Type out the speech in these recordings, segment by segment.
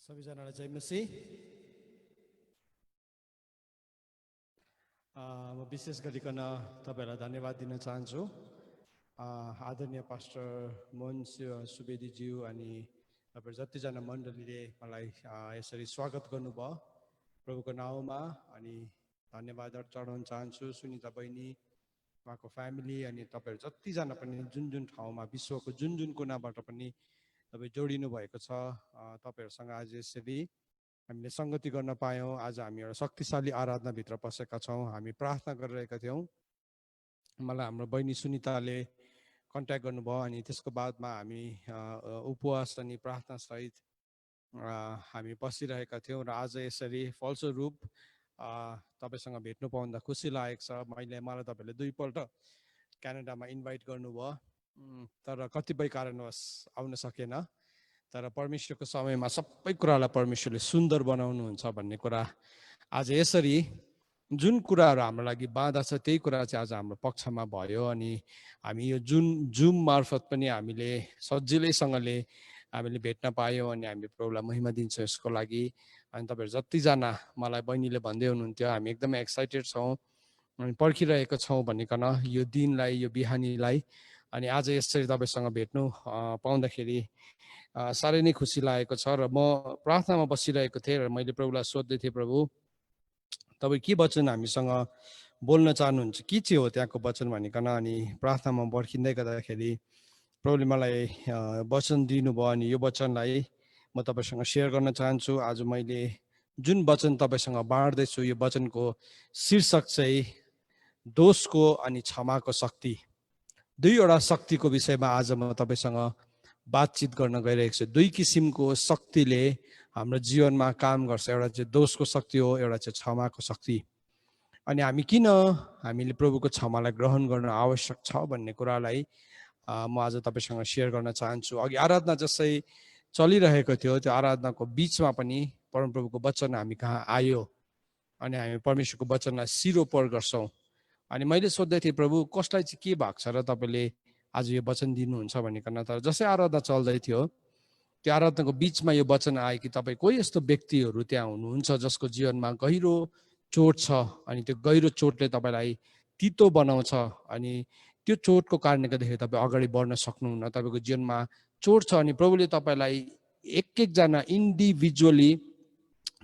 सबैजनालाई जय मसी। म विशेष गरिकन तपाईहरुलाई धन्यवाद दिन चाहन्छु। आदरणीय पास्टर मोहन सुवेदीज्यू अनि तपाईहरु जतिजना मण्डलीले मलाई यसरी स्वागत गर्नुभयो प्रभुको नाउँमा अनि धन्यवाद चढाउन चाहन्छु। सुनिता बहिनी, उहाँको फ्यामिली अनि तपाईहरु जतिजना पनि जुन जुन ठाउँमा विश्वको जुन जुन कुनाबाट पनि तपाईँ जोडिनु भएको छ, तपाईहरुसँग आज यसरी हामीले संगति गर्न पायौं। आज हामी एउटा शक्तिशाली आराधनाभित्र पसेका छौं। हामी प्रार्थना गरिरहेका थियौं। मलाई हाम्रो बहिनी सुनिताले कन्ट्याक्ट गर्नुभयो अनि त्यसको बादमा हामी उपवास अनि प्रार्थना सहित हामी बसिरहेका थियौं र आज यसरी फलस्वरूप तपाईसँग भेट्नु पाउँदा खुसी लागेको छ। मलाई तपाईले दुईपल्ट क्यानाडामा इन्भाइट गर्नुभयो, तर कतिपय कारणवश आउन सकेन। तर परमेश्वरको समयमा सबै कुरालाई परमेश्वरले सुन्दर बनाउनुहुन्छ भन्ने कुरा आज यसरी जुन कुराहरू हाम्रो लागि बाधा छ त्यही कुरा चाहिँ आज हाम्रो पक्षमा भयो अनि हामी यो जुम मार्फत पनि हामीले सजिलैसँगले हामीले भेट्न पायौं अनि हामी प्रभुलाई महिमा दिन्छौँ यसको लागि। अनि तपाईहरु जतिजना मलाई बहिनीले भन्दै हुनुहुन्थ्यो, हामी एकदमै एक्साइटेड छौं अनि पर्खिरहेको छौं भनिकन यो दिनलाई, यो बिहानीलाई। अनि आज यसरी तपाईसँग भेट्नु पाउँदाखेरि साह्रै नै खुसी लागेको छ। र म प्रार्थनामा बसिरहेको थिएँ र मैले प्रभुलाई सोध्दै थिएँ, प्रभु तपाईँ के वचन हामीसँग बोल्न चाहनुहुन्छ, के चाहिँ हो त्यहाँको वचन भनिकन। अनि प्रार्थनामा पर्खिँदै गर्दाखेरि प्रभुले मलाई वचन दिनुभयो अनि यो वचनलाई म तपाईसँग सेयर गर्न चाहन्छु। आज मैले जुन वचन तपाईसँग बाँड्दैछु यो वचनको शीर्षक चाहिँ दोषको अनि क्षमाको शक्ति। दुईवटा शक्तिको विषयमा आज म तपाईसँग बातचित गर्न गइरहेको छु। दुई किसिमको शक्तिले हाम्रो जीवनमा काम गर्छ। एउटा चाहिँ दोषको शक्ति हो, एउटा चाहिँ क्षमाको शक्ति। अनि हामीले प्रभुको क्षमालाई ग्रहण गर्न आवश्यक छ भन्ने कुरालाई म आज तपाईसँग सेयर गर्न चाहन्छु। अघि आराधना जसै चलिरहेको थियो, त्यो आराधनाको बीचमा पनि परमप्रभुको वचन हामी कहाँ आयो अनि हामी परमेश्वरको वचनलाई सिरोपर गर्छौं। अनि मैले सोध्दै थिएँ, प्रभु कसलाई चाहिँ के भएको छ र तपाईले आज यो वचन दिनुहुन्छ भनिकन। तर जसै आराधना चल्दै थियो त्यो आराधनाको बीचमा यो वचन आयो कि तपाईँ कोही यस्तो व्यक्तिहरू त्यहाँ हुनुहुन्छ जसको जीवनमा गहिरो चोट छ अनि त्यो गहिरो चोटले तपाईँलाई तितो बनाउँछ अनि त्यो चोटको कारणले गर्दाखेरि तपाईँ अगाडि बढ्न सक्नुहुन्न। तपाईँको जीवनमा चोट छ अनि प्रभुले तपाईँलाई एक एकजना इन्डिभिजुअली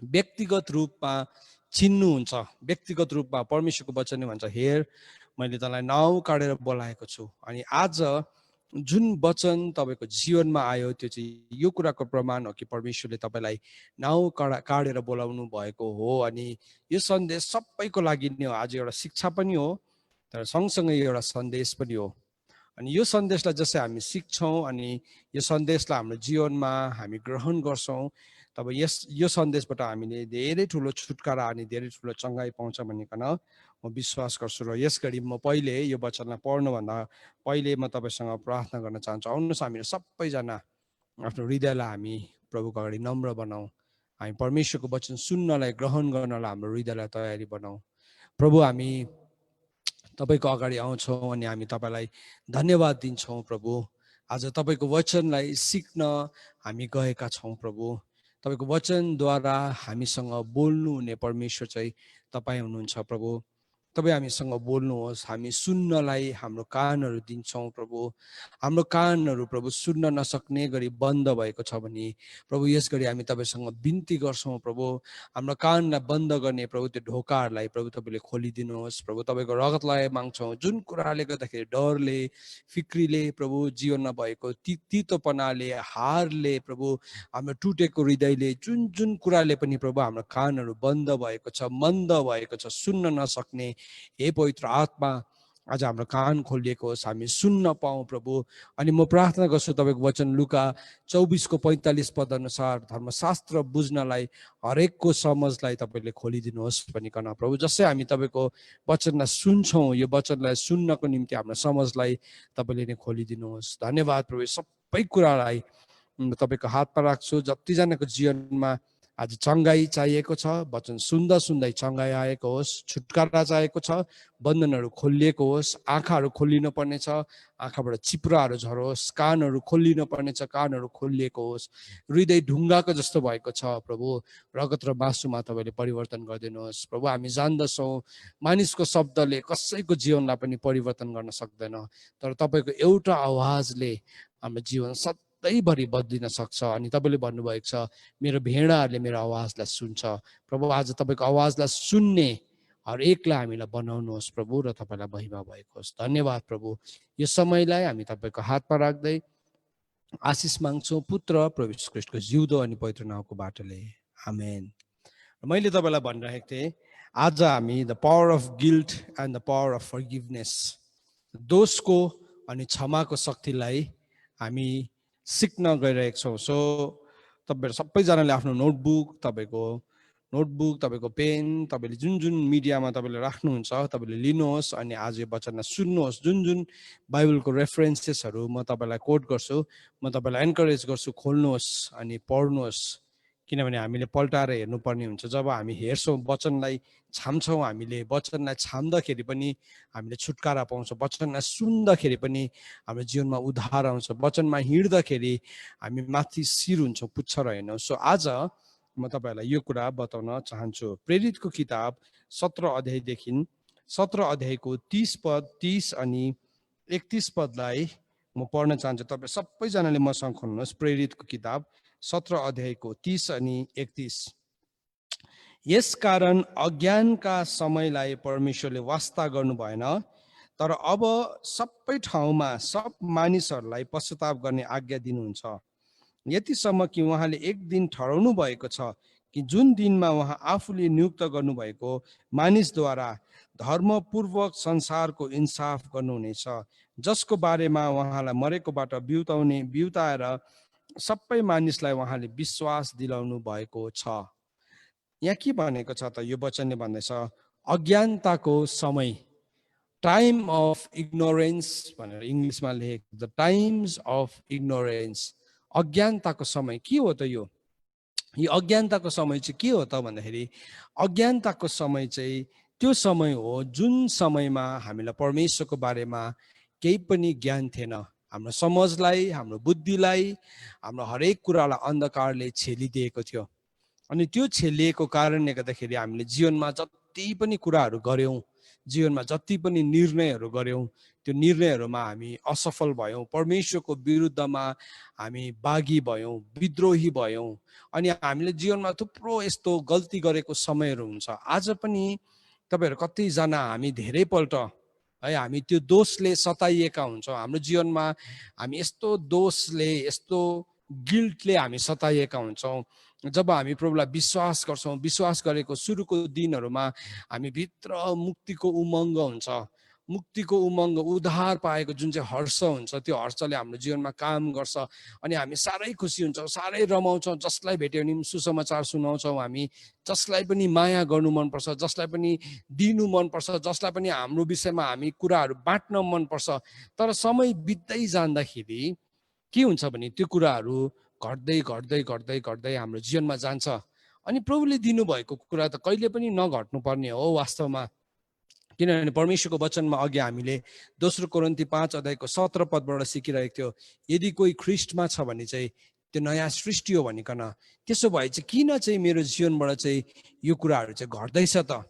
व्यक्तिगत रूपमा चिन्नुहुन्छ। व्यक्तिगत रूपमा परमेश्वरको वचनले भन्छ, हेर मैले तँलाई नाउँ काटेर बोलाएको छु। अनि आज जुन वचन तपाईँको जीवनमा आयो त्यो चाहिँ यो कुराको प्रमाण हो कि परमेश्वरले तपाईँलाई नाउँ काटेर बोलाउनु भएको हो। अनि यो सन्देश सबैको लागि नै हो। आज एउटा शिक्षा पनि हो तर सँगसँगै एउटा सन्देश पनि हो। अनि यो सन्देशलाई जसै हामी सिक्छौँ अनि यो सन्देशलाई हाम्रो जीवनमा हामी ग्रहण गर्छौँ, तब यो सन्देशबाट हामीले धेरै ठुलो छुटकारा अनि धेरै ठुलो चङ्गाई पाउँछ भनिकन म विश्वास गर्छु। र यस घडी म पहिले यो वचनलाई पढ्नुभन्दा पहिले म तपाईसँग प्रार्थना गर्न चाहन्छु। आउनुहोस् हामीहरू सबैजना आफ्नो हृदयलाई हामी प्रभुको अगाडि नम्र बनाऊ। हामी परमेश्वरको वचन सुन्नलाई, ग्रहण गर्नलाई हाम्रो हृदयलाई तयारी बनाऊ। प्रभु हामी तपाईको अगाडि आउँछौँ अनि हामी तपाईलाई धन्यवाद दिन्छौँ। प्रभु आज तपाईको वचनलाई सिक्न हामी गएका छौँ। प्रभु तपाईको वचनद्वारा हामीसँग बोल्नुहुने परमेश्वर चाहिँ तपाईँ हुनुहुन्छ। प्रभु तपाईँ हामीसँग बोल्नुहोस्। हामी सुन्नलाई हाम्रो कानहरू दिन्छौँ। प्रभु हाम्रो कानहरू प्रभु सुन्न नसक्ने गरी बन्द भएको छ भने प्रभु यस गरी हामी तपाईसँग बिन्ती गर्छौँ। प्रभु हाम्रो कानलाई बन्द गर्ने प्रभु त्यो ढोकाहरूलाई प्रभु तपाईँले खोलिदिनुहोस्। प्रभु तपाईँको रगतलाई माग्छौँ। जुन कुराले गर्दाखेरि डरले, फिक्रीले प्रभु जीवनमा भएको तितोपनाले, हारले, प्रभु हाम्रो टुटेको हृदयले, जुन जुन कुराले पनि प्रभु हाम्रो कानहरू बन्द भएको छ, मन्द भएको छ, सुन्न नसक्ने, हे पवित्र आत्मा आज हाम्रो कान खोलिएको होस्, हामी सुन्न पाऊँ। प्रभु अनि म प्रार्थना गर्छु तपाईँको वचन लुका 24:45 पद अनुसार धर्मशास्त्र बुझ्नलाई हरेकको समझलाई तपाईँले खोलिदिनुहोस् भनिकन। प्रभु जसै हामी तपाईँको वचनलाई सुन्छौँ, यो वचनलाई सुन्नको निम्ति हाम्रो समझलाई तपाईँले नै खोलिदिनुहोस्। धन्यवाद प्रभु। सबै कुरालाई तपाईँको हातमा राख्छु। जतिजनाको जीवनमा आज चङ्गाई चाहिएको छ, वचन सुन्दा सुन्दै चङ्गाई आएको होस्, छुटकारा चाहिएको छ, बन्धनहरू खोलिएको होस्, आँखाहरू खोलिनु पर्नेछ, आँखाबाट चिप्राहरू झरोस्, कानहरू खोलिनु पर्नेछ, कानहरू खोलिएको होस्, हृदय ढुङ्गाको जस्तो भएको छ प्रभु, रगत र मासुमा तपाईँले परिवर्तन गरिदिनुहोस् प्रभु। हामी जान्दछौँ मानिसको शब्दले कसैको जीवनलाई पनि परिवर्तन गर्न सक्दैन, तर तपाईँको एउटा आवाजले हाम्रो जीवन सधैँभरि बदलिन सक्छ। अनि तपाईँले भन्नुभएको छ मेरो भेडाहरूले मेरो आवाजलाई सुन्छ प्रभु। आज तपाईँको आवाजलाई सुन्ने हरेकलाई हामीलाई बनाउनुहोस् प्रभु र तपाईँलाई महिमा भएको होस्। धन्यवाद प्रभु। यो समयलाई हामी तपाईँको हातमा राख्दै आशिष माग्छौँ पुत्र प्रभु यीशु ख्रीष्टको जिउँदो अनि पवित्र नामको बाटोले, आमेन। मैले तपाईँलाई भनिरहेको थिएँ आज हामी the power of guilt and the power of forgiveness, दोषको अनि क्षमाको शक्तिलाई हामी सिक्न गइरहेको छौँ। सो तपाईँहरू सबैजनाले आफ्नो नोटबुक तपाईँको पेन, तपाईँले जुन जुन मिडियामा तपाईँले राख्नुहुन्छ तपाईँले लिनुहोस् अनि आज यो वचनलाई सुन्नुहोस्। जुन जुन बाइबलको रेफरेन्सेसहरू म तपाईँलाई कोट गर्छु, म तपाईँलाई एन्करेज गर्छु खोल्नुहोस् अनि पढ्नुहोस्, किनभने हामीले पल्टाएर हेर्नुपर्ने हुन्छ। जब हामी हेर्छौँ वचनलाई, छाम्छौँ, हामीले वचनलाई छाम्दाखेरि पनि हामीले छुटकारा पाउँछौँ, वचनलाई सुन्दाखेरि पनि हाम्रो जीवनमा उद्धार आउँछ, वचनमा हिँड्दाखेरि हामी माथि शिर हुन्छौँ, पुच्छर होइन। सो आज म तपाईँहरूलाई यो कुरा बताउन चाहन्छु। प्रेरितको किताब 17 अध्यायको 30 अनि 31 पदलाई म पढ्न चाहन्छु। तपाईँ सबैजनाले मसँग खोल्नुहोस्। प्रेरितको किताब 17 अध्यायको 30 अनि 31। यसकारण अज्ञानका समयलाई परमेश्वरले वास्ता गर्नु भएन, तर अब सबै ठाउँमा सब मानिसहरूलाई पश्चाताप गर्ने आज्ञा दिनुहुन्छ, यतिसम्म कि उहाँले एक दिन ठहराउनु भएको छ कि जुन दिनमा उहाँ आफूले नियुक्त गर्नुभएको मानिसद्वारा धर्मपूर्वक संसारको इन्साफ गर्नुहुनेछ, जसको बारेमा उहाँलाई मरेकोबाट बिउताएर सबै मानिसलाई उहाँले विश्वास दिलाउनु भएको छ। यहाँ के भनेको छ त? यो वचनले भन्दैछ अज्ञानताको समय, टाइम अफ इग्नोरेन्स भनेर इङ्ग्लिसमा लेखेको, द टाइम्स अफ इग्नोरेन्स। अज्ञानताको समय के हो त? यो अज्ञानताको समय चाहिँ के हो त भन्दाखेरि अज्ञानताको समय चाहिँ त्यो समय हो जुन समयमा हामीलाई परमेश्वरको बारेमा केही पनि ज्ञान थिएन। हाम्रो समाजलाई, हाम्रो बुद्धिलाई, हाम्रो हरेक कुरालाई अन्धकारले छेलिदिएको थियो। अनि त्यो छेलिएको कारणले गर्दाखेरि हामीले जीवनमा जति पनि कुराहरू गऱ्यौँ, जीवनमा जति पनि निर्णयहरू गऱ्यौँ, त्यो निर्णयहरूमा हामी असफल भयौँ, परमेश्वरको विरुद्धमा हामी बागी भयौँ, विद्रोही भयौँ, अनि हामीले जीवनमा थुप्रो यस्तो गल्ती गरेको समयहरू हुन्छ। आज पनि तपाईँहरू कतिजना हामी धेरैपल्ट है हामी त्यो दोषले सताइएका हुन्छौँ। हाम्रो जीवनमा हामी यस्तो दोषले, यस्तो गिल्टले हामी सताइएका हुन्छौँ। जब हामी प्रभुलाई विश्वास गर्छौँ, विश्वास गरेको सुरुको दिनहरूमा हामी भित्र मुक्तिको उमङ्ग हुन्छ, मुक्तिको उमङ्ग, उद्धार पाएको जुन चाहिँ हर्ष हुन्छ, त्यो हर्षले हाम्रो जीवनमा काम गर्छ अनि हामी साह्रै खुसी हुन्छौँ, साह्रै रमाउँछौँ। जसलाई भेट्यो भने सुसमाचार सुनाउँछौँ, हामी जसलाई पनि माया गर्नु मनपर्छ, जसलाई पनि दिनु मनपर्छ, जसलाई पनि हाम्रो विषयमा हामी कुराहरू बाँड्न मनपर्छ। तर समय बित्दै जाँदाखेरि के हुन्छ भने त्यो कुराहरू घट्दै घट्दै घट्दै घट्दै हाम्रो जीवनमा जान्छ। अनि प्रभुले दिनुभएको कुरा त कहिले पनि नघट्नुपर्ने हो वास्तवमा, किनभने परमेश्वरको वचनमा अघि हामीले दोस्रो कोरिन्थी 5 अध्यायको 17 पदबाट सिकिरहेको थियो, यदि कोही ख्रिस्टमा छ भने चाहिँ त्यो नयाँ सृष्टि हो भनिकन। त्यसो भए चाहिँ किन चाहिँ मेरो जीवनबाट चाहिँ यो कुराहरू चाहिँ घट्दैछ त?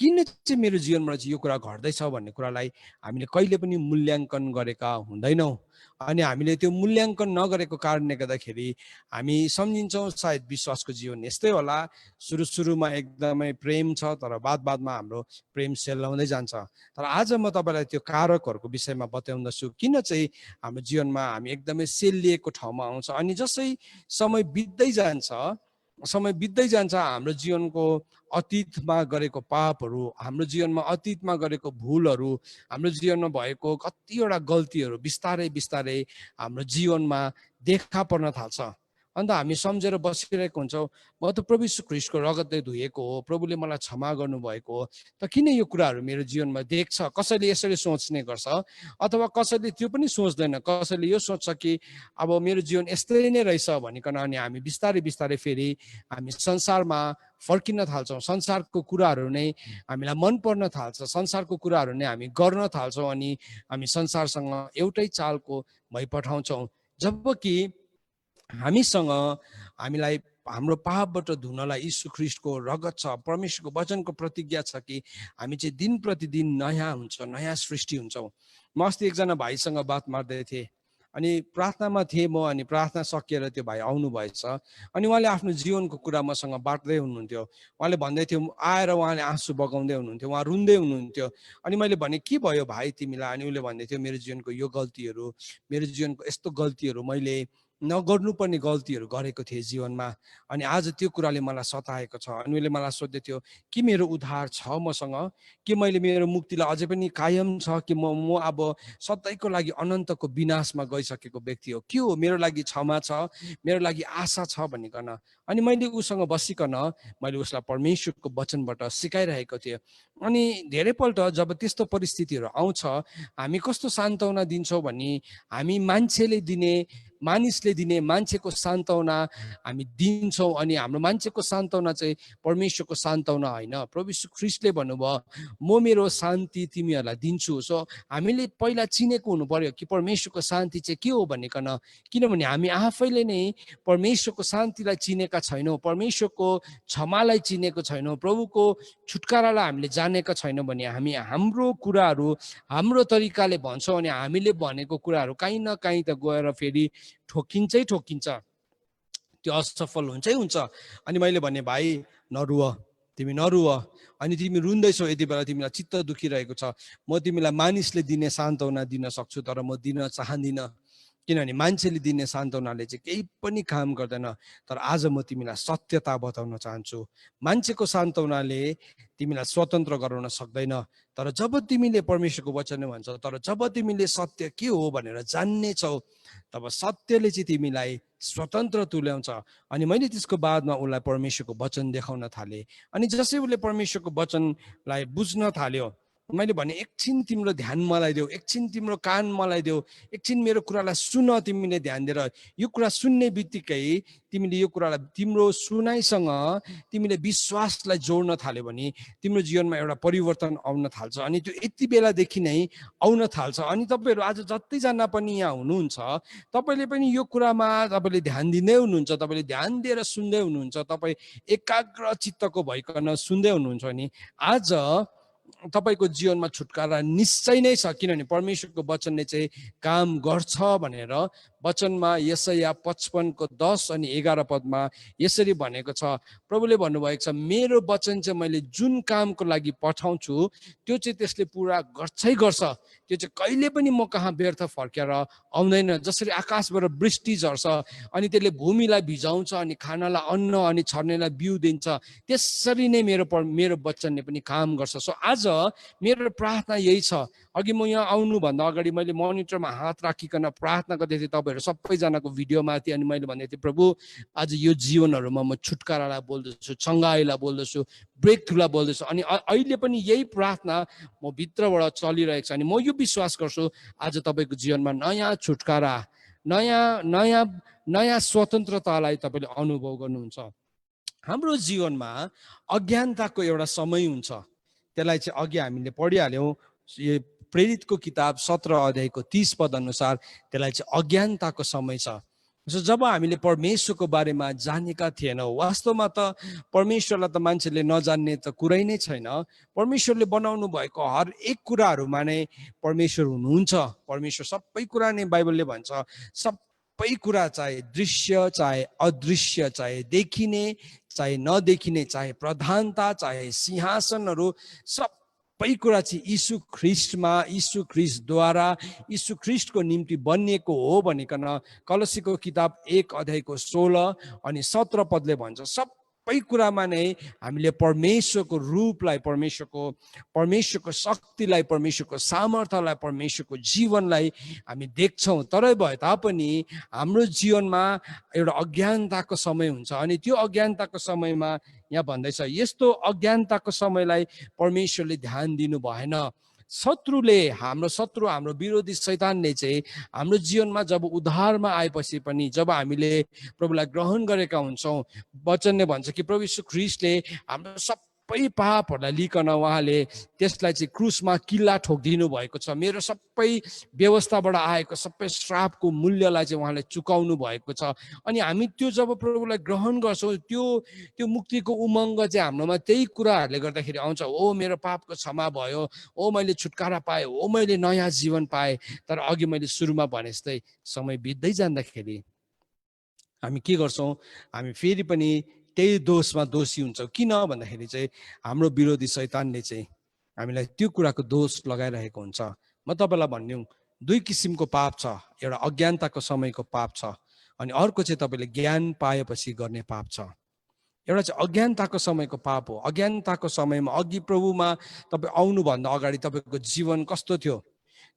किन चाहिँ मेरो जीवनबाट चाहिँ यो कुरा घट्दैछ भन्ने कुरालाई हामीले कहिले पनि मूल्याङ्कन गरेका हुँदैनौँ। अनि हामीले त्यो मूल्याङ्कन नगरेको कारणले गर्दाखेरि हामी सम्झिन्छौँ सायद विश्वासको जीवन यस्तै होला, सुरुमा एकदमै प्रेम छ, तर बादमा हाम्रो प्रेम सेलाउँदै जान्छ। तर आज म तपाईँलाई त्यो कारकहरूको विषयमा बताउँदछु, किन चाहिँ हाम्रो जीवनमा हामी एकदमै सेलिएको ठाउँमा आउँछ। अनि जसै समय बित्दै जान्छ हाम्रो जीवनको अतीतमा गरेको पापहरू, हाम्रो जीवनमा अतीतमा गरेको भुलहरू, हाम्रो जीवनमा भएको कतिवटा गल्तीहरू बिस्तारै बिस्तारै हाम्रो जीवनमा देखा पर्न थाल्छ। अन्त हामी सम्झेर बसिरहेको हुन्छौँ म त प्रभु यीशु ख्रीष्टको रगतले धोएको हो, प्रभुले मलाई क्षमा गर्नुभएको हो, त किन यो कुराहरू मेरो जीवनमा देख्छ? कसैले यसरी सोच्ने गर्छ, अथवा कसैले त्यो पनि सोच्दैन, कसैले यो सोच्छ कि अब मेरो जीवन यस्तै नै रहेछ भनिकन अनि हामी बिस्तारै बिस्तारै फेरि हामी संसारमा फर्किन थाल्छौँ, संसारको कुराहरू नै हामीलाई मन पर्न थाल्छ, संसारको कुराहरू नै हामी गर्न थाल्छौँ अनि हामी संसारसँग एउटै चालको भइपठाउँछौँ। जबकि हामीसँग हामीलाई हाम्रो पापबाट धुनलाई यीशु ख्रीष्टको रगत छ, परमेश्वरको वचनको प्रतिज्ञा छ कि हामी चाहिँ दिन प्रतिदिन नयाँ हुन्छ, नयाँ सृष्टि हुन्छौँ। म अस्ति एकजना भाइसँग बात मार्दै थिएँ अनि प्रार्थनामा थिएँ म, अनि प्रार्थना सकिएर त्यो भाइ आउनु भएछ अनि उहाँले आफ्नो जीवनको कुरा मसँग बाँड्दै हुनुहुन्थ्यो। उहाँले भन्दै थियो, आएर उहाँले आँसु बगाउँदै हुनुहुन्थ्यो, उहाँ रुन्दै हुनुहुन्थ्यो। अनि मैले भने के भयो भाइ तिमीलाई? अनि उसले भन्दै थियो, मेरो जीवनको यो गल्तीहरू, मेरो जीवनको यस्तो गल्तीहरू, मैले नगर्नुपर्ने गल्तीहरू गरेको थिएँ जीवनमा, अनि आज त्यो कुराले मलाई सताएको छ। अनि उसले मलाई सोध्दै थियो कि मेरो उद्धार छ मसँग, कि मैले मेरो मुक्तिलाई अझै पनि कायम छ, कि म अब सधैँको लागि अनन्तको विनाशमा गइसकेको व्यक्ति हो, के हो मेरो लागि क्षमा छ, मेरो लागि आशा छ भनिकन। अनि मैले उसँग बसिकन मैले उसलाई परमेश्वरको वचनबाट सिकाइरहेको थिएँ। अनि धेरैपल्ट जब त्यस्तो परिस्थितिहरू आउँछ हामी कस्तो सान्त्वना दिन्छौँ भने हामी मानिसले दिने मान्छेको सान्त्वना हामी दिन्छौँ, अनि हाम्रो मान्छेको सान्त्वना चाहिँ परमेश्वरको सान्त्वना होइन। प्रभु यीशु ख्रीष्टले भन्नुभयो, म मेरो शान्ति तिमीहरूलाई दिन्छु। सो हामीले पहिला चिनेको हुनु पर्यो कि परमेश्वरको शान्ति चाहिँ के हो भनिकन, किनभने हामी आफैले नै परमेश्वरको शान्तिलाई चिनेका छैनौँ, परमेश्वरको क्षमालाई चिनेको छैनौँ, प्रभुको छुटकारालाई हामीले जानेका छैनौँ भने हामी हाम्रो कुराहरू हाम्रो तरिकाले भन्छौँ अनि हामीले भनेको कुराहरू कहीँ न कहीँ त गएर फेरि ठोकिन्छ, त्यो असफल हुन्छै हुन्छ। अनि मैले भने, भाइ नरुव, तिमी नरुव, अनि तिमी रुन्दैछौ यति बेला तिमीलाई चित्त दुखिरहेको छ, म तिमीलाई मानिसले दिने सान्त्वना दिन सक्छु तर म दिन चाहदिनँ, किनभने मान्छेले दिने सान्त्वनाले चाहिँ केही पनि काम गर्दैन। तर आज म तिमीलाई सत्यता बताउन चाहन्छु, मान्छेको सान्त्वनाले तिमीलाई स्वतन्त्र गराउन सक्दैन, तर जब तिमीले परमेश्वरको वचन भन्छ, तर जब तिमीले सत्य के हो भनेर जान्ने छौ तब सत्यले चाहिँ तिमीलाई स्वतन्त्र तुल्याउँछ। अनि मैले त्यसको बादमा उसलाई परमेश्वरको वचन देखाउन थालेँ, अनि जसै उसले परमेश्वरको वचनलाई बुझ्न थाल्यो, मैले भने एकछिन तिम्रो ध्यान मलाई देऊ, एकछिन तिम्रो कान मलाई देऊ, एकछिन मेरो कुरालाई सुन, तिमीले ध्यान दिएर यो कुरा सुन्ने बित्तिकै तिमीले यो कुरालाई तिम्रो सुनाइसँग तिमीले विश्वासलाई जोड्न थाल्यो भने तिम्रो जीवनमा एउटा परिवर्तन आउन थाल्छ, अनि त्यो यति बेलादेखि नै आउन थाल्छ। अनि तपाईँहरू आज जतिजना पनि यहाँ हुनुहुन्छ तपाईँले पनि यो कुरामा तपाईँले ध्यान दिँदै हुनुहुन्छ, तपाईँले ध्यान दिएर सुन्दै हुनुहुन्छ, तपाईँ एकाग्र चित्तको भइकन सुन्दै हुनुहुन्छ भने आज तपाईँको जीवनमा छुटकारा निश्चय नै छ, किनभने परमेश्वरको वचनले चाहिँ काम गर्छ भनेर वचनमा यशाया 55:10 अनि 11 पदमा यसरी भनेको छ। प्रभुले भन्नुभएको छ, मेरो वचन चाहिँ मैले जुन कामको लागि पठाउँछु त्यो चाहिँ त्यसले पुरा गर्छै गर्छ, त्यो चाहिँ कहिले पनि म कहाँ व्यर्थ फर्केर आउँदैन। जसरी आकाशबाट वृष्टि झर्छ अनि त्यसले भूमिलाई भिजाउँछ अनि खानालाई अन्न अनि छर्नेलाई बिउ दिन्छ, त्यसरी नै मेरो वचनले पनि काम गर्छ। सो आज मेरो प्रार्थना यही छ, अघि म यहाँ आउनुभन्दा अगाडि मैले मोनिटरमा हात राखिकन प्रार्थना गर्दै थिएँ तपाईँहरू सबैजनाको भिडियोमा थिएँ, अनि मैले भन्दै थिएँ, प्रभु आज यो जीवनहरूमा म छुटकारालाई बोल्दछु, चङ्गाईलाई बोल्दछु, ब्रेक थ्रुलाई बोल्दछु। अनि अहिले पनि यही प्रार्थना म भित्रबाट चलिरहेको छ, अनि म यो विश्वास गर्छु आज तपाईँको जीवनमा नयाँ छुटकारा, नयाँ स्वतन्त्रतालाई तपाईँले अनुभव गर्नुहुन्छ। हाम्रो जीवनमा अज्ञानताको एउटा समय हुन्छ, त्यसलाई चाहिँ अघि हामीले पढिहाल्यौँ, प्रेरितको किताब 17:30 पद अनुसार त्यसलाई चाहिँ अज्ञानताको समय छ। जब हामीले परमेश्वरको बारेमा जानेका थिएनौँ, वास्तवमा त परमेश्वरलाई त मान्छेले नजान्ने त कुरै नै छैन, परमेश्वरले बनाउनु भएको हर एक कुराहरूमा नै परमेश्वर हुनुहुन्छ। परमेश्वर सबै कुरा नै बाइबलले भन्छ, सबै कुरा चाहे दृश्य चाहे अदृश्य, चाहे देखिने चाहे नदेखिने, चाहे प्रधानता चाहे सिंहासनहरू, सबै कुरा चाहिँ यीशु ख्रीष्टद्वारा यीशु ख्रीष्टको निम्ति बनिएको हो भनिकन कलसीको किताब 1:16 अनि 17 पदले भन्छ। सबै कुरामा नै हामीले परमेश्वरको रूपलाई, परमेश्वरको शक्तिलाई, परमेश्वरको सामर्थ्यलाई, परमेश्वरको जीवनलाई हामी देख्छौँ। तरै भए तापनि हाम्रो जीवनमा एउटा अज्ञानताको समय हुन्छ। अनि त्यो अज्ञानताको समयमा यहाँ भन्दैछ, यस्तो अज्ञानताको समयलाई परमेश्वरले ध्यान दिनु भएन। शत्रुले, हाम्रो विरोधी शैतानले चाहिँ हाम्रो जीवनमा जब उद्धारमा आएपछि पनि, जब हामीले प्रभुलाई ग्रहण गरेका हुन्छौँ, वचनले भन्छ कि प्रभु यीशु ख्रीष्टले हाम्रो सबै पापहरूलाई लिकन उहाँले त्यसलाई चाहिँ क्रुसमा किल्ला ठोकिदिनु भएको छ। मेरो सबै व्यवस्थाबाट आएको सबै श्रापको मूल्यलाई चाहिँ उहाँले चुकाउनु भएको छ। अनि हामी त्यो जब प्रभुलाई ग्रहण गर्छौँ, त्यो मुक्तिको उमङ्ग चाहिँ हाम्रोमा त्यही कुराहरूले गर्दाखेरि आउँछ। ओ मेरो पापको क्षमा भयो, ओ मैले छुटकारा पाएँ, ओ मैले नयाँ जीवन पाएँ। तर अघि मैले सुरुमा भने जस्तै समय बित्दै जाँदाखेरि हामी के गर्छौँ, हामी फेरि पनि त्यही दोषमा दोषी हुन्छौँ। किन भन्दाखेरि चाहिँ हाम्रो विरोधी शैतानले चाहिँ हामीलाई त्यो कुराको दोष लगाइरहेको हुन्छ। म तपाईँलाई भनिदिउँ, दुई किसिमको पाप छ। एउटा अज्ञानताको समयको पाप छ, अनि अर्को चाहिँ तपाईँले ज्ञान पाएपछि गर्ने पाप छ। एउटा चाहिँ अज्ञानताको समयको पाप हो। अज्ञानताको समयमा अघि प्रभुमा तपाईँ आउनुभन्दा अगाडि तपाईँको जीवन कस्तो थियो,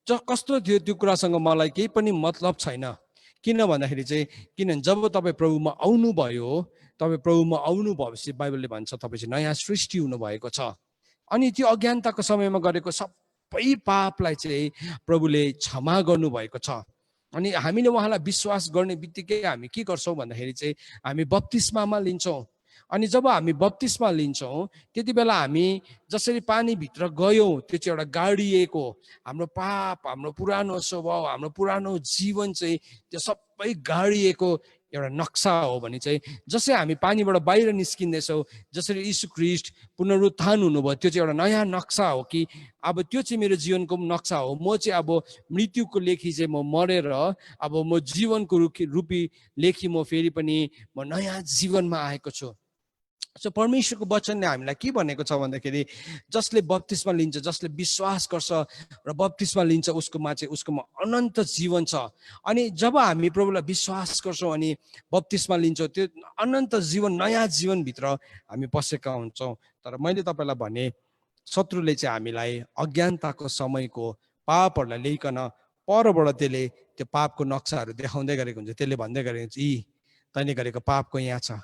त्यो कुरासँग मलाई केही पनि मतलब छैन। किन भन्दाखेरि चाहिँ किनभने जब तपाईँ प्रभुमा आउनुभयो, तपाईँ प्रभुमा आउनु भएपछि बाइबलले भन्छ तपाईँ चाहिँ नयाँ सृष्टि हुनुभएको छ। अनि त्यो अज्ञानताको समयमा गरेको सबै पापलाई चाहिँ प्रभुले क्षमा गर्नुभएको छ। अनि हामीले उहाँलाई विश्वास गर्ने बित्तिकै हामी के गर्छौँ भन्दाखेरि चाहिँ हामी बप्तिस्मामा लिन्छौँ। अनि जब हामी बप्तिस्मा लिन्छौँ त्यति बेला हामी जसरी पानीभित्र गयौँ, त्यो चाहिँ एउटा गाडिएको हाम्रो पाप, हाम्रो पुरानो स्वभाव, हाम्रो पुरानो जीवन चाहिँ त्यो सबै गाडिएको एउटा नक्सा हो भने चाहिँ जसै हामी पानीबाट बाहिर निस्किँदैछौँ, जसरी यीशु ख्रीष्ट पुनरुत्थान हुनुभयो, त्यो चाहिँ एउटा नयाँ नक्सा हो कि अब त्यो चाहिँ मेरो जीवनको नक्सा हो। म चाहिँ अब मृत्युको लेखी चाहिँ म मरेर अब म जीवनको रूपी लेखी म फेरि पनि म नयाँ जीवनमा आएको छु। सो परमेश्वरको वचनले हामीलाई के भनेको छ भन्दाखेरि जसले बप्तिस्मा लिन्छ, जसले विश्वास गर्छ र बप्तिस्मा लिन्छ, उसकोमा अनन्त जीवन छ। अनि जब हामी प्रभुलाई विश्वास गर्छौँ अनि बप्तिस्मा लिन्छौँ, त्यो अनन्त जीवन, नयाँ जीवनभित्र हामी पसेका हुन्छौँ। तर मैले तपाईँलाई भने शत्रुले चाहिँ हामीलाई अज्ञानताको समयको पापहरूलाई ल्याइकन परबाट त्यसले त्यो पापको नक्साहरू देखाउँदै गरेको हुन्छ। त्यसले भन्दै गरेको हुन्छ, यी तैँले गरेको पापको यहाँ छ,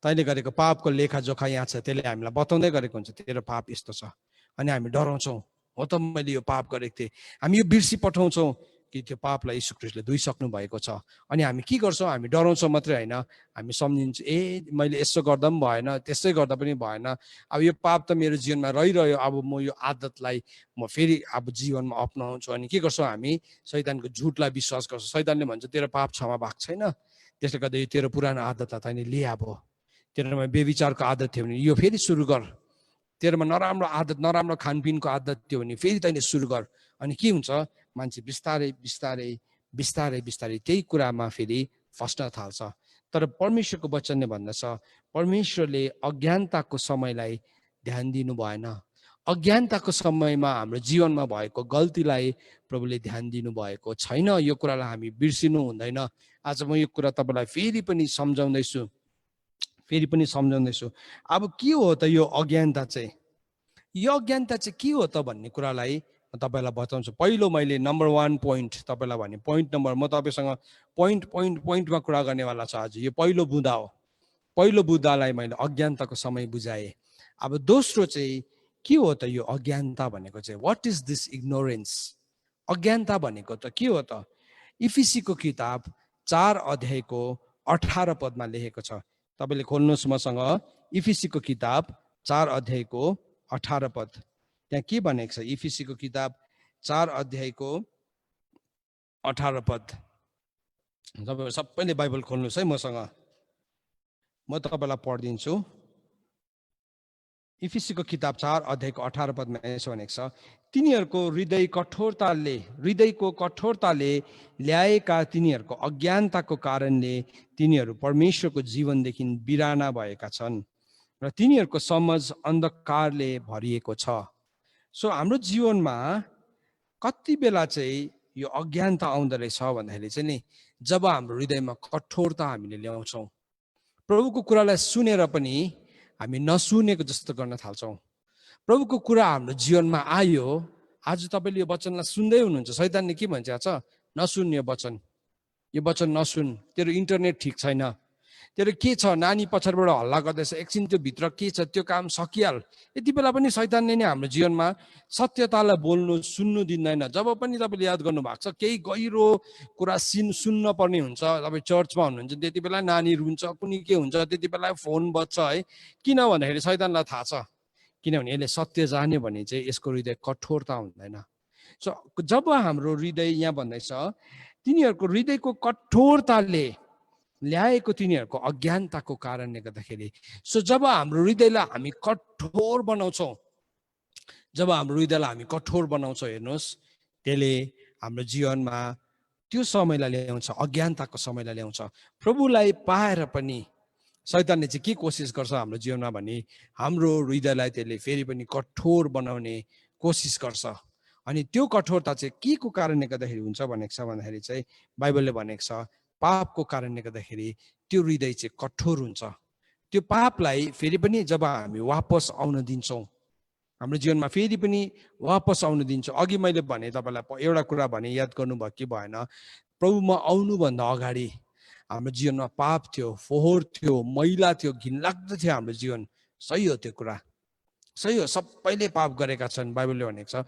तैँले गरेको पापको लेखाजोखा यहाँ छ। त्यसले हामीलाई बताउँदै गरेको हुन्छ तेरो पाप यस्तो छ। अनि हामी डराउँछौँ, हो त मैले यो पाप गरेको थिएँ। हामी यो बिर्सी पठाउँछौँ कि त्यो पापलाई यीशु ख्रीष्टले धोइसक्नु भएको छ। अनि हामी के गर्छौँ, हामी डराउँछौँ मात्रै होइन, हामी सम्झिन्छौँ ए मैले यसो गर्दा पनि भएन, त्यसै गर्दा पनि भएन, अब यो पाप त मेरो जीवनमा रहिरह्यो, अब म यो आदतलाई म फेरि अब जीवनमा अपनाउँछु। अनि के गर्छौँ, हामी शैतानको झुटलाई विश्वास गर्छौँ। शैतानले भन्छ तेरो पाप क्षमा भएको छैन, त्यसले गर्दा यो तेरो पुरानो आदतलाई तैँले लिए, अब तेरोमा व्यभिचारको आदत थियो भने यो फेरि सुरु गर, तेरोमा नराम्रो आदत, नराम्रो खानपिनको आदत थियो भने फेरि तैँले सुरु गर। अनि के हुन्छ, मान्छे बिस्तारै बिस्तारै बिस्तारै बिस्तारै त्यही कुरामा फेरि फस्न थाल्छ। तर परमेश्वरको वचनले भन्दछ, परमेश्वरले अज्ञानताको समयलाई ध्यान दिनु भएन। अज्ञानताको समयमा हाम्रो जीवनमा भएको गल्तीलाई प्रभुले ध्यान दिनुभएको छैन। यो कुरालाई हामी बिर्सिनु हुँदैन। आज म यो कुरा तपाईँलाई फेरि पनि सम्झाउँदैछु। अब के हो त यो अज्ञानता चाहिँ? यो अज्ञानता चाहिँ के हो त भन्ने कुरालाई म तपाईँलाई बताउँछु। पहिलो मैले नम्बर 1 पोइन्ट तपाईँलाई भने, पोइन्ट नम्बर, म तपाईँसँग पोइन्टमा कुरा गर्नेवाला छ आज। यो पहिलो बुँदा हो। पहिलो बुँदालाई मैले अज्ञानताको समय बुझाएँ। अब दोस्रो चाहिँ के हो त यो अज्ञानता भनेको चाहिँ? What is this ignorance? अज्ञानता भनेको त के हो त? इफिसीको किताब 4 अध्यायको 18 पदमा लेखेको छ। तपाईँले खोल्नुहोस् मसँग, इफिसीको किताब 4 अध्यायको 18 पद। त्यहाँ के भनेको छ? इफिसीको किताब 4 अध्यायको 18 पद। तपाईँ सबैले बाइबल खोल्नुहोस् है मसँग, म तपाईँलाई पढिदिन्छु। इफिसीको किताब 4 अध्यायको 18 पदमा यसो भनेको छ, तिनीहरूको हृदयको कठोरताले ल्याएका तिनीहरूको अज्ञानताको कारणले तिनीहरू परमेश्वरको जीवनदेखि बिराना भएका छन् र तिनीहरूको समझ अन्धकारले भरिएको छ। सो हाम्रो जीवनमा कति बेला चाहिँ यो अज्ञानता आउँदो रहेछ भन्दाखेरि चाहिँ नि, जब हाम्रो हृदयमा कठोरता हामीले ल्याउँछौँ, प्रभुको कुरालाई सुनेर पनि हामी नसुनेको जस्तो गर्न थाल्छौँ। प्रभुको कुरा हाम्रो जीवनमा आयो, आज तपाईँले यो वचनलाई सुन्दै हुनुहुन्छ, शैतानले के भन्छ छ, नसुन यो वचन नसुन, तेरो इन्टरनेट ठिक छैन, तेरो के छ, नानी पछाडिबाट हल्ला गर्दैछ, एकछिन त्यो भित्र के छ त्यो काम सकिहाल। यति बेला पनि शैतानले नै हाम्रो जीवनमा सत्यतालाई बोल्नु सुन्नु दिँदैन। जब पनि तपाईँले याद गर्नु भएको छ, केही गहिरो कुरा सुन्न पर्ने हुन्छ, तपाईँ चर्चमा हुनुहुन्छ त्यति बेला नानी रुन्छ, कुनै के हुन्छ, त्यति बेला फोन बज्छ है। किन भन्दाखेरि शैतानलाई थाहा छ, किनभने यसले सत्य जान्यो भने चाहिँ यसको हृदय कठोरता हुँदैन। सो जब हाम्रो हृदय, यहाँ भन्दैछ तिनीहरूको हृदयको कठोरताले ल्याएको तिनीहरूको अज्ञानताको कारणले गर्दाखेरि। सो जब हाम्रो हृदयलाई हामी कठोर बनाउँछौँ, हेर्नुहोस्, त्यसले हाम्रो जीवनमा त्यो समयलाई ल्याउँछ, अज्ञानताको समयलाई ल्याउँछ। प्रभुलाई पाएर पनि शैतानले चाहिँ के कोसिस गर्छ हाम्रो जीवनमा भने हाम्रो हृदयलाई त्यसले फेरि पनि कठोर बनाउने कोसिस गर्छ। अनि त्यो कठोरता चाहिँ के को कारणले गर्दाखेरि हुन्छ भनेको छ भन्दाखेरि चाहिँ बाइबलले भनेको छ पापको कारणले गर्दाखेरि त्यो हृदय चाहिँ कठोर हुन्छ। त्यो पापलाई फेरि पनि जब हामी वापस आउन दिन्छौँ, हाम्रो जीवनमा फेरि पनि वापस आउन दिन्छौँ। अघि मैले भने तपाईँलाई एउटा कुरा भने याद गर्नुभयो कि भएन, प्रभुमा आउनुभन्दा अगाडि हाम्रो जीवनमा पाप थियो, फोहोर थियो, मैला थियो, घिनलाग्दो थियो हाम्रो जीवन। सही हो, त्यो कुरा सही हो, सबैले पाप गरेका छन्। बाइबलले भनेको छ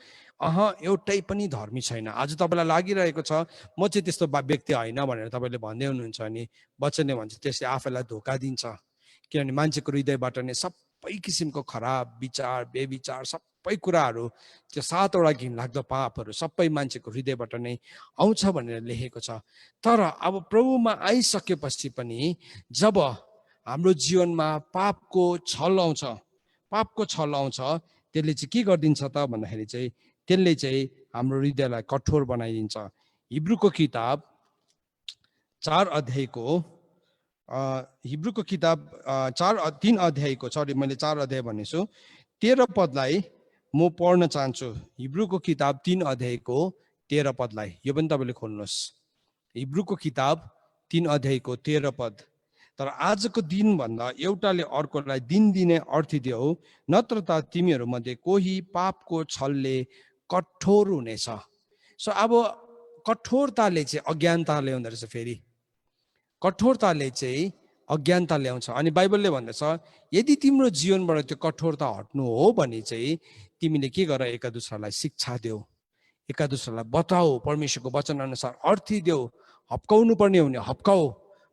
एउटै पनि धर्मी छैन। आज तपाईँलाई लागिरहेको छ म चाहिँ त्यस्तो व्यक्ति होइन भनेर तपाईँले भन्दै हुनुहुन्छ भने वचनले भन्छ त्यसले आफैलाई धोका दिन्छ। किनभने मान्छेको हृदयबाट नै सबै किसिमको खराब विचार, बेविचार, सबै कुराहरू, त्यो 7वटा घिनलाग्दो पापहरू सबै मान्छेको हृदयबाट नै आउँछ भनेर लेखेको छ। तर अब प्रभुमा आइसकेपछि पनि जब हाम्रो जीवनमा पापको छल आउँछ, त्यसले चाहिँ के गरिदिन्छ त भन्दाखेरि चाहिँ त्यसले चाहिँ हाम्रो हृदयलाई कठोर बनाइदिन्छ। हिब्रूको किताब 3 अध्यायको 13 पदलाई म पढ्न चाहन्छु। हिब्रूको किताब 3 अध्यायको 13 पदलाई, यो पनि तपाईँले खोल्नुहोस्। हिब्रूको किताब 3 अध्यायको 13 पद। तर आजको दिन भन्दा एउटाले अर्कोलाई दिन दिने अर्थी देऊ, नत्र त तिमीहरू मध्ये कोही पापको छलले कठोर हुनेछ। सो अब कठोरताले चाहिँ अज्ञानता ल्याउँदो रहेछ। फेरि कठोरताले चाहिँ अज्ञानता ल्याउँछ। अनि बाइबलले भन्दछ यदि तिम्रो जीवनबाट त्यो कठोरता हट्नु हो भने चाहिँ तिमीले के गर, एका दुसरालाई शिक्षा देऊ, एका दुसरालाई बताऊ, परमेश्वरको वचन अनुसार अर्थी देऊ। हप्काउनु पर्ने हो भने हप्काऊ,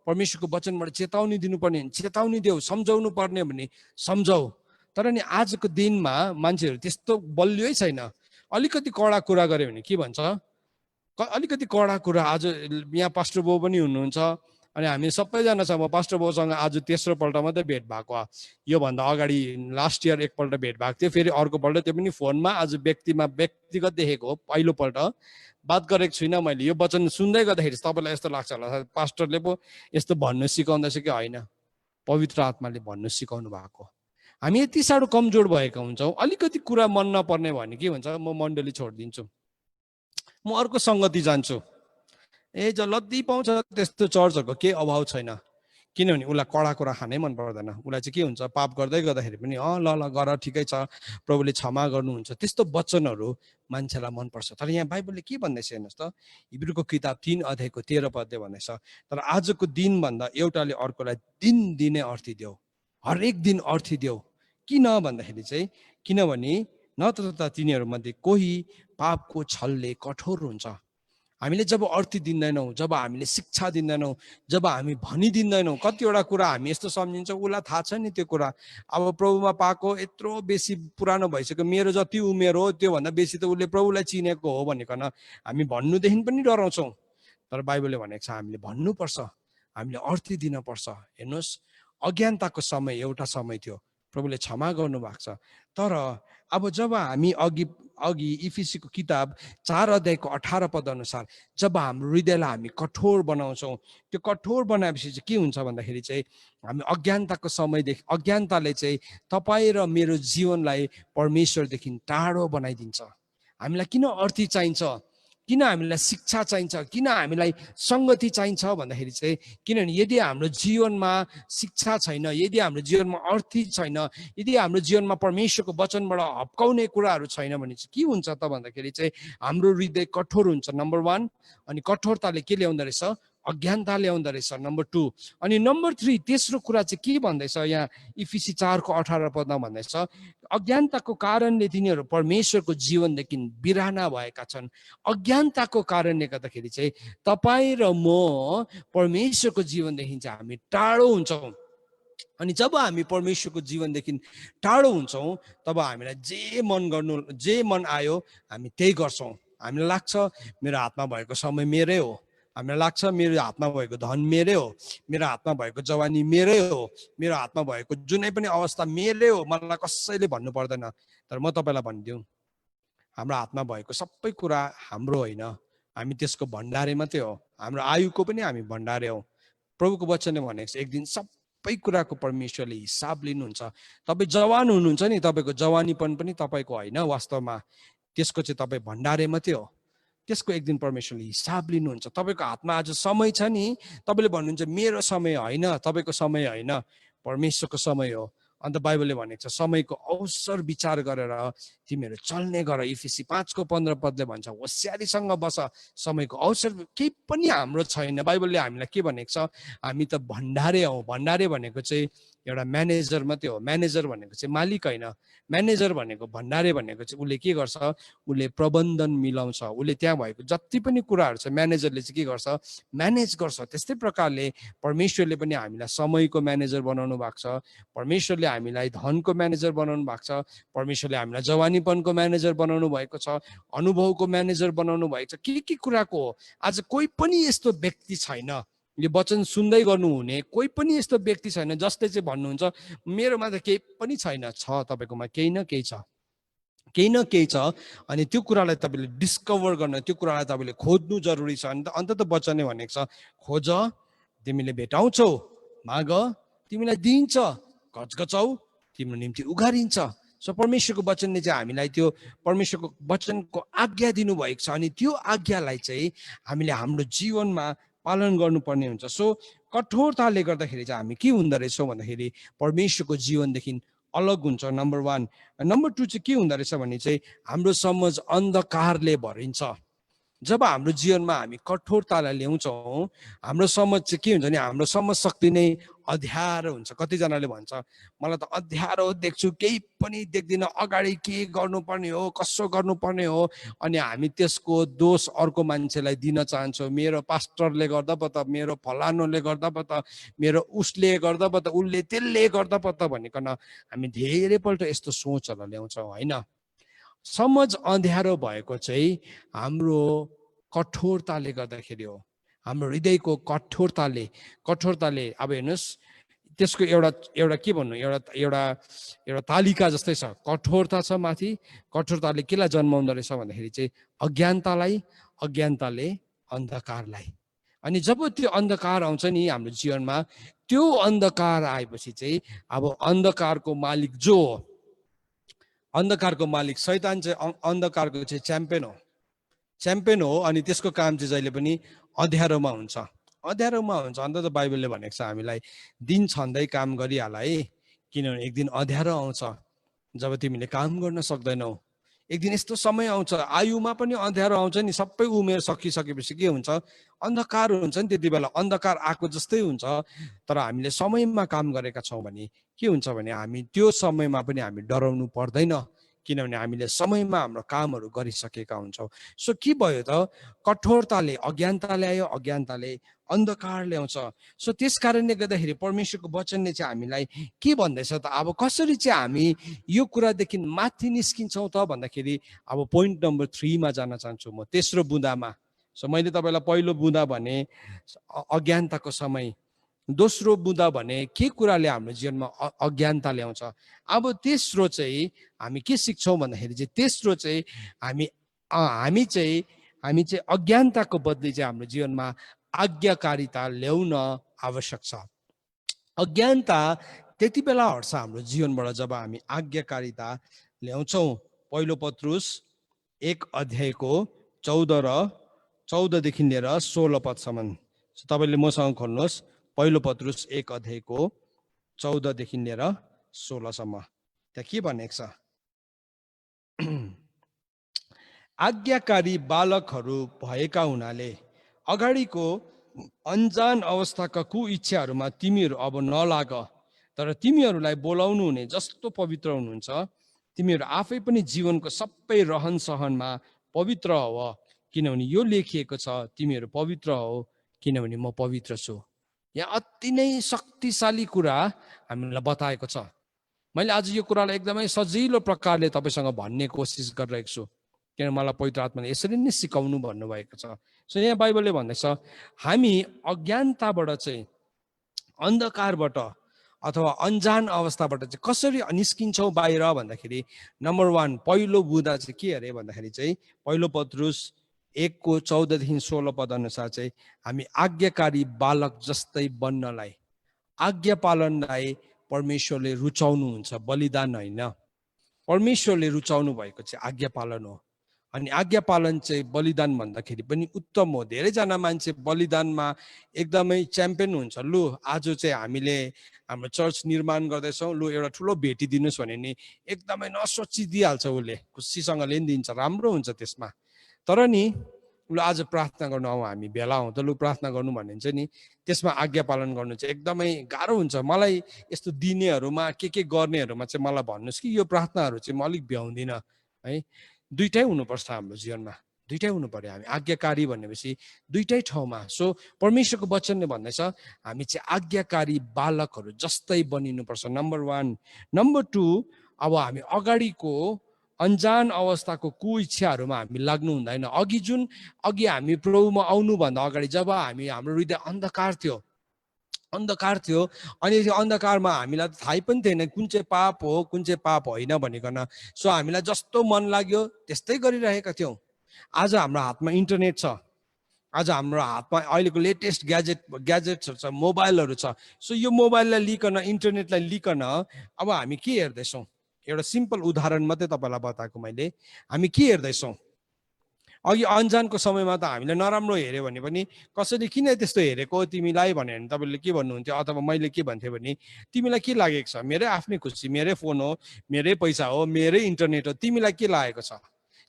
परमेश्वरको वचनबाट चेतावनी दिनुपर्ने भने चेतावनी देऊ, सम्झाउनु पर्ने भने सम्झाऊ। तर नि आजको दिनमा मान्छेहरू त्यस्तो बलियै छैन। अलिकति कडा कुरा गऱ्यो भने के भन्छ, अलिकति कडा कुरा। आज यहाँ पास्टर बाउ पनि हुनुहुन्छ, अनि हामी सबैजना छ। म पास्टर बाउसँग आज तेस्रो पल्ट मात्रै भेट भएको। योभन्दा अगाडि लास्ट इयर एकपल्ट भेट भएको थियो, फेरि अर्कोपल्ट त्यो पनि फोनमा, आज व्यक्तिगत देखेको हो। पहिलोपल्ट बात गरेको छुइनँ मैले। यो वचन सुन्दै गर्दाखेरि तपाईँलाई यस्तो लाग्छ होला पास्टरले पो यस्तो भन्नु सिकाउँदैछ कि होइन, पवित्र आत्माले भन्नु सिकाउनु भएको। हामी यति साह्रो कमजोर भएका हुन्छौँ, अलिकति कुरा मन नपर्ने भने के हुन्छ, म मण्डली छोडिदिन्छु, म अर्को सङ्गति जान्छु। जति पाउँछ त्यस्तो चर्चहरूको केही अभाव छैन, किनभने उसलाई कडा कुरा खानै मन पर्दैन। उसलाई चाहिँ के हुन्छ, पाप गर्दै गर्दाखेरि पनि ल गर, ठिकै छ, प्रभुले क्षमा गर्नुहुन्छ, त्यस्तो वचनहरू मान्छेलाई मनपर्छ। तर यहाँ बाइबलले के भन्दैछ हेर्नुहोस् त, हिब्रूको किताब 3 अध्यायको 13 पदले भन्दैछ, तर आजको दिन भन्दा एउटाले अर्कोलाई दिन दिने अर्थी देऊ, हरेक दिन अर्थी देऊ। किन भन्दाखेरि चाहिँ किनभने नत्र त तिनीहरूमध्ये कोही पापको छलले कठोर हुन्छ। हामीले जब अर्थी दिँदैनौँ, जब हामीले शिक्षा दिँदैनौँ, जब हामी भनिदिँदैनौँ, कतिवटा कुरा हामी यस्तो सम्झिन्छौँ उसलाई थाहा छ नि त्यो कुरा। अब प्रभुमा पाएको यत्रो बेसी पुरानो भइसक्यो, मेरो जति उमेर हो त्योभन्दा बेसी त उसले प्रभुलाई चिनेको हो भनिकन हामी भन्नुदेखि पनि डराउँछौँ। तर बाइबलले भनेको छ हामीले भन्नुपर्छ, हामीले अर्थी दिनुपर्छ। हेर्नुहोस्, अज्ञानताको समय एउटा समय थियो, प्रभुले क्षमा गर्नुभएको छ। तर अब जब हामी अघि इफिसीको किताब 4 अध्यायको 18 पद अनुसार जब हाम्रो हृदयलाई हामी कठोर बनाउँछौँ, त्यो कठोर बनाएपछि चाहिँ के हुन्छ भन्दाखेरि चाहिँ हामी अज्ञानताले चाहिँ तपाईँ र मेरो जीवनलाई परमेश्वरदेखि टाढो बनाइदिन्छ। हामीलाई किन अर्थी चाहिन्छ किन हामीलाई शिक्षा चाहिन्छ, किन हामीलाई संगति चाहिन्छ भन्दाखेरि चाहिँ किनभने यदि हाम्रो जीवनमा शिक्षा छैन, यदि हाम्रो जीवनमा अर्थी छैन, यदि हाम्रो जीवनमा परमेश्वरको वचनबाट हप्काउने कुराहरू छैन भने चाहिँ के हुन्छ त भन्दाखेरि चाहिँ हाम्रो हृदय कठोर हुन्छ, नम्बर 1। अनि कठोरताले के ल्याउँदो रहेछ? अज्ञानता ल्याउँदो रहेछ, नम्बर 2। अनि नम्बर 3 तेस्रो कुरा चाहिँ के भन्दैछ यहाँ इफिसी 4:18 पदमा भन्दैछ, अज्ञानताको कारणले तिनीहरू परमेश्वरको जीवनदेखि बिराना भएका छन्। अज्ञानताको कारणले गर्दाखेरि चाहिँ तपाईँ र म परमेश्वरको जीवनदेखि चाहिँ हामी टाढो हुन्छौँ। अनि जब हामी परमेश्वरको जीवनदेखि टाढो हुन्छौँ तब हामीलाई जे मन आयो हामी त्यही गर्छौँ। हामीलाई लाग्छ मेरो हातमा भएको समय मेरै हो, हामीलाई लाग्छ मेरो हातमा भएको धन मेरै हो, मेरो हातमा भएको जवानी मेरै हो, मेरो हातमा भएको जुनै पनि अवस्था मेरै हो, मलाई कसैले भन्नु पर्दैन। तर म तपाईँलाई भनिदिउँ, हाम्रो हातमा भएको सबै कुरा हाम्रो होइन, हामी त्यसको भण्डारे मात्रै हो। हाम्रो आयुको पनि हामी भण्डारे हौ। प्रभुको वचनले भनेको छ एक दिन सबै कुराको परमेश्वरले हिसाब लिनुहुन्छ। तपाईँ जवान हुनुहुन्छ नि, तपाईँको जवानीपन पनि तपाईँको होइन वास्तवमा, त्यसको चाहिँ तपाईँ भण्डारे मात्रै हो। त्यसको एक दिन परमेश्वरले हिसाब लिनुहुन्छ। तपाईँको हातमा आज समय छ नि, तपाईँले भन्नुहुन्छ मेरो समय होइन, तपाईँको समय होइन, परमेश्वरको समय हो। अन्त बाइबलले भनेको छ समयको अवसर विचार गरेर तिमीहरू चल्ने गर। इफिसी 5:15 पदले भन्छ होसियारीसँग बस, समयको अवसर केही पनि हाम्रो छैन। बाइबलले हामीलाई के भनेको छ, हामी त भण्डारे हौ। भण्डारे भनेको चाहिँ एउटा म्यानेजर मात्रै हो। म्यानेजर भनेको चाहिँ मालिक होइन, म्यानेजर भनेको भण्डारे भनेको चाहिँ उसले के गर्छ, उसले प्रबन्धन मिलाउँछ, उसले त्यहाँ भएको जति पनि कुराहरू छ म्यानेजरले चाहिँ के गर्छ, म्यानेज गर्छ। त्यस्तै प्रकारले परमेश्वरले पनि हामीलाई समयको म्यानेजर बनाउनु भएको छ, परमेश्वरले हामीलाई धनको म्यानेजर बनाउनु भएको छ, परमेश्वरले हामीलाई जवानीपनको म्यानेजर बनाउनु भएको छ, अनुभवको म्यानेजर बनाउनु भएको छ। के कुराको हो? आज कोही पनि यस्तो व्यक्ति छैन, यो वचन सुन्दै गर्नुहुने कोही पनि यस्तो व्यक्ति छैन जसले चाहिँ भन्नुहुन्छ मेरोमा त केही पनि छैन। छ, तपाईँकोमा केही न केही छ, केही न केही छ। अनि त्यो कुरालाई तपाईँले डिस्कभर गर्न, त्यो कुरालाई तपाईँले खोज्नु जरुरी छ। अन्त त वचनले भनेको छ खोज तिमीले भेटाउँछौ, माग तिमीलाई दिइन्छ, घचघचाउ तिम्रो निम्ति उघारिन्छ। सो परमेश्वरको वचनले चाहिँ हामीलाई त्यो परमेश्वरको वचनको आज्ञा दिनुभएको छ, अनि त्यो आज्ञालाई चाहिँ हामीले हाम्रो जीवनमा पालन गर्नुपर्ने हुन्छ। सो कठोरताले गर्दाखेरि चाहिँ हामी के हुँदो रहेछौँ भन्दाखेरि परमेश्वरको जीवनदेखि अलग हुन्छ, नम्बर 1। नम्बर 2 चाहिँ के हुँदो रहेछ भने चाहिँ हाम्रो समझ अन्धकारले भरिन्छ। जब हाम्रो जीवनमा हामी कठोरतालाई ल्याउँछौँ, हाम्रो समझ चाहिँ के हुन्छ भने हाम्रो समझ शक्ति नै अँध्यारो हुन्छ। कतिजनाले भन्छ मलाई त अँध्यारो देख्छु, केही पनि देख्दिनँ, अगाडि के गर्नुपर्ने हो, कसो गर्नुपर्ने हो, अनि हामी त्यसको दोष अर्को मान्छेलाई दिन चाहन्छौँ। मेरो पास्टरले गर्दा पो त, मेरो फलानुले गर्दा पो त, मेरो उसले गर्दा पो त, उसले त्यसले गर्दा पो त भनिकन हामी धेरैपल्ट यस्तो सोचहरू ल्याउँछौँ, होइन? समझ अँध्यारो भएको चाहिँ हाम्रो कठोरताले गर्दाखेरि हो, हाम्रो हृदयको कठोरताले। अब हेर्नुहोस् त्यसको एउटा के भन्नु, एउटा तालिका जस्तै छ। कठोरता छ माथि, कठोरताले केलाई जन्माउँदो रहेछ भन्दाखेरि चाहिँ अज्ञानताले अन्धकारलाई। अनि जब त्यो अन्धकार आउँछ नि हाम्रो जीवनमा, त्यो अन्धकार आएपछि चाहिँ अब अन्धकारको मालिक जो हो, अन्धकारको मालिक शैतान चाहिँ अन्धकारको चाहिँ च्याम्पियन हो। अनि त्यसको काम चाहिँ जहिले पनि अँध्यारोमा हुन्छ। अन्त त बाइबलले भनेको छ हामीलाई दिन छँदै काम गरिहाल है, किनभने एक दिन अँध्यारो आउँछ जब तिमीले काम गर्न सक्दैनौ। एक दिन यस्तो समय आउँछ, आयुमा पनि अँध्यारो आउँछ नि, सबै उमेर सकिसकेपछि के हुन्छ, अन्धकार हुन्छ नि। त्यति बेला अन्धकार आएको जस्तै हुन्छ। तर हामीले समयमा काम गरेका छौँ भने के हुन्छ भने हामी त्यो समयमा पनि हामी डराउनु पर्दैन, किनभने हामीले समयमा हाम्रो कामहरू गरिसकेका हुन्छौँ। सो के भयो त, कठोरताले अज्ञानता ल्यायो, अज्ञानताले अन्धकार ल्याउँछ। सो त्यस कारणले गर्दाखेरि परमेश्वरको वचनले चाहिँ हामीलाई के भन्दैछ त, अब कसरी चाहिँ हामी यो कुरादेखि माथि निस्किन्छौँ त भन्दाखेरि अब पोइन्ट नम्बर 3 मा जान चाहन्छु म, तेस्रो बुँदामा। सो मैले तपाईँलाई पहिलो बुँदा भने अज्ञानताको समय, दोस्रो बुँदा भने के कुराले हाम्रो जीवनमा अज्ञानता ल्याउँछ। अब तेस्रो चाहिँ हामी के सिक्छौँ भन्दाखेरि चाहिँ तेस्रो चाहिँ हामी चाहिँ अज्ञानताको बदली चाहिँ हाम्रो जीवनमा आज्ञाकारिता ल्याउन आवश्यक छ। अज्ञानता त्यति बेला हट्छ हाम्रो जीवनबाट जब हामी आज्ञाकारिता ल्याउँछौँ। पहिलो पत्रुस 1 अध्यायको 14 देखि लिएर 16 पदसम्म। तपाईले मसँग खोल्नुहोस् पहिलो पत्रुस 1 अध्यायको 14 देखि लिएर 16 सम्म। त्यहाँ के भनेको छ? आज्ञाकारी बालकहरू भएका हुनाले अगाडिको अनजान अवस्थाका कुइच्छाहरूमा तिमीहरू अब नलाग, तर तिमीहरूलाई बोलाउनु हुने जस्तो पवित्र हुनुहुन्छ तिमीहरू आफै पनि जीवनको सबै रहन सहनमा पवित्र हो, किनभने यो लेखिएको छ, तिमीहरू पवित्र हो किनभने म पवित्र छु। यहाँ अति नै शक्तिशाली कुरा हामीलाई बताएको छ। मैले आज यो कुरालाई एकदमै सजिलो प्रकारले तपाईसँग भन्ने कोसिस गरिरहेको छु, किन मलाई पवित्र आत्माले यसरी नै सिकाउनु भन्नुभएको छ। सो यहाँ बाइबलले भन्दैछ हामी अज्ञानताबाट चाहिँ, अन्धकारबाट अथवा अनजान अवस्थाबाट चाहिँ कसरी निस्किन्छौँ बाहिर भन्दाखेरि नम्बर 1 पहिलो बुँदा चाहिँ के अरे भन्दाखेरि चाहिँ पहिलो पत्रुस 1को 14 देखि 16 पद अनुसार चाहिँ हामी आज्ञाकारी बालक जस्तै बन्नलाई, आज्ञा पालनलाई परमेश्वरले रुचाउनुहुन्छ, बलिदान होइन। परमेश्वरले रुचाउनु भएको चाहिँ आज्ञा पालन हो। अनि आज्ञा पालन चाहिँ बलिदान भन्दाखेरि पनि उत्तम हो। धेरैजना मान्छे बलिदानमा एकदमै च्याम्पियन हुन्छ। लु आज चाहिँ हामीले हाम्रो चर्च निर्माण गर्दैछौँ, लु एउटा ठुलो भेटी दिनुहोस् भने नि एकदमै नसोचिदिइहाल्छ, उसले खुसीसँगले नि दिन्छ, राम्रो हुन्छ त्यसमा। तर नि लु आज प्रार्थना गर्नु आउँ, हामी भेला हौँ त लु प्रार्थना गर्नु भन्ने चाहिँ नि त्यसमा आज्ञा पालन गर्नु चाहिँ एकदमै गाह्रो हुन्छ। मलाई यस्तो दिनेहरूमा के गर्नेहरूमा चाहिँ मलाई भन्नुहोस् कि यो प्रार्थनाहरू चाहिँ म अलिक भ्याउँदिनँ है। दुइटै हुनुपर्छ हाम्रो जीवनमा, दुइटै हुनु पर्यो। हामी आज्ञाकारी भनेपछि दुइटै ठाउँमा। सो परमेश्वरको वचनले भन्दैछ हामी चाहिँ आज्ञाकारी बालकहरू जस्तै बनिनुपर्छ, नम्बर 1। नम्बर 2 अब हामी अगाडिको अनजान अवस्थाको कुइच्छाहरूमा हामी लाग्नु हुँदैन। अघि हामी प्रभुमा आउनुभन्दा अगाडि जब हाम्रो हृदय अन्धकार थियो अनि त्यो अन्धकारमा हामीलाई थाहै पनि थिएन कुन चाहिँ पाप हो कुन चाहिँ पाप होइन भनिकन। सो हामीलाई जस्तो मन लाग्यो त्यस्तै गरिरहेका थियौँ। आज हाम्रो हातमा इन्टरनेट छ, आज हाम्रो हातमा अहिलेको लेटेस्ट ग्याजेट्सहरू छ, मोबाइलहरू छ। सो यो मोबाइललाई लिकन, इन्टरनेटलाई लिकन अब हामी के हेर्दैछौँ? एउटा सिम्पल उदाहरण मात्रै तपाईँलाई बताएको मैले। हामी के हेर्दैछौँ? अघि अनजानको समयमा त हामीले नराम्रो हेऱ्यो भने पनि कसैले किन त्यस्तो हेरेको तिमीलाई भन्यो भने तपाईँले के भन्नुहुन्थ्यो, अथवा मैले के भन्थेँ भने तिमीलाई के लागेको छ? मेरै आफ्नै खुसी, मेरै फोन हो, मेरै पैसा हो, मेरै इन्टरनेट हो, तिमीलाई के लागेको छ?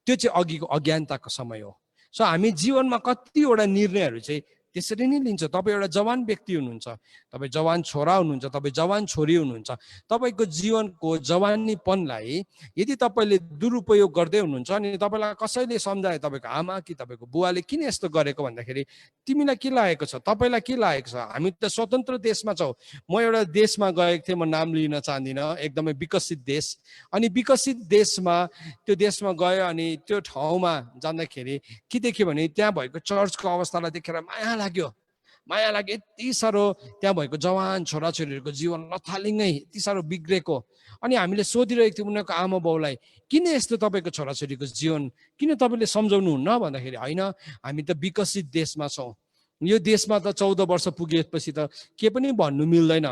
त्यो चाहिँ अघिको अज्ञानताको समय हो। सो हामी जीवनमा कतिवटा निर्णयहरू चाहिँ त्यसरी नै लिन्छ। तपाईँ एउटा जवान व्यक्ति हुनुहुन्छ, तपाईँ जवान छोरा हुनुहुन्छ, तपाईँ जवान छोरी हुनुहुन्छ। तपाईँको जीवनको जवानीपनलाई यदि तपाईँले दुरुपयोग गर्दै हुनुहुन्छ अनि तपाईँलाई कसैले सम्झाए, तपाईँको आमा कि तपाईँको बुवाले किन यस्तो गरेको भन्दाखेरि तिमीलाई के लागेको छ, तपाईँलाई के लागेको छ? हामी त स्वतन्त्र देशमा छौँ। म एउटा देशमा गएको थिएँ, म नाम लिन चाहदिनँ, एकदमै विकसित देश। अनि विकसित देशमा त्यो देशमा गयो अनि त्यो ठाउँमा जाँदाखेरि के देख्यो भने त्यहाँ भएको चर्चको अवस्थालाई देखेर माया लाग्यो। यति साह्रो त्यहाँ भएको जवान छोराछोरीहरूको जीवन लथालिङ्गै यति साह्रो बिग्रेको। अनि हामीले सोधिरहेको थियौँ उनीहरूको आमा बाउलाई, किन यस्तो तपाईँको छोराछोरीको जीवन किन तपाईँले सम्झाउनुहुन्न भन्दाखेरि होइन, हामी त विकसित देशमा छौँ, यो देशमा त 14 वर्ष पुगेपछि त के पनि भन्नु मिल्दैन,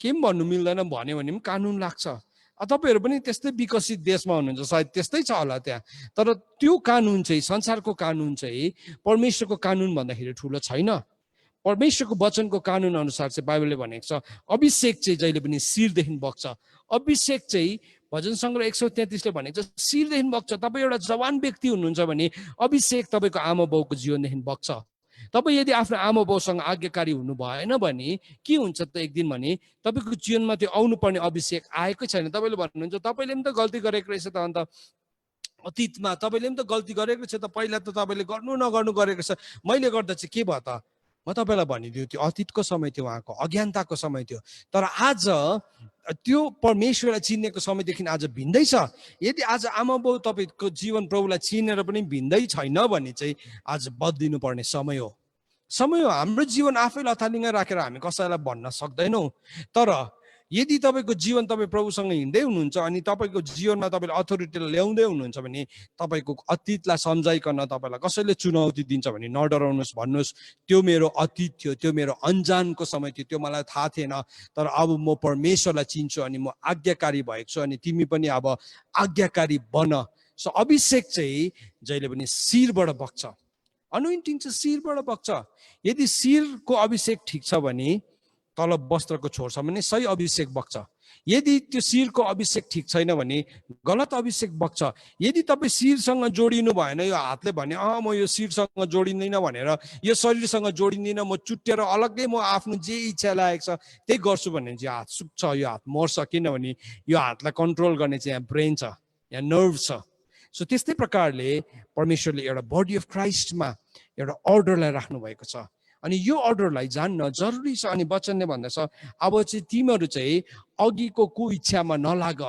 के पनि भन्नु मिल्दैन भन्यो भने पनि कानुन लाग्छ। तपाईँहरू पनि त्यस्तै विकसित देशमा हुनुहुन्छ, सायद त्यस्तै छ होला त्यहाँ। तर त्यो कानुन चाहिँ, संसारको कानुन चाहिँ परमेश्वरको कानुन भन्दाखेरि ठुलो छैन। परमेश्वरको वचनको कानुन अनुसार चाहिँ बाइबलले भनेको छ अभिषेक चाहिँ जहिले पनि शिरदेखि बग्छ। अभिषेक चाहिँ भजन सङ्ग्रह 133ले भनेको छ शिरदेखि बग्छ। तपाईँ एउटा जवान व्यक्ति हुनुहुन्छ भने अभिषेक तपाईँको आमा बाउको जीवनदेखि बग्छ। तपाईँ यदि आफ्नो आमा बाउसँग आज्ञाकारी हुनु भएन भने के हुन्छ त एक दिन भने तपाईँको जीवनमा त्यो आउनुपर्ने अभिषेक आएकै छैन। तपाईँले भन्नुहुन्छ तपाईँले पनि त गल्ती गरेको रहेछ त, अन्त अतीतमा तपाईँले पनि त गल्ती गरेको छ त, पहिला त तपाईँले गर्नु नगर्नु गरेको छ, मैले गर्दा चाहिँ के भयो त? म तपाईँलाई भनिदियो त्यो अतीतको समय थियो, उहाँको अज्ञानताको समय थियो। तर आज त्यो परमेश्वरलाई चिन्नेको समयदेखि आज भिन्दै छ। यदि आज आमा बाउ तपाईँको जीवन प्रभुलाई चिनेर पनि भिन्दै छैन भने चाहिँ आज बदलिनु पर्ने समय हो। हाम्रो जीवन आफै लथालिङ्ग राखेर हामी कसैलाई भन्न सक्दैनौँ। तर यदि तपाईँको जीवन तपाईँ प्रभुसँग हिँड्दै हुनुहुन्छ अनि तपाईँको जीवनमा तपाईँले अथोरिटीलाई ल्याउँदै हुनुहुन्छ भने तपाईँको अतीतलाई सम्झाइकन तपाईँलाई कसैले चुनौती दिन्छ भने नडराउनुहोस्, भन्नुहोस् त्यो मेरो अतीत थियो, त्यो मेरो अनजानको समय थियो, त्यो मलाई थाहा थिएन। तर अब म परमेश्वरलाई चिन्छु अनि म आज्ञाकारी भएको छु अनि तिमी पनि अब आज्ञाकारी बन। सो अभिषेक चाहिँ जहिले पनि शिरबाट बग्छ। अनोइन्टिङ चाहिँ शिरबाट बग्छ। यदि शिरको अभिषेक ठिक छ भने तल वस्त्रको छोर छ भने सही अभिषेक बग्छ। यदि त्यो शिरको अभिषेक ठिक छैन भने गलत अभिषेक बग्छ। यदि तपाईँ शिरसँग जोडिनु भएन, यो हातले भने म यो शिरसँग जोडिँदैन भनेर, यो शरीरसँग जोडिँदैन, म चुट्टेर अलग्गै म आफ्नो जे इच्छा लागेको छ त्यही गर्छु भने चाहिँ हात सुक्छ, यो हात मर्छ। किनभने यो हातलाई कन्ट्रोल गर्ने चाहिँ यहाँ ब्रेन छ, यहाँ नर्भ छ। सो त्यस्तै प्रकारले परमेश्वरले एउटा बडी अफ क्राइस्टमा एउटा अर्डरलाई राख्नु भएको छ। अनि यो अर्डरलाई जान्न जरुरी छ। अनि वचनले भन्दछ अब चाहिँ तिमीहरू चाहिँ अघिको कुइच्छामा नलाग।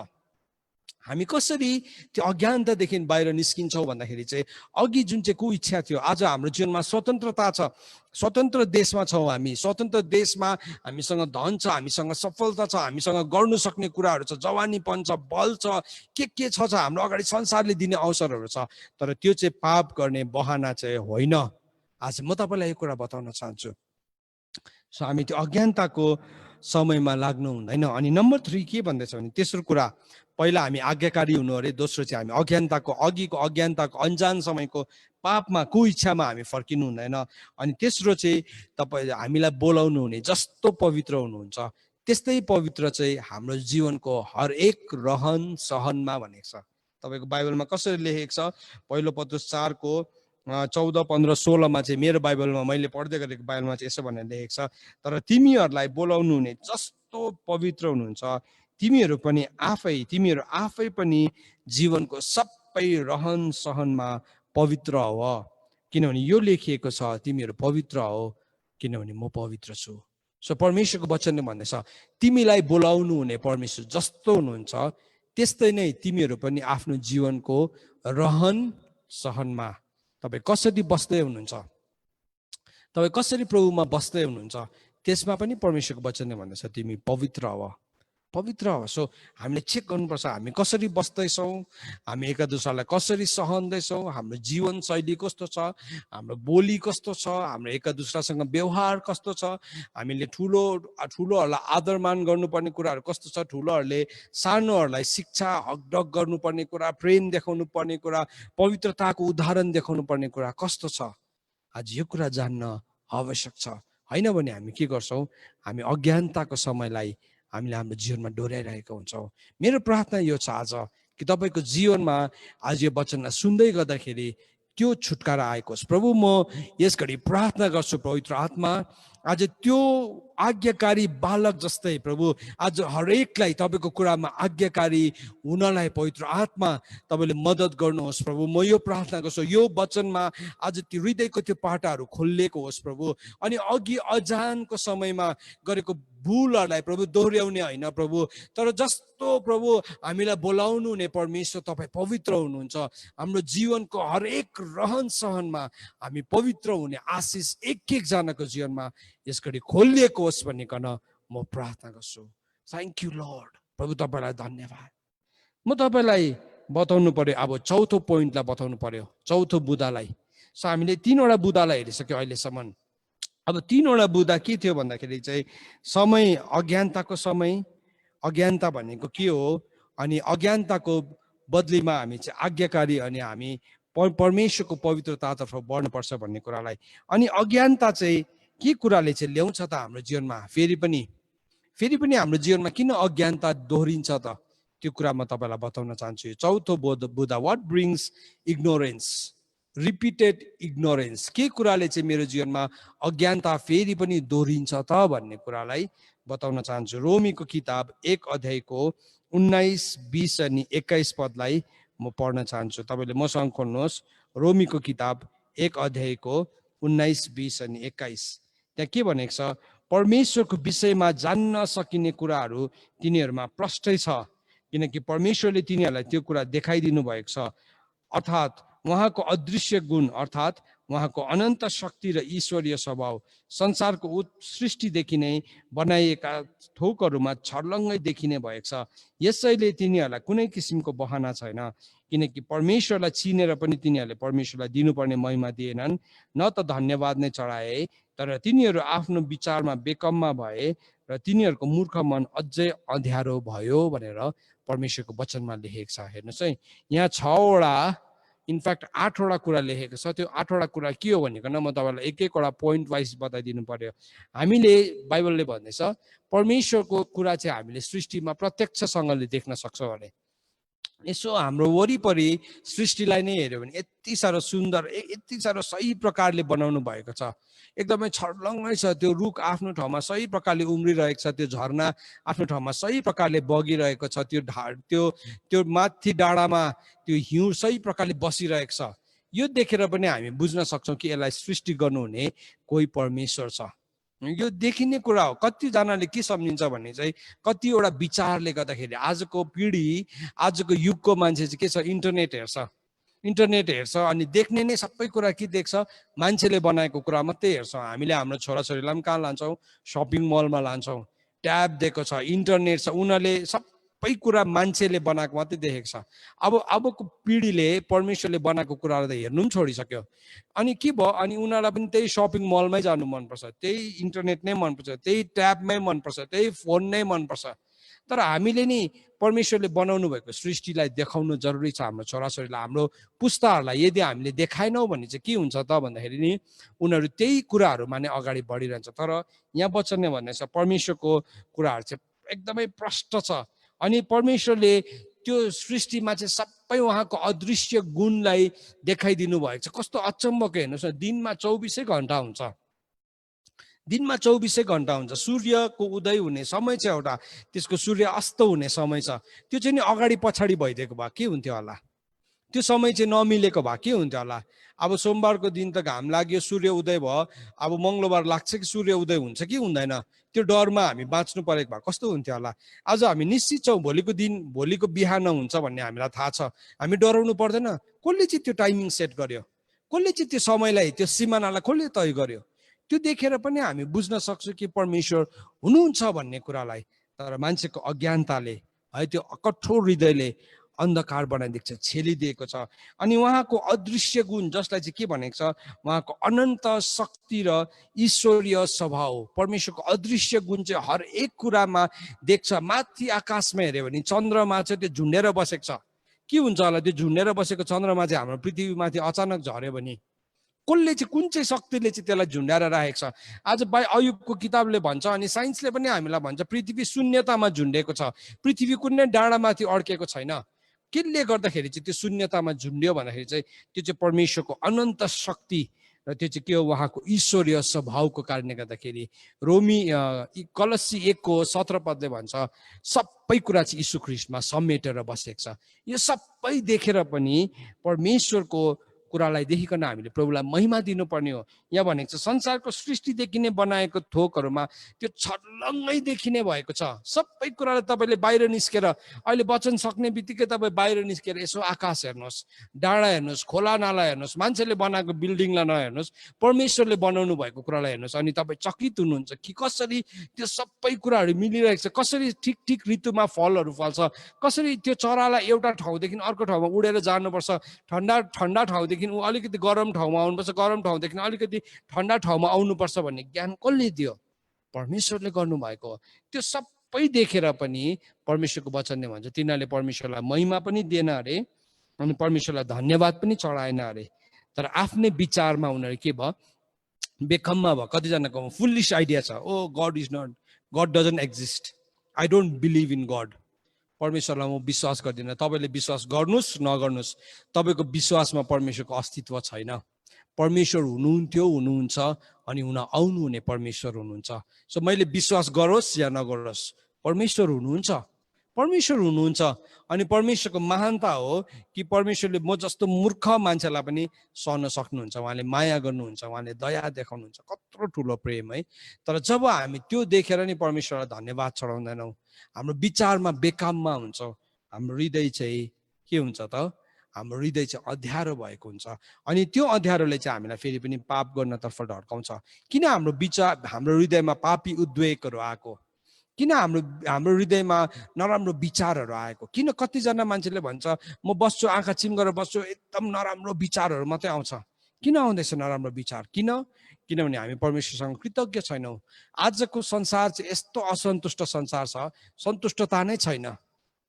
हामी कसरी त्यो अज्ञानतादेखि बाहिर निस्किन्छौँ भन्दाखेरि चाहिँ अघि जुन चाहिँ कुइच्छा थियो, आज हाम्रो जीवनमा स्वतन्त्रता छ, स्वतन्त्र देशमा छौँ हामी। स्वतन्त्र देशमा हामीसँग धन छ, हामीसँग सफलता छ, हामीसँग गर्नु सक्ने कुराहरू छ, जवानीपन छ, बल छ, के छ हाम्रो अगाडि संसारले दिने अवसरहरू छ। तर त्यो चाहिँ पाप गर्ने बहाना चाहिँ होइन। आज म तपाईँलाई यो कुरा बताउन चाहन्छु। सो हामी त्यो अज्ञानताको समयमा लाग्नु हुँदैन। अनि नम्बर 3 के भन्दैछ भने तेस्रो कुरा, पहिला हामी आज्ञाकारी हुनु अरे, दोस्रो चाहिँ हामी अज्ञानताको अघिको अज्ञानताको अन्जान समयको पापमा कुइच्छामा हामी फर्किनु हुँदैन। अनि तेस्रो चाहिँ तपाईँ हामीलाई बोलाउनु हुने जस्तो पवित्र हुनुहुन्छ त्यस्तै पवित्र चाहिँ हाम्रो जीवनको हरेक रहन सहनमा भनेको छ। तपाईँको बाइबलमा कसरी लेखेको छ? पहिलो पत्रुस 4 को 14, 15, 16 चाहिँ मेरो बाइबलमा मैले पढ्दै गरेको बाइबलमा चाहिँ यसो भनेर लेखेको छ, तर तिमीहरूलाई बोलाउनु हुने जस्तो पवित्र हुनुहुन्छ तिमीहरू आफै पनि जीवनको सबै रहन सहनमा पवित्र हो, किनभने यो लेखिएको छ तिमीहरू पवित्र हो किनभने म पवित्र छु। सो परमेश्वरको वचनले भन्दैछ तिमीलाई बोलाउनु हुने परमेश्वर जस्तो हुनुहुन्छ त्यस्तै नै तिमीहरू पनि आफ्नो जीवनको रहन सहनमा तपाईँ कसरी बस्दै हुनुहुन्छ, तपाईँ कसरी प्रभुमा बस्दै हुनुहुन्छ त्यसमा पनि परमेश्वरको वचनले भन्दैछ तिमी पवित्र हो, पवित्र हो। सो हामीले चेक गर्नुपर्छ हामी कसरी बस्दैछौँ, हामी एक दुसरालाई कसरी सहँदैछौँ, हाम्रो जीवनशैली कस्तो छ, हाम्रो बोली कस्तो छ, हाम्रो एक दुसरासँग व्यवहार कस्तो छ, हामीले ठुलोहरूलाई आदरमान गर्नुपर्ने कुराहरू कस्तो छ, ठुलोहरूले सानोहरूलाई शिक्षा हकडक गर्नुपर्ने कुरा, प्रेम देखाउनु पर्ने कुरा, पवित्रताको उदाहरण देखाउनु पर्ने कुरा कस्तो छ। आज यो कुरा जान्न आवश्यक छ। होइन भने हामी के गर्छौँ, हामी अज्ञानताको समयलाई हामीले हाम्रो जीवनमा डोर्याइरहेका हुन्छौँ। मेरो प्रार्थना यो छ आज कि तपाईँको जीवनमा आज यो वचनलाई सुन्दै गर्दाखेरि त्यो छुटकारा आएको होस्। प्रभु म यस घडी प्रार्थना गर्छु पवित्र आत्मा आज त्यो आज्ञाकारी बालक जस्तै प्रभु आज हरेकलाई तपाईँको कुरामा आज्ञाकारी हुनलाई पवित्र आत्मा तपाईँले मद्दत गर्नुहोस्। प्रभु म यो प्रार्थना गर्छु यो वचनमा आज त्यो हृदयको त्यो पाटाहरू खोलिएको होस् प्रभु। अनि अघि अजानको समयमा गरेको भुलहरूलाई प्रभु दोहोऱ्याउने होइन प्रभु, तर जस्तो प्रभु हामीलाई बोलाउनु हुने परमेश्वर तपाईँ पवित्र हुनुहुन्छ। हाम्रो जीवनको हरेक रहन सहनमा हामी पवित्र हुने आशिष एकजनाको जीवनमा यस घडी खोलिएको होस् भनिकन म प्रार्थना गर्छु। Thank you lord. प्रभु तपाईँलाई धन्यवाद। म तपाईँलाई बताउनु पर्यो, अब चौथो पोइन्टलाई बताउनु पर्यो, चौथो बुदालाई। सो हामीले 3वटा बुदालाई हेरिसक्यो अहिलेसम्म। अब 3वटा बुदा के थियो भन्दाखेरि चाहिँ समय, अज्ञानताको समय, अज्ञानता भनेको के हो, अनि अज्ञानताको बदलीमा हामी चाहिँ आज्ञाकारी अनि हामी परमेश्वरको पवित्रतातर्फ बढ्नुपर्छ भन्ने कुरालाई। अनि अज्ञानता चाहिँ के कुराले चाहिँ ल्याउँछ त हाम्रो जीवनमा, फेरि पनि हाम्रो जीवनमा किन अज्ञानता दोहोरिन्छ त त्यो कुरा म तपाईँलाई बताउन चाहन्छु। चौथो बुदा, what brings ignorance, repeated ignorance, के कुराले चाहिँ मेरो जीवनमा अज्ञानता फेरि पनि दोहोरिन्छ त भन्ने कुरालाई बताउन चाहन्छु। रोमीको किताब 1 अध्यायको 19, 20 अनि 21 पदलाई म पढ्न चाहन्छु। तपाईँले मसँग खोल्नुहोस्। रोमीको किताब 1 अध्यायको 19, 20 अनि 21। त्यहाँ के भनेको छ, परमेश्वरको विषयमा जान्न सकिने कुराहरू तिनीहरूमा प्रष्टै छ, किनकि परमेश्वरले तिनीहरूलाई त्यो कुरा देखाइदिनु भएको छ, अर्थात् उहाँको अदृश्य गुण अर्थात् उहाँको अनन्त शक्ति र ईश्वरीय स्वभाव संसारको सृष्टिदेखि नै बनाइएका थोकहरूमा छर्लङ्गै देखिने भएको छ। यसैले तिनीहरूलाई कुनै किसिमको बहाना छैन, किनकि परमेश्वरलाई चिनेर पनि तिनीहरूले परमेश्वरलाई दिनुपर्ने महिमा दिएनन्, न त धन्यवाद नै चढाए, तर तिनीहरू आफ्नो विचारमा बेकममा भए र तिनीहरूको मूर्ख मन अझै अँध्यारो भयो भनेर परमेश्वरको वचनमा लेखेको छ। हेर्नुहोस् है, यहाँ 6वटा इनफ्याक्ट 8वटा कुरा लेखेको छ। त्यो 8वटा कुरा के हो भनिकन म तपाईँलाई एक एकवटा पोइन्ट वाइज बताइदिनु पर्यो। हामीले बाइबलले भन्दैछ परमेश्वरको कुरा चाहिँ हामीले सृष्टिमा प्रत्यक्षसँगले देख्न सक्छौँ अरे। यसो हाम्रो वरिपरि सृष्टिलाई नै हेऱ्यो भने यति साह्रो सुन्दर, यति साह्रो सही प्रकारले बनाउनु भएको छ। एकदमै छर्लङ्गै छ। त्यो रुख आफ्नो ठाउँमा सही प्रकारले उम्रिरहेको छ, त्यो झरना आफ्नो ठाउँमा सही प्रकारले बगिरहेको छ, त्यो माथि डाँडामा त्यो हिउँ सही प्रकारले बसिरहेको छ। यो देखेर पनि हामी बुझ्न सक्छौँ कि यसलाई सृष्टि गर्नुहुने कोही परमेश्वर छ। यो देखिने कुरा हो। कतिजनाले के सम्झिन्छ भने चाहिँ कतिवटा विचारले गर्दाखेरि आजको पिँढी, आजको युगको मान्छे चाहिँ के छ, इन्टरनेट हेर्छ अनि देख्ने नै सबै कुरा के देख्छ, मान्छेले बनाएको कुरा मात्रै हेर्छौँ। हामीले हाम्रो छोराछोरीलाई पनि कहाँ लान्छौँ, सपिङ मलमा लान्छौँ। ट्याब दिएको छ, इन्टरनेट छ, उनीहरूले सबै कुरा मान्छेले बनाएको मात्रै देखेको छ। अबको पिँढीले परमेश्वरले बनाएको कुरालाई त हेर्नु पनि छोडिसक्यो। अनि के भयो, अनि उनीहरूलाई पनि त्यही सपिङ मलमै जानु मनपर्छ, त्यही इन्टरनेट नै मनपर्छ, त्यही ट्याबमै मनपर्छ, त्यही फोन नै मनपर्छ। तर हामीले नि परमेश्वरले बनाउनु भएको सृष्टिलाई देखाउनु जरुरी छ हाम्रो छोराछोरीलाई, हाम्रो पुस्ताहरूलाई। यदि हामीले देखाएनौँ भने चाहिँ के हुन्छ त भन्दाखेरि नि उनीहरू त्यही कुराहरूमा नै अगाडि बढिरहन्छ। तर यहाँ वचनले भन्दैछ परमेश्वरको कुराहरू चाहिँ एकदमै प्रष्ट छ। अनि परमेश्वरले त्यो सृष्टिमा चाहिँ सबै उहाँको अदृश्य गुणलाई देखाइदिनु भएको छ। कस्तो अचम्मको, हेर्नुहोस् न, दिनमा 24 घण्टा हुन्छ, दिनमा 24 घण्टा हुन्छ। सूर्यको उदय हुने समय चाहिँ एउटा, त्यसको सूर्य अस्त हुने समय छ। त्यो चाहिँ नि अगाडि पछाडि भइदिएको भए के हुन्थ्यो होला, त्यो समय चाहिँ नमिलेको भए के हुन्थ्यो होला। अब सोमबारको दिन त घाम लाग्यो, सूर्य उदय भयो, अब मङ्गलबार लाग्छ कि सूर्य उदय हुन्छ कि हुँदैन, त्यो डरमा हामी बाँच्नु परेको भए कस्तो हुन्थ्यो होला। आज हामी निश्चित छौँ भोलिको दिन, भोलिको बिहान हुन्छ भन्ने हामीलाई थाहा छ। हामी डराउनु पर्दैन। कसले चाहिँ त्यो टाइमिङ सेट गर्यो, कसले चाहिँ त्यो समयलाई, त्यो सिमानालाई कसले तय गर्यो, त्यो देखेर पनि हामी बुझ्न सक्छौँ कि परमेश्वर हुनुहुन्छ भन्ने कुरालाई। तर मान्छेको अज्ञानताले है, त्यो कठोर हृदयले अन्धकार बनाइदिएको छ, छेलिदिएको छ। अनि उहाँको अदृश्य गुण जसलाई चाहिँ के भनेको छ, उहाँको अनन्त शक्ति र ईश्वरीय स्वभाव, परमेश्वरको अदृश्य गुण चाहिँ हरेक कुरामा देख्छ। माथि आकाशमा हेऱ्यो भने चन्द्रमा चाहिँ त्यो झुन्डेर बसेको छ। के हुन्छ होला, त्यो झुन्डेर बसेको चन्द्रमा चाहिँ हाम्रो पृथ्वीमाथि अचानक झऱ्यो भने कसले चाहिँ, कुन चाहिँ शक्तिले चाहिँ त्यसलाई झुन्डाएर राखेको छ। आज अयुबको किताबले भन्छ, अनि साइन्सले पनि हामीलाई भन्छ, पृथ्वी शून्यतामा झुन्डेको छ, पृथ्वी कुनै डाँडामाथि अड्केको छैन। केले गर्दाखेरि चाहिँ त्यो शून्यतामा झुन्ड्यो भन्दाखेरि चाहिँ त्यो चाहिँ परमेश्वरको अनन्त शक्ति र त्यो चाहिँ के हो, उहाँको ईश्वरीय स्वभावको कारणले गर्दाखेरि। कलस्सी 1:17 भन्छ सबै कुरा चाहिँ यीशु ख्रीष्टमा समेटेर बसेको छ। यो सबै देखेर पनि परमेश्वरको कुरालाई देखिकन हामीले प्रभुलाई महिमा दिनुपर्ने हो। यहाँ भनेको छ संसारको सृष्टिदेखि नै बनाएको थोकहरूमा त्यो छर्लङ्गै देखिने भएको छ। सबै कुरालाई तपाईँले बाहिर निस्केर, अहिले वचन सक्ने बित्तिकै तपाईँ बाहिर निस्केर यसो आकाश हेर्नुहोस्, डाँडा हेर्नुहोस्, खोला नाला हेर्नुहोस्, मान्छेले बनाएको बिल्डिङलाई नहेर्नुहोस्, परमेश्वरले बनाउनु भएको कुरालाई हेर्नुहोस्, अनि तपाईँ चकित हुनुहुन्छ कि कसरी त्यो सबै कुराहरू मिलिरहेको छ, कसरी ठिक ठिक ऋतुमा फलहरू फल्छ, कसरी त्यो चरालाई एउटा ठाउँदेखि अर्को ठाउँमा उडेर जानुपर्छ, ठन्डा ठाउँदेखि ऊ अलिकति गरम ठाउँमा आउनुपर्छ, गरम ठाउँदेखि अलिकति ठन्डा ठाउँमा आउनुपर्छ भन्ने ज्ञान कसले दियो? परमेश्वरले गर्नुभएको हो। त्यो सबै देखेर पनि परमेश्वरको वचनले भन्छ तिनीहरूले परमेश्वरलाई महिमा पनि दिएन अरे, अनि परमेश्वरलाई धन्यवाद पनि चढाएन अरे। तर आफ्नै विचारमा उनीहरू के भयो, बेखम्मा भयो। कतिजनाको फुलिस आइडिया छ, oh God is not, God doesn't exist, I don't believe in God, परमेश्वरलाई म विश्वास गर्दिनँ। तपाईँले विश्वास गर्नुहोस् नगर्नुहोस्, तपाईँको विश्वासमा परमेश्वरको अस्तित्व छैन। परमेश्वर हुनुहुन्थ्यो, हुनुहुन्छ, अनि हुन आउनुहुने परमेश्वर हुनुहुन्छ। सो मैले विश्वास गरोस् या नगरोस्, परमेश्वर हुनुहुन्छ, परमेश्वर हुनुहुन्छ। अनि परमेश्वरको महानता हो कि परमेश्वरले म जस्तो मूर्ख मान्छेलाई पनि सहन सक्नुहुन्छ, उहाँले माया गर्नुहुन्छ, उहाँले दया देखाउनुहुन्छ। कत्रो ठुलो प्रेम है। तर जब हामी त्यो देखेर नि परमेश्वरलाई धन्यवाद चढाउँदैनौँ, हाम्रो विचारमा बेकाममा हुन्छ, हाम्रो हृदय चाहिँ के हुन्छ त, हाम्रो हृदय चाहिँ अँध्यारो भएको हुन्छ। अनि त्यो अँध्यारोले चाहिँ हामीलाई फेरि पनि पाप गर्नतर्फ ढड्काउँछ। किन हाम्रो हाम्रो हृदयमा पापी उद्वेगहरू आएको, किन हाम्रो हृदयमा नराम्रो विचारहरू आएको, किन कतिजना मान्छेले भन्छ म बस्छु आँखा चिम गरेर बस्छु, एकदम नराम्रो विचारहरू मात्रै आउँछ। किन आउँदैछ नराम्रो विचार? किनभने हामी परमेश्वरसँग कृतज्ञ छैनौँ। आजको संसार चाहिँ यस्तो असन्तुष्ट संसार छ, सन्तुष्टता नै छैन।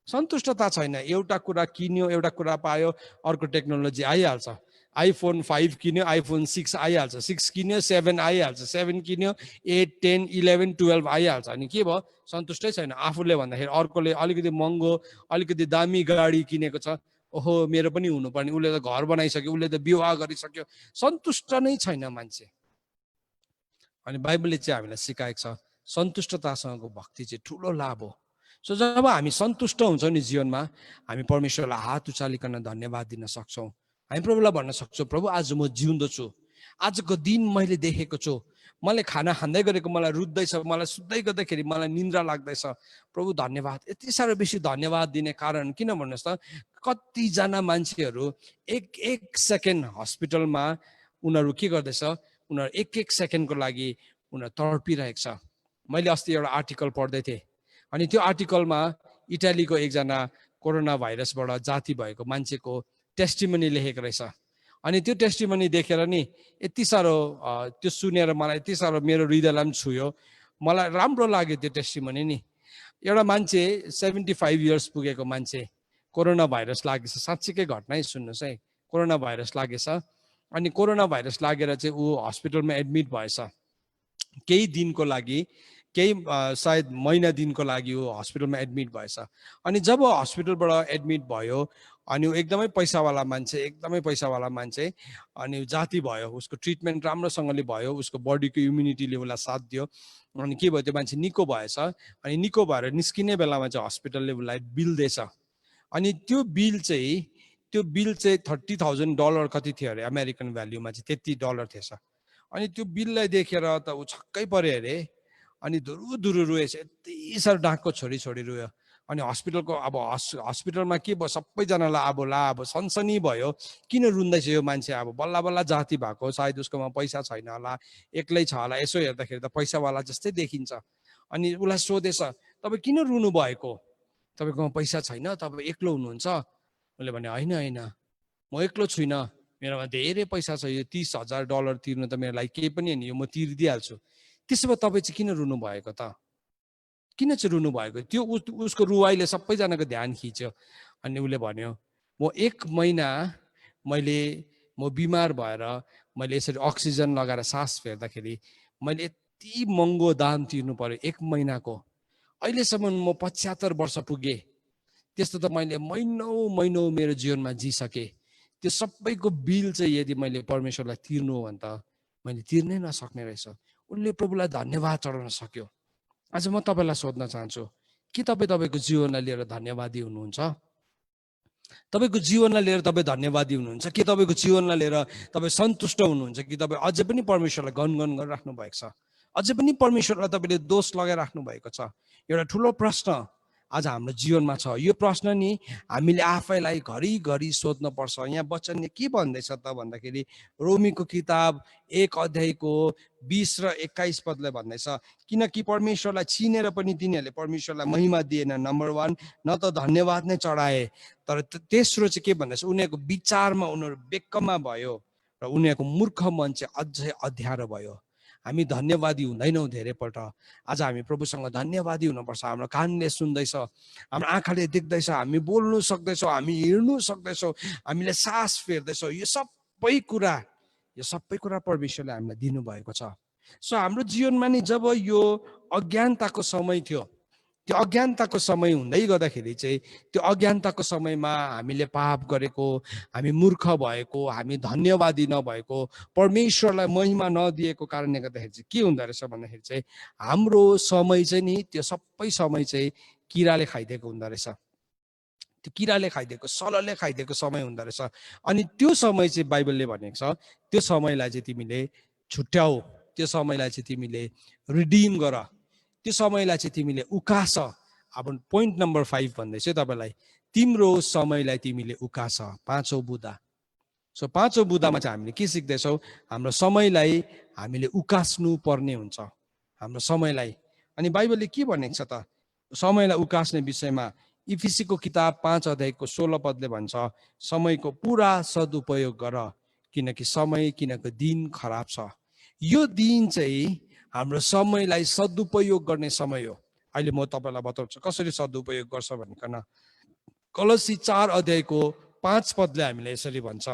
सन्तुष्टता छैन। एउटा कुरा किन्यो, एउटा कुरा पायो, अर्को टेक्नोलोजी आइहाल्छ। आइफोन 5 किन्यो, आइफोन 6 आइहाल्छ, 6 किन्यो 7 आइहाल्छ, 7 किन्यो 8 10 11 12 आइहाल्छ। अनि के भयो? सन्तुष्टै छैन। आफूले भन्दाखेरि अर्कोले अलिकति महँगो, अलिकति दामी गाडी किनेको छ, ओहो मेरो पनि हुनुपर्ने, उसले त घर बनाइसक्यो, उसले त विवाह गरिसक्यो, सन्तुष्ट नै छैन मान्छे। अनि बाइबलले चाहिँ हामीलाई सिकाएको छ सन्तुष्टतासँगको भक्ति चाहिँ ठुलो लाभ हो। सो जब हामी सन्तुष्ट हुन्छौँ नि जीवनमा, हामी परमेश्वरलाई हात उचालिकन धन्यवाद दिन सक्छौँ। हामी प्रभुलाई भन्न सक्छौँ, प्रभु आज म जिउँदो छु, आजको दिन मैले देखेको छु, मैले खाना खाँदै गरेको मलाई रुच्दैछ, मलाई सुत्दै गर्दाखेरि मलाई निन्द्रा लाग्दैछ, प्रभु धन्यवाद। यति साह्रो बेसी धन्यवाद दिने कारण किन भन्नुहोस् त, कतिजना मान्छेहरू एक एक सेकेन्ड हस्पिटलमा उनीहरू के गर्दैछ, उनीहरू एक एक सेकेन्डको लागि उनीहरू तडपिरहेको छ। मैले अस्ति एउटा आर्टिकल पढ्दै थिएँ, अनि त्यो आर्टिकलमा इटालीको एकजना कोरोना भाइरसबाट जाति भएको मान्छेको टेस्टिमनी लेखेको रहेछ। अनि त्यो टेस्टिमनी देखेर नि यति साह्रो त्यो सुनेर मलाई यति साह्रो मेरो हृदयलाई पनि छुयो, मलाई राम्रो लाग्यो त्यो टेस्टिमनी नि। एउटा मान्छे 75 इयर्स पुगेको मान्छे कोरोना भाइरस लागेछ, साँच्चीकै घटना है, सुन्नुहोस् है, कोरोना भाइरस लागेछ। अनि कोरोना भाइरस लागेर चाहिँ ऊ हस्पिटलमा एडमिट भएछ, केही दिनको लागि, केही सायद महिना दिनको लागि ऊ हस्पिटलमा एडमिट भएछ। अनि जब हस्पिटलबाट एडमिट भयो, अनि ऊ एकदमै पैसावाला मान्छे, एकदमै पैसावाला मान्छे, अनि जाति भयो, उसको ट्रिटमेन्ट राम्रोसँगले भयो, उसको बडीको इम्युनिटीले उसलाई साथ दियो। अनि के भयो, त्यो मान्छे निको भएछ। अनि निको भएर निस्किने बेलामा चाहिँ हस्पिटलले उसलाई बिल दिएछ। अनि त्यो बिल चाहिँ $30,000 कति थियो अरे, अमेरिकन भ्याल्युमा चाहिँ त्यति डलर थिएछ। अनि त्यो बिललाई देखेर त ऊ छक्कै पऱ्यो अरे, अनि धुरु रोएछ, यति साह्रो डाँको छोडी रोयो। अनि हस्पिटलको अब हस्पिटलमा के भयो, सबैजनालाई अब सनसनी भयो, किन रुन्दैछ यो मान्छे, अब बल्ल बल्ल जाति भएको, सायद उसकोमा पैसा छैन होला, एक्लै छ होला, यसो हेर्दाखेरि त पैसावाला जस्तै देखिन्छ। अनि उसलाई सोधेछ, तपाईँ किन रुनु भएको, तपाईँकोमा पैसा छैन, तपाईँ एक्लो हुनुहुन्छ? उसले भने होइन, म एक्लो छुइनँ, मेरोमा धेरै पैसा छ, यो $30,000 तिर्नु त मेरो लागि केही पनि होइन, यो म तिरिदिइहाल्छु। त्यसो भए तपाईँ चाहिँ किन रुनु भएको त, किन चाहिँ रुनु भएको? त्यो उसको रुवाईले सबैजनाको ध्यान खिच्यो। अनि उसले भन्यो, म 1 महिना म बिमार भएर मैले यसरी अक्सिजन लगाएर सास फेर्दाखेरि मैले यति महँगो दाम तिर्नु पर्यो 1 महिनाको। अहिलेसम्म म 75 वर्ष पुगेँ, त्यस्तो त मैले महिनौ मेरो जीवनमा जिसकेँ। त्यो सबैको बिल चाहिँ यदि मैले परमेश्वरलाई तिर्नु हो भने त मैले तिर्नै नसक्ने रहेछ। उनले प्रभुलाई धन्यवाद चढाउन सक्यो। आज म तपाईँलाई सोध्न चाहन्छु, के तपाईँ तपाईँको जीवनलाई लिएर धन्यवादी हुनुहुन्छ? तपाईँको जीवनलाई लिएर तपाईँ धन्यवादी हुनुहुन्छ कि तपाईँको जीवनलाई लिएर तपाईँ सन्तुष्ट हुनुहुन्छ कि तपाईँ अझै पनि परमेश्वरलाई गनगन गरिराख्नु भएको छ, अझै पनि परमेश्वरलाई तपाईँले दोष लगाइराख्नु भएको छ? एउटा ठुलो प्रश्न आज हाम्रो जीवनमा छ। यो प्रश्न नि हामीले आफैलाई घरिघरि सोध्न पर्छ। यहाँ वचनले के भन्दैछ त भन्दाखेरि, रोमीको किताब 1 अध्यायको 20 र 21 पदले भन्दैछ, किनकि परमेश्वरलाई चिनेर पनि तिनीहरूले परमेश्वरलाई महिमा दिएन, नम्बर 1, न त धन्यवाद नै चढाए, तर तेस्रो चाहिँ के भन्दैछ, उनीहरूको विचारमा उनीहरू बेक्कमा भयो र उनीहरूको मूर्ख मन चाहिँ अझै अध्यारो भयो। हामी धन्यवादी हुँदैनौँ धेरैपल्ट। आज हामी प्रभुसँग धन्यवादी हुनुपर्छ। हाम्रो कानले सुन्दैछ, हाम्रो आँखाले देख्दैछ, हामी बोल्नु सक्दैछौँ, हामी हिँड्नु सक्दैछौँ, हामीले सास फेर्दैछौँ, यो सबै कुरा परमेश्वरले हामीलाई दिनुभएको छ। सो हाम्रो जीवनमा नि जब यो अज्ञानताको समय थियो, त्यो अज्ञानताको समय हुँदै गर्दाखेरि चाहिँ त्यो अज्ञानताको समयमा हामीले पाप गरेको, हामी मूर्ख भएको, हामी धन्यवादी नभएको, परमेश्वरलाई महिमा नदिएको कारणले गर्दाखेरि चाहिँ के हुँदो रहेछ भन्दाखेरि चाहिँ हाम्रो समय चाहिँ नि त्यो सबै समय चाहिँ किराले खाइदिएको हुँदो रहेछ। त्यो किराले खाइदिएको, सलले खाइदिएको समय हुँदो रहेछ। अनि त्यो समय चाहिँ बाइबलले भनेको छ, त्यो समयलाई चाहिँ तिमीले छुट्याऊ, त्यो समयलाई चाहिँ तिमीले रिडिम गर, त्यो समयलाई चाहिँ तिमीले उकास। अब पोइन्ट नम्बर 5 भन्दैछु तपाईँलाई, तिम्रो समयलाई तिमीले उकास। 5औं बुँदा। सो 5औं बुँदामा चाहिँ हामीले के सिक्दैछौँ, हाम्रो समयलाई हामीले उकास्नु पर्ने हुन्छ, हाम्रो समयलाई। अनि बाइबलले के भनेको छ त समयलाई उकास्ने विषयमा? इफिसीको किताब 5 अध्यायको 16 पदले भन्छ, समयको पुरा सदुपयोग गर, किनकि दिन खराब छ। यो दिन चाहिँ हाम्रो समयलाई सदुपयोग गर्ने समय हो। अहिले म तपाईँलाई बताउँछु कसरी सदुपयोग गर्छ भनिकन। कलसी 4 अध्यायको 5 पदले हामीलाई यसरी भन्छ,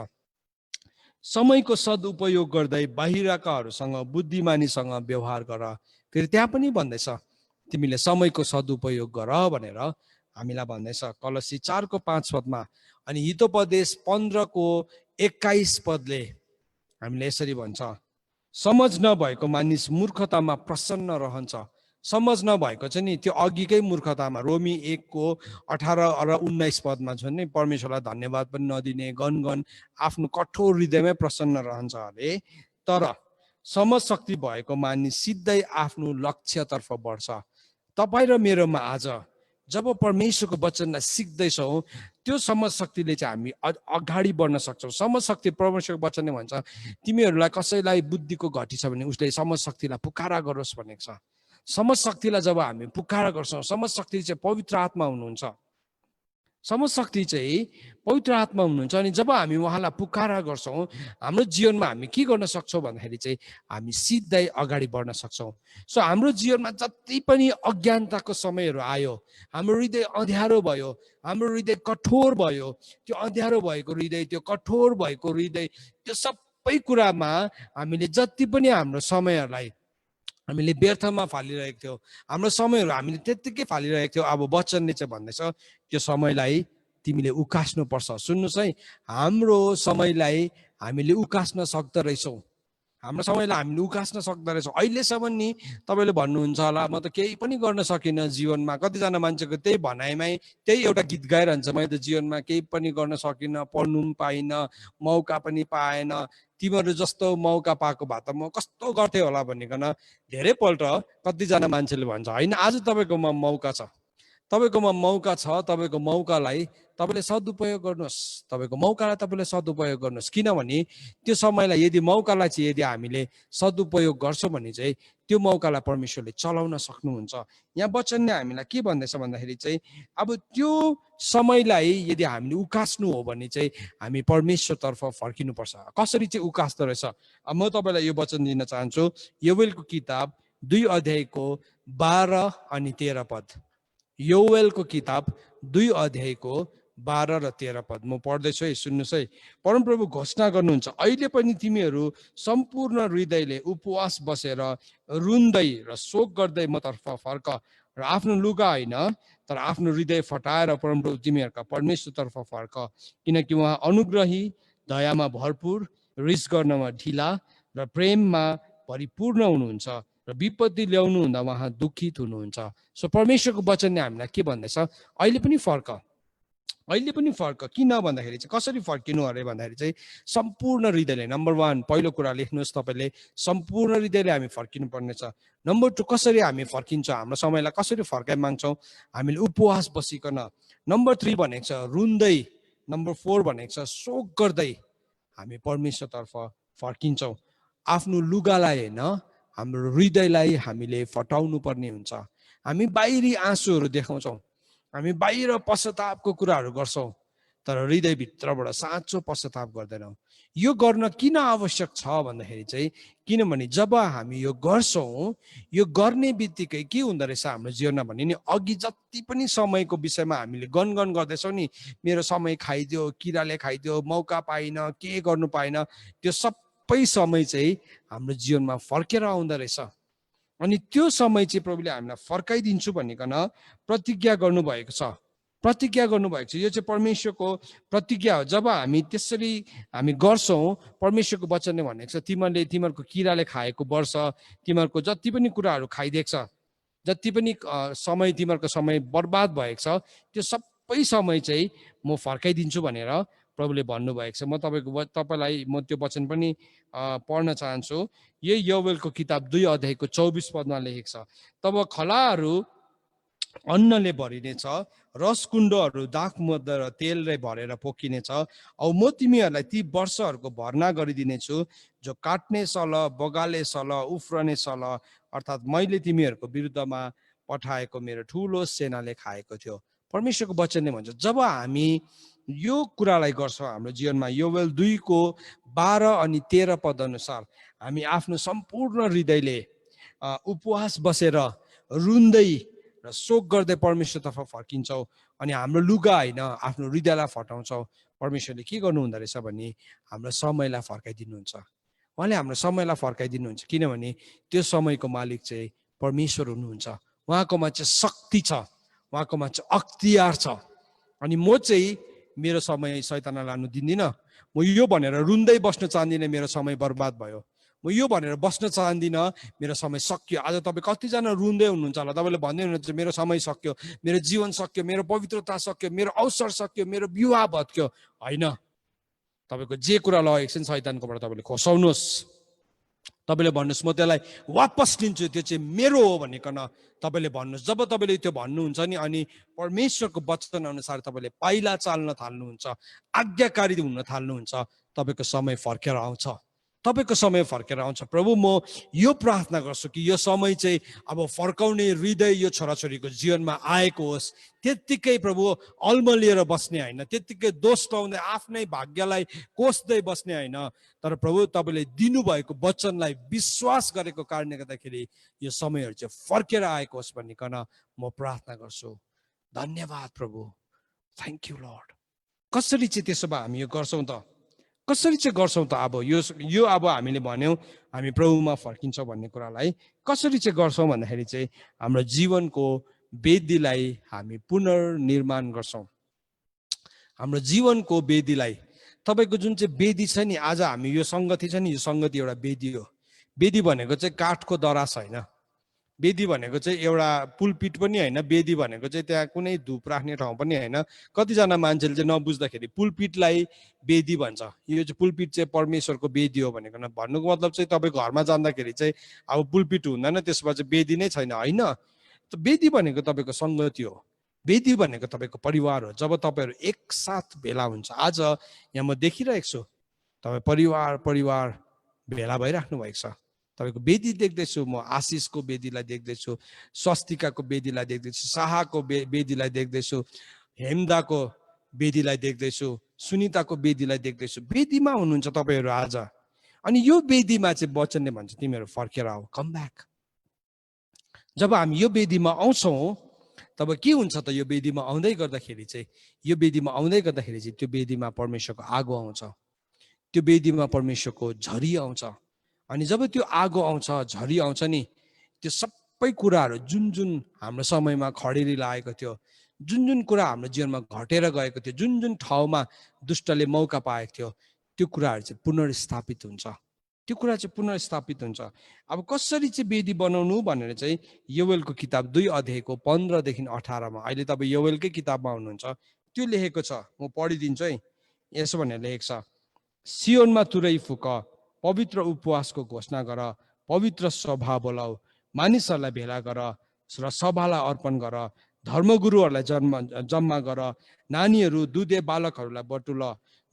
समयको सदुपयोग गर्दै बाहिरकाहरूसँग बुद्धिमानीसँग व्यवहार गर। फेरि त्यहाँ पनि भन्दैछ तिमीले समयको सदुपयोग गर भनेर हामीलाई भन्दैछ कलसी 4 को 5 पदमा। अनि हितोपदेश 15 को 21 पदले हामीलाई यसरी भन्छ, समझ नभएको मानिस मूर्खतामा प्रसन्न रहन्छ। समझ नभएको चाहिँ नि त्यो अघिकै मूर्खतामा, रोमी 1 को 18 र 19 पदमा छ नि, परमेश्वरलाई धन्यवाद पनि नदिने, गनगन आफ्नो कठोर हृदयमै प्रसन्न रहन्छ अरे। तर समझ शक्ति भएको मानिस सिधै आफ्नो लक्ष्यतर्फ बढ्छ। तपाईँ र मेरोमा आज जब परमेश्वरको वचनलाई सिक्दैछौँ, त्यो समझ शक्तिले चाहिँ हामी अगाडि बढ्न सक्छौँ। समझ शक्ति, परमेश्वरको वचनले भन्छ तिमीहरूलाई कसैलाई बुद्धिको घटी छ भने उसले समझ शक्तिलाई पुकारा गरोस् भनेको छ। समझ शक्तिलाई जब हामी पुकारा गर्छौँ, समझ शक्ति चाहिँ पवित्र आत्मा हुनुहुन्छ। समझ शक्ति चाहिँ पवित्र आत्मा हुनुहुन्छ। अनि जब हामी उहाँलाई पुकारा गर्छौँ, हाम्रो जीवनमा हामी के गर्न सक्छौँ भन्दाखेरि चाहिँ हामी सिधै अगाडि बढ्न सक्छौँ। सो हाम्रो जीवनमा जति पनि अज्ञानताको समयहरू आयो, हाम्रो हृदय अँध्यारो भयो, हाम्रो हृदय कठोर भयो, त्यो अँध्यारो भएको हृदय, त्यो कठोर भएको हृदय, त्यो सबै कुरामा हामीले जति पनि हाम्रो समयहरूलाई हामीले व्यर्थमा फालिरहेको थियौँ, हाम्रो समयहरू हामीले त्यत्तिकै फालिरहेको थियौँ। अब वचनले चाहिँ भन्दैछ त्यो समयलाई तिमीले उकास्नुपर्छ। सुन्नुहोस् है, हाम्रो समयलाई हामीले उकास्न सक्दो रहेछौँ। हाम्रो समयलाई हामीले उकास्न सक्दो रहेछौँ। अहिलेसम्म नि तपाईँले भन्नुहुन्छ होला म त केही पनि गर्न सकिनँ जीवनमा। कतिजना मान्छेको त्यही भनाइमै त्यही एउटा गीत गाइरहन्छ, मैले त जीवनमा केही पनि गर्न सकिनँ, पढ्नु पनि पाइनँ, मौका पनि पाएन, तिमीहरू जस्तो मौका पाएको भए त म कस्तो गर्थेँ होला भनिकन धेरैपल्ट कतिजना मान्छेले भन्छ। होइन, आज तपाईँकोमा मौका छ, तपाईँकोमा मौका छ, तपाईँको मौकालाई तपाईँले सदुपयोग गर्नुहोस्, तपाईँको मौकालाई तपाईँले सदुपयोग गर्नुहोस्। किनभने त्यो समयलाई यदि मौकालाई चाहिँ यदि हामीले सदुपयोग गर्छौँ भने चाहिँ त्यो मौकालाई परमेश्वरले चलाउन सक्नुहुन्छ। यहाँ वचनले हामीलाई के भन्दैछ भन्दाखेरि चाहिँ अब त्यो समयलाई यदि हामीले उकास्नु हो भने चाहिँ हामी परमेश्वरतर्फ फर्किनुपर्छ। कसरी चाहिँ उकास्दो रहेछ, अब म तपाईँलाई यो वचन दिन चाहन्छु। योवेलको किताब 2 अध्यायको 12 अनि 13 पद। योवेलको किताब 2 अध्यायको 12 र 13 पद म पढ्दैछु है, सुन्नुहोस् है। परमप्रभु घोषणा गर्नुहुन्छ, अहिले पनि तिमीहरू सम्पूर्ण हृदयले उपवास बसेर रुन्दै र शोक गर्दै मतर्फ फर्क र आफ्नो लुगा होइन तर आफ्नो हृदय फटाएर परमप्रभु तिमीहरूका परमेश्वरतर्फ फर्क। किनकि उहाँ अनुग्रही, दयामा भरपुर, रिस गर्नमा ढिला र प्रेममा परिपूर्ण हुनुहुन्छ र विपत्ति ल्याउनु हुँदा उहाँ दुखित हुनुहुन्छ। सो परमेश्वरको वचनले हामीलाई के भन्दैछ, अहिले पनि फर्क, अहिले पनि फर्क। किन भन्दाखेरि चाहिँ कसरी फर्किनु अरे भन्दाखेरि चाहिँ सम्पूर्ण हृदयले। नम्बर 1 पहिलो कुरा लेख्नुहोस् तपाईँले, सम्पूर्ण हृदयले हामी फर्किनु पर्नेछ। नम्बर 2 कसरी हामी फर्किन्छौँ, हाम्रो समयलाई कसरी फर्काइ माग्छौँ, हामीले उपवास बसिकन। नम्बर 3 भनेको छ रुन्दै। नम्बर 4 भनेको छ शोक गर्दै हामी परमेश्वरतर्फ फर्किन्छौँ। आफ्नो लुगालाई होइन, हाम्रो हृदयलाई हामीले फटाउनु पर्ने हुन्छ। हामी बाहिरी आँसुहरू देखाउँछौँ, हामी बाहिर पश्चातापको कुराहरू गर्छौँ, तर हृदयभित्रबाट साँचो पश्चाताप गर्दैनौँ। यो गर्न किन आवश्यक छ भन्दाखेरि चाहिँ किनभने जब हामी यो गर्छौँ, यो गर्ने बित्तिकै के हुँदो रहेछ हाम्रो जीवनमा भने नि, अघि जति पनि समयको विषयमा हामीले गनगन गर्दैछौँ नि, मेरो समय खाइदियो, किराले खाइदियो, मौका पाइनँ, के गर्नु पाइनँ, त्यो सबै समय चाहिँ हाम्रो जीवनमा फर्केर आउँदो रहेछ। अनि त्यो समय चाहिँ प्रभुले हामीलाई फर्काइदिन्छु भनिकन प्रतिज्ञा गर्नुभएको छ, प्रतिज्ञा गर्नुभएको छ। यो चाहिँ परमेश्वरको प्रतिज्ञा हो। जब हामी त्यसरी हामी गर्छौँ, परमेश्वरको वचनले भनेको छ तिमीहरूले तिमीहरूको किराले खाएको वर्ष, तिमीहरूको जति पनि कुराहरू खाइदिएको छ, जति पनि समय तिमीहरूको समय बर्बाद भएको छ, त्यो सबै समय चाहिँ म फर्काइदिन्छु भनेर प्रभुले भन्नुभएको छ। म तपाईँलाई म त्यो वचन पनि पढ्न चाहन्छु। यही योवेलको किताब 2 अध्यायको 24 पदमा लेखेको छ, तब खलाहरू अन्नले भरिनेछ, रसकुण्डहरू दाखमद्य र तेलले भरेर पोखिनेछ। औ म तिमीहरूलाई ती वर्षहरूको भर्ना गरिदिनेछु जो काट्ने सल, बगाले सल, उफ्रने सल, अर्थात् मैले तिमीहरूको विरुद्धमा पठाएको मेरो ठुलो सेनाले खाएको थियो। परमेश्वरको वचनले भन्छ जब हामी यो कुरालाई गर्छौँ हाम्रो जीवनमा, योवेल 2 को 12 अनि 13 पद अनुसार हामी आफ्नो सम्पूर्ण हृदयले उपवास बसेर रुन्दै र र शोक गर्दै परमेश्वरतर्फ फर्किन्छौ अनि हाम्रो लुगा होइन आफ्नो हृदयलाई फटाउँछौ, परमेश्वरले के गर्नु हुँदो रहेछ भने हाम्रो समयलाई फर्काइदिनुहुन्छ। उहाँले हाम्रो समयलाई फर्काइदिनुहुन्छ किनभने त्यो समयको मालिक चाहिँ परमेश्वर हुनुहुन्छ। उहाँकोमा चाहिँ शक्ति छ, उहाँकोमा चाहिँ अख्तियार छ। अनि म चाहिँ मेरो समय शैतानलाई लानु दिन्दिनँ। म यो भनेर रुन्दै बस्न चाहदिनँ मेरो समय बर्बाद भयो, म यो भनेर बस्न चाहदिनँ मेरो समय सक्यो। आज तपाईँ कतिजना रुँदै हुनुहुन्छ होला, तपाईँले भन्दै हुनुहुन्छ मेरो समय सक्यो, मेरो जीवन सक्यो, मेरो पवित्रता सक्यो, मेरो अवसर सक्यो, मेरो विवाह भत्क्यो। होइन, तपाईँको जे कुरा लगेको छ नि शैतानकोबाट तपाईँले खोसाउनुहोस्। तपाईँले भन्नुहोस् म त्यसलाई वापस लिन्छु, त्यो चाहिँ मेरो हो भनिकन तपाईँले भन्नुहोस्। जब तपाईँले त्यो भन्नुहुन्छ नि अनि परमेश्वरको वचन अनुसार तपाईँले पाइला चाल्न थाल्नुहुन्छ, आज्ञाकारी हुन थाल्नुहुन्छ, तपाईँको समय फर्केर आउँछ, तपाईँको समय फर्केर आउँछ। प्रभु म यो प्रार्थना गर्छु कि यो समय चाहिँ अब फर्काउने हृदय यो छोराछोरीको जीवनमा आएको होस्। त्यत्तिकै प्रभु अल्मलिएर बस्ने होइन, त्यत्तिकै दोष लाउँदै आफ्नै भाग्यलाई कोस्दै बस्ने होइन, तर प्रभु तपाईँले दिनुभएको वचनलाई विश्वास गरेको कारणले गर्दाखेरि यो समयहरू चाहिँ फर्केर आएको होस् भनिकन म प्रार्थना गर्छु। धन्यवाद प्रभु, थ्याङ्क यू लर्ड। कसरी चाहिँ त्यसो भए हामी यो गर्छौँ त? कसरी चाहिँ गर्छौँ त? अब यो अब हामीले भन्यौँ हामी प्रभुमा फर्किन्छौँ भन्ने कुरालाई कसरी चाहिँ गर्छौँ भन्दाखेरि चाहिँ हाम्रो जीवनको वेदीलाई हामी पुनर्निर्माण गर्छौँ। हाम्रो जीवनको वेदीलाई, तपाईँको जुन चाहिँ वेदी छ नि, आज हामी यो सङ्गति छ नि, यो सङ्गति एउटा वेदी हो। वेदी भनेको चाहिँ काठको दराज होइन, वेदी भनेको चाहिँ एउटा पुलपिट पनि होइन, वेदी भनेको चाहिँ त्यहाँ कुनै धुप राख्ने ठाउँ पनि होइन। कतिजना मान्छेले चाहिँ नबुझ्दाखेरि पुलपिटलाई वेदी भन्छ, यो चाहिँ पुलपिट चाहिँ परमेश्वरको वेदी हो भनेको भन्नुको मतलब चाहिँ तपाईँ घरमा जाँदाखेरि चाहिँ अब पुलपिट हुँदैन, त्यसमा चाहिँ वेदी नै छैन, होइन। वेदी भनेको तपाईँको सङ्गति हो, वेदी भनेको तपाईँको परिवार हो। जब तपाईँहरू एकसाथ भेला हुन्छ, आज यहाँ म देखिरहेको छु तपाईँ परिवार भेला भइराख्नु भएको छ। तपाईँको वेदी देख्दैछु म, आशिषको वेदीलाई देख्दैछु, स्वस्तिकाको वेदीलाई देख्दैछु, शाहको वेदीलाई देख्दैछु, हेमदाको वेदीलाई देख्दैछु, सुनिताको वेदीलाई देख्दैछु। वेदीमा हुनुहुन्छ तपाईँहरू आज। अनि यो वेदीमा चाहिँ वचनले भन्छ तिमीहरू फर्केर आऊ, कम ब्याक। जब हामी यो वेदीमा आउँछौँ तब के हुन्छ त? यो वेदीमा आउँदै गर्दाखेरि चाहिँ त्यो वेदीमा परमेश्वरको आगो आउँछ, त्यो वेदीमा परमेश्वरको झरी आउँछ। अनि जब त्यो आगो आउँछ, झरी आउँछ नि, त्यो सबै कुराहरू जुन जुन हाम्रो समयमा खडेरी लागेको थियो, जुन जुन कुरा हाम्रो जीवनमा घटेर गएको थियो, जुन जुन ठाउँमा दुष्टले मौका पाएको थियो, त्यो कुराहरू चाहिँ पुनर्स्थापित हुन्छ, त्यो कुरा चाहिँ पुनर्स्थापित हुन्छ। अब कसरी चाहिँ वेदी बनाउनु भनेर चाहिँ योवेलको किताब 2 अध्यायको 15 देखि 18मा, अहिले तपाईँ योवेलकै किताबमा हुनुहुन्छ, त्यो लेखेको छ। म पढिदिन्छु है। यसो भनेर लेखेको छ, सियोनमा तुरै फुक, पवित्र उपवासको घोषणा गर, पवित्र सभा बोलाऊ, मानिसहरूलाई भेला गर र सभालाई अर्पण गर, धर्मगुरुहरूलाई जम्मा गर, नानीहरू दुधे बालकहरूलाई बटुल,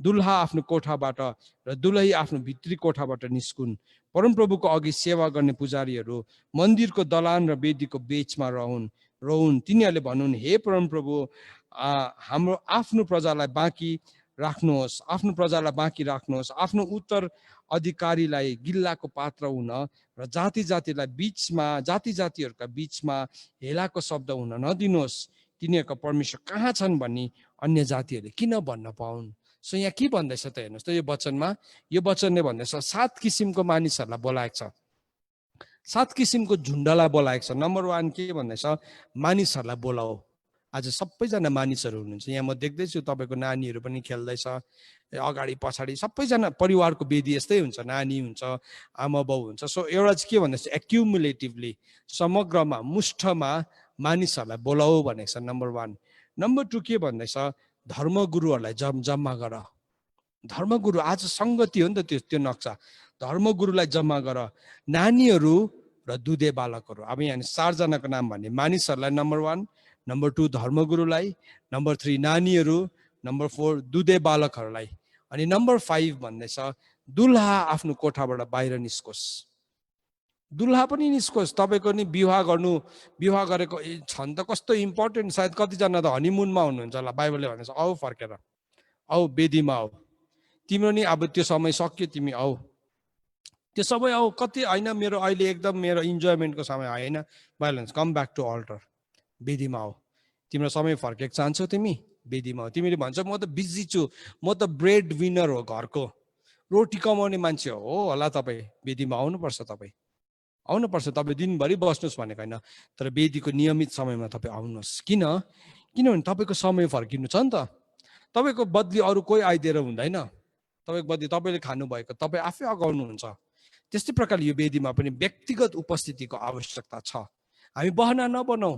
दुल्हा आफ्नो कोठाबाट र दुलही आफ्नो भित्री कोठाबाट निस्कुन्। परमप्रभुको अघि सेवा गर्ने पुजारीहरू मन्दिरको दलान र वेदीको बीचमा रहन्। तिनीहरूले भनुन्, हे परमप्रभु, हाम्रो आफ्नो प्रजालाई बाँकी राख्नुहोस्, आफ्नो उत्तर अधिकारीलाई गिल्लाको पात्र हुन र जाति जातिहरूका बीचमा हेलाको शब्द हुन नदिनुहोस्। तिनीहरूका परमेश्वर कहाँ छन् भन्ने अन्य जातिहरूले किन भन्न पाउन्? सो यहाँ के भन्दैछ त हेर्नुहोस् त, यो वचनले भन्दैछ 7 किसिमको मानिसहरूलाई बोलाएको छ, 7 किसिमको झुन्डलाई बोलाएको छ। नम्बर 1 के भन्दैछ? मानिसहरूलाई बोलाऊ। आज सबैजना मानिसहरू हुनुहुन्छ यहाँ, म देख्दैछु तपाईँको नानीहरू पनि खेल्दैछ अगाडि पछाडि, सबैजना परिवारको वेदी यस्तै हुन्छ, नानी हुन्छ, आमा बाउ हुन्छ। सो एउटा चाहिँ के भन्दैछ? एक्युमुलेटिभली, समग्रमा, मुष्ठमा मानिसहरूलाई बोलाऊ भनेको छ, नम्बर 1। नम्बर 2 के भन्दैछ? धर्मगुरुहरूलाई जम्मा गर। धर्मगुरु आज सङ्गति हो नि त, त्यो नक्सा। धर्मगुरुलाई जम्मा गर, नानीहरू र दुधे बालकहरू। अब यहाँ 4 जनाको नाम भन्ने, मानिसहरूलाई नम्बर 1, नम्बर 2 धर्मगुरुलाई, नम्बर 3 नानीहरू, नम्बर 4 दुधे बालकहरूलाई, अनि नम्बर 5 भन्दैछ दुल्हा आफ्नो कोठाबाट बाहिर निस्कोस्। दुल्हा पनि निस्कोस्। तपाईँको नि विवाह गरेको छन् त कस्तो इम्पोर्टेन्ट। सायद कतिजना त हनीमुनमा हुनुहुन्छ होला, बाइबलले भनेछ आऊ फर्केर आऊ, वेदीमा आऊ, तिम्रो नि अब त्यो समय सक्यो, तिमी आऊ, त्यो समय आऊ। कति होइन, मेरो अहिले एकदम मेरो इन्जोयमेन्टको समय होइन, बाइबल भन्छ कम ब्याक टु अल्टर। वेदीमा आऊ। तिम्रो समय फर्केक चाहन्छौ तिमी, वेदीमा आऊ। तिमीले भन्छौ म त बिजी छु, म त ब्रेड विनर हो, घरको रोटी कमाउने मान्छे हो होला तपाईँ, वेदीमा आउनुपर्छ, तपाईँ आउनुपर्छ। तपाईँ दिनभरि बस्नुहोस् भनेको होइन, तर वेदीको नियमित समयमा तपाईँ आउनुहोस्। किनभने तपाईँको समय फर्किनु छ नि त। तपाईँको बदली अरू कोही आइदिएर हुँदैन। तपाईँको बदली तपाईँले खानुभएको तपाईँ आफै अगाउनुहुन्छ। त्यस्तै प्रकारले यो वेदीमा पनि व्यक्तिगत उपस्थितिको आवश्यकता छ। हामी बहाना नबनाऊ,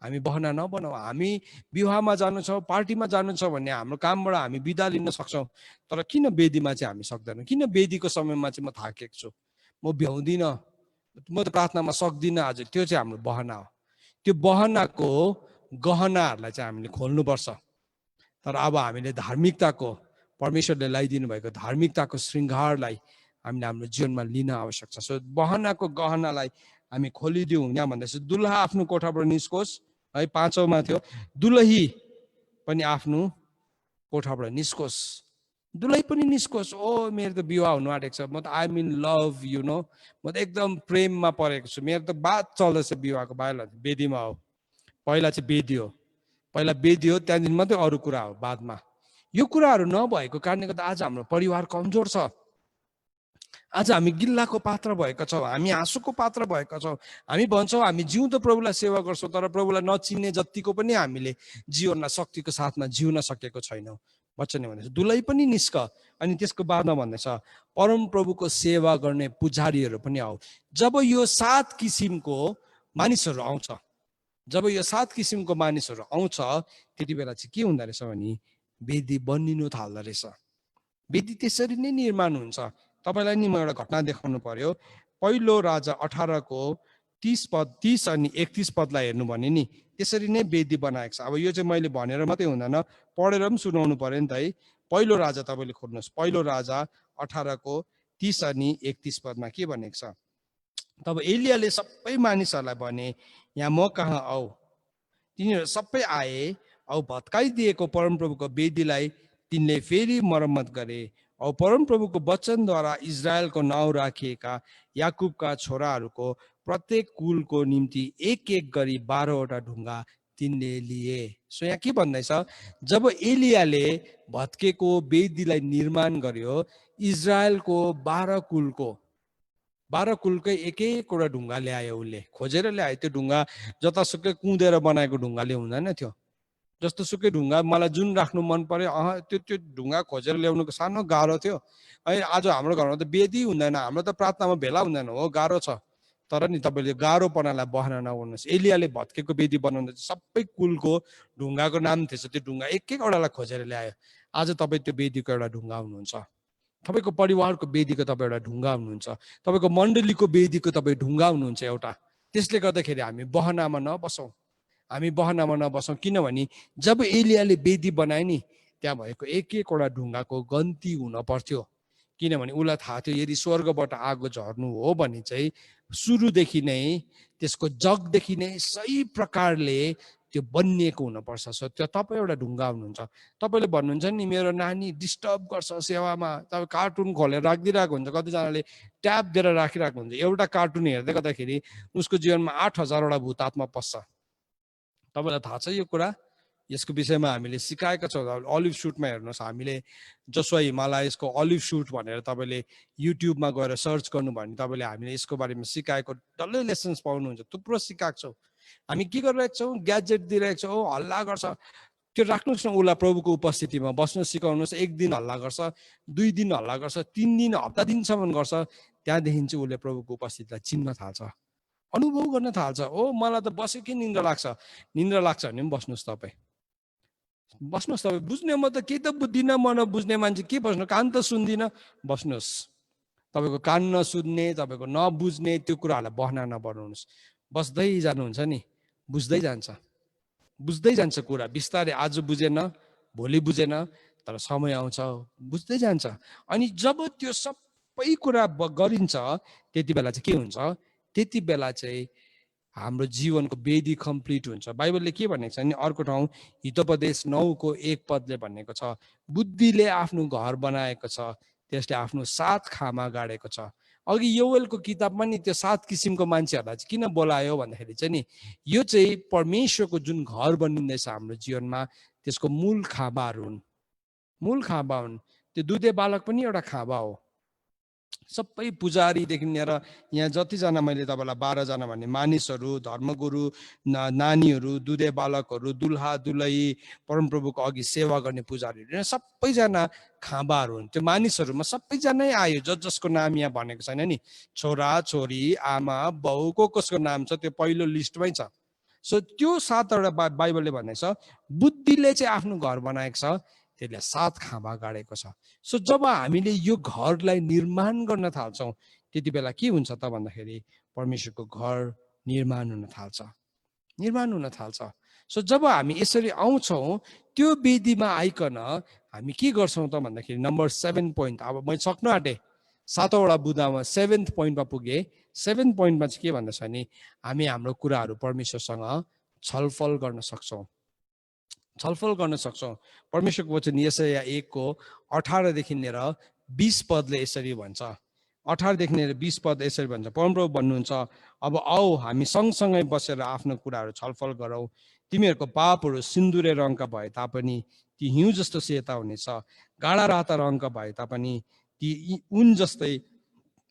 हामी विवाहमा जानु छ, पार्टीमा जानु छ भन्ने हाम्रो कामबाट हामी बिदा लिन सक्छौँ, तर किन वेदीमा चाहिँ हामी सक्दैनौँ? किन वेदीको समयमा चाहिँ म थाकेको छु, म भ्याउँदिनँ, म त प्रार्थनामा सक्दिनँ आज, त्यो चाहिँ हाम्रो बहाना हो। त्यो बहानाको गहनाहरूलाई चाहिँ हामीले खोल्नुपर्छ। तर अब हामीले धार्मिकताको, परमेश्वरले लगाइदिनु भएको धार्मिकताको श्रृङ्गारलाई हामीले हाम्रो जीवनमा लिन आवश्यक छ। सो बहानाको गहनालाई हामी खोलिदिउँ। यहाँ भन्दैछ दुलहा आफ्नो कोठाबाट निस्कोस् है, 5औँमा थियो दुलही पनि आफ्नो कोठाबाट निस्कोस्, दुलही पनि निस्कोस्। ओ मेरो त विवाह हुनु आँटेको छ, म त आइ इन लभ, यु नो, म त एकदम प्रेममा परेको छु, मेरो त बात चल्दैछ विवाहको बाहिर। वेदीमा हो, पहिला चाहिँ वेदी हो, पहिला वेदी हो, त्यहाँदेखि मात्रै अरू कुरा हो बादमा। यो कुराहरू नभएको कारणले गर्दा आज हाम्रो परिवार कमजोर छ। आज हामी गिल्लाको पात्र भएका छौँ, हामी हाँसोको पात्र भएका छौँ। हामी भन्छौँ हामी जिउँदो प्रभुलाई सेवा गर्छौँ, तर प्रभुलाई नचिन्ने जतिको पनि हामीले जीवनमा शक्तिको साथमा जिउन सकेको छैनौँ। वचनले भन्दैछ दुलै पनि निस्क। अनि त्यसको बादमा भन्दैछ परम प्रभुको सेवा गर्ने पुजारीहरू पनि आऊ। जब यो 7 किसिमको मानिसहरू आउँछ, जब यो 7 किसिमको मानिसहरू आउँछ, त्यति बेला चाहिँ के हुँदो रहेछ भने वेदी बनिनु थाल्दो रहेछ। वेदी त्यसरी नै निर्माण हुन्छ। तपाईँलाई नि म एउटा घटना देखाउनु पर्यो। पहिलो राजा 18 को 30 अनि 31 पदलाई हेर्नु भने नि त्यसरी नै वेदी बनाएको छ। अब यो चाहिँ मैले भनेर मात्रै हुँदैन, पढेर पनि सुनाउनु पर्यो नि त है। पहिलो राजा तपाईँले खोज्नुहोस्, पहिलो राजा 18 को 30 अनि 31 पदमा के भनेको छ। तब एलियाले सबै मानिसहरूलाई भने यहाँ म कहाँ आऊ। तिनीहरू सबै आए औ भत्काइदिएको परमप्रभुको वेदीलाई तिनले फेरि मर्मत गरे औ परमप्रभुको वचनद्वारा इजरायलको नाउँ राखिएका याकुबका छोराहरूको प्रत्येक कुलको निम्ति एक एक गरी 12वटा ढुङ्गा तिनले लिए। सो यहाँ के भन्दैछ, जब एलियाले भत्केको वेदीलाई निर्माण गर्यो, इजरायलको 12 कुलकै एक एकवटा ढुङ्गा ल्यायो, उसले खोजेर ल्यायो। त्यो ढुङ्गा जतासुकै कुँदेर बनाएको ढुङ्गाले हुँदैन थियो। जस्तो सुकै ढुङ्गा मलाई जुन राख्नु मन पर्यो, त्यो ढुङ्गा खोजेर ल्याउनुको सानो गाह्रो थियो। है आज हाम्रो घरमा त वेदी हुँदैन, हाम्रो त प्रार्थनामा भेला हुँदैन, हो गाह्रो छ। तर नि तपाईँले गाह्रोपनालाई बहाना नगर्नुहोस्। एलियाले भत्केको वेदी बनाउँदा सबै कुलको ढुङ्गाको नाम थिएछ, त्यो ढुङ्गा एक एकवटालाई खोजेर ल्यायो। आज तपाईँ त्यो वेदीको एउटा ढुङ्गा हुनुहुन्छ, तपाईँको परिवारको वेदीको तपाईँ एउटा ढुङ्गा हुनुहुन्छ, तपाईँको मण्डलीको वेदीको तपाईँ ढुङ्गा हुनुहुन्छ एउटा। त्यसले गर्दाखेरि हामी बहानामा नबसौँ, हामी बहानामा नबसौँ। किनभने जब एलियाले वेदी बनाए नि, त्यहाँ भएको एक एकवटा ढुङ्गाको गन्ती हुन पर्थ्यो। किनभने उसलाई थाहा थियो यदि स्वर्गबाट आगो झर्नु हो भने चाहिँ सुरुदेखि नै त्यसको जगदेखि नै सही प्रकारले त्यो बनिएको हुनुपर्छ। सो त्यो तपाईँ एउटा ढुङ्गा हुनुहुन्छ। तपाईँले भन्नुहुन्छ नि मेरो नानी डिस्टर्ब गर्छ सेवामा, तपाईँ कार्टुन खोलेर राखिदिरहेको हुन्छ, कतिजनाले ट्याब दिएर राखिरहेको हुन्छ। एउटा कार्टुन हेर्दै गर्दाखेरि उसको जीवनमा 8000वटा भूत आत्मा पस्छ। तपाईँलाई थाहा छ यो कुरा? यसको विषयमा हामीले सिकाएका छौँ। अलिभ सुटमा हेर्नुहोस्, हामीले जसो हिमालयसको अलिभ सुट भनेर तपाईँले युट्युबमा गएर सर्च गर्नु भने तपाईँले हामीले यसको बारेमा सिकाएको डल्लै लेसन्स पाउनुहुन्छ। थुप्रो सिकाएको छौँ। हामी के गरिरहेको छौँ, ग्याजेट दिइरहेको छौँ, हल्ला गर्छ। त्यो राख्नुहोस् न, उसलाई प्रभुको उपस्थितिमा बस्नु सिकाउनुहोस्। 1 दिन हल्ला गर्छ, 2 दिन हल्ला गर्छ, 3 दिन हप्ता दिनसम्म गर्छ, त्यहाँदेखि चाहिँ उसले प्रभुको उपस्थितिलाई चिन्न थाल्छ, अनुभव गर्न थाल्छ। ओ मलाई त बसेकै निन्द्रा लाग्छ। निन्द्रा लाग्छ भने पनि बस्नुहोस्, तपाईँ बस्नुहोस्। तपाईँ बुझ्ने, म त केही त बुझ्दिनँ, म नबुझ्ने मान्छे के बस्नु, कान त सुन्दिनँ, बस्नुहोस्। तपाईँको कान नसुन्ने, तपाईँको नबुझ्ने त्यो कुराहरूलाई बहाना नबनाउनुहोस्। बस्दै जानुहुन्छ नि, बुझ्दै जान्छ कुरा बिस्तारै। आज बुझेन, भोलि बुझेन, तर समय आउँछ बुझ्दै जान्छ। अनि जब त्यो सबै कुरा गरिन्छ, त्यति बेला चाहिँ के हुन्छ, त्यति बेला चाहिँ हाम्रो जीवनको वेदी कम्प्लिट हुन्छ। बाइबलले के भनेको छ भने अर्को ठाउँ हितोपदेश 9:1 पदले भनेको छ, बुद्धिले आफ्नो घर बनाएको छ, त्यसले आफ्नो 7 खामा गाडेको छ, अघि योवेलको किताबमा नि त्यो 7 किसिमको मान्छेहरूलाई चाहिँ किन बोलायो भन्दाखेरि चाहिँ नि यो चाहिँ परमेश्वरको जुन घर बनिँदैछ हाम्रो जीवनमा त्यसको मूल खाँबाहरू हुन्। मूल खाँबा हुन्। त्यो दुधे बालक पनि एउटा खाँबा हो। सबै पुजारीदेखि लिएर यहाँ जतिजना मैले तपाईँलाई 12 जना भन्ने मानिसहरू, धर्मगुरु, नानीहरू, दुधे बालकहरू, दुल्हा दुलही, परमप्रभुको अघि सेवा गर्ने पुजारीहरू सबैजना खाँबाहरू हुन्। त्यो मानिसहरूमा सबैजनै आयो, जसको नाम यहाँ भनेको छैन नि, छोरा छोरी आमा बाउ कसको नाम छ त्यो पहिलो लिस्टमै छ। सो त्यो 7वटा बाइबलले भनेको छ बुद्धिले चाहिँ आफ्नो घर बनाएको छ, त्यसले 7 खाँबा गाडेको छ। सो जब हामीले यो घरलाई निर्माण गर्न थाल्छौँ त्यति बेला के हुन्छ त भन्दाखेरि परमेश्वरको घर निर्माण हुन थाल्छ, निर्माण हुन थाल्छ। सो जब हामी यसरी आउँछौँ त्यो वेदीमा आइकन हामी के गर्छौँ त भन्दाखेरि नम्बर 7 पोइन्ट, अब मैले सक्नु आँटे 7वटा बुदामा 7th पोइन्टमा पुगे। 7th पोइन्टमा चाहिँ के भन्दैछ भने हामी हाम्रो कुराहरू परमेश्वरसँग छलफल गर्न सक्छौँ, छलफल गर्न सक्छौँ। परमेश्वरको वचन यशाया 1को 18 देखि लिएर 20 पदले यसरी भन्छ। 18 देखि लिएर 20 पद यसरी भन्छ, परमप्रभु भन्नुहुन्छ अब आऊ हामी सँगसँगै बसेर आफ्नो कुराहरू छलफल गरौँ। तिमीहरूको पापहरू सिन्दुरे रङका भए तापनि ती हिउँ जस्तो सेता हुनेछ, गाढा राता रङका भए तापनि ती ऊन जस्तै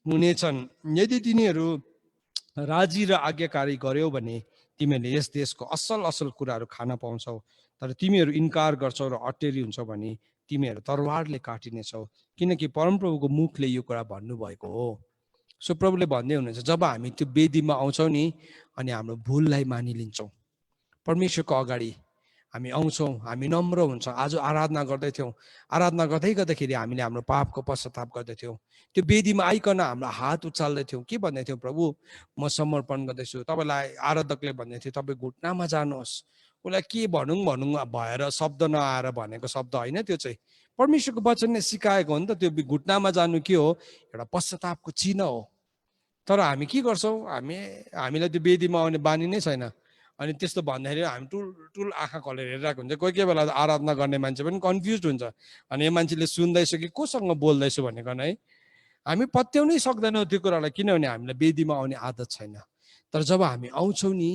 हुनेछन्। यदि तिनीहरू राजी र आज्ञाकारी गर्यौ भने तिमीहरूले यस देशको असल असल कुराहरू खान पाउँछौ। तर तिमीहरू इन्कार गर्छौ र अटेरी हुन्छौ भने तिमीहरू तरवारले काटिनेछौ, किनकि परमप्रभुको मुखले यो कुरा भन्नुभएको हो। सो प्रभुले भन्दै हुनुहुन्छ जब हामी त्यो वेदीमा आउँछौँ नि अनि हाम्रो भुललाई मानिलिन्छौँ, परमेश्वरको अगाडि हामी आउँछौँ, हामी नम्र हुन्छ। आज आराधना गर्दै थियौँ, आराधना गर्दै गर्दाखेरि हामीले हाम्रो पापको पश्चाताप गर्दै थियौँ। त्यो वेदीमा आइकन हाम्रो हात उचाल्दै थियौँ, के भन्दै थियौँ, प्रभु म समर्पण गर्दैछु। तपाईँलाई आराधकले भन्दै थियो तपाईँ घुट्नामा जानुहोस्। उसलाई के भनौँ भनौँ भएर शब्द नआएर भनेको शब्द होइन, त्यो चाहिँ परमेश्वरको वचनले सिकाएको हो नि त। त्यो घुट्नामा जानु के हो, एउटा पश्चातापको चिन्ह हो। तर हामी के गर्छौँ, हामीलाई त्यो वेदीमा आउने बानी नै छैन। अनि त्यस्तो भन्दाखेरि हामी टुल आँखा खोलेर हेरिरहेको हुन्छ। कोही कोही बेला आराधना गर्ने मान्छे पनि कन्फ्युज हुन्छ, अनि यो मान्छेले सुन्दैछु कि कोसँग बोल्दैछु भनेकन है। हामी पत्याउनै सक्दैनौँ त्यो कुरालाई, किनभने हामीलाई वेदीमा आउने आदत छैन। तर जब हामी आउँछौँ नि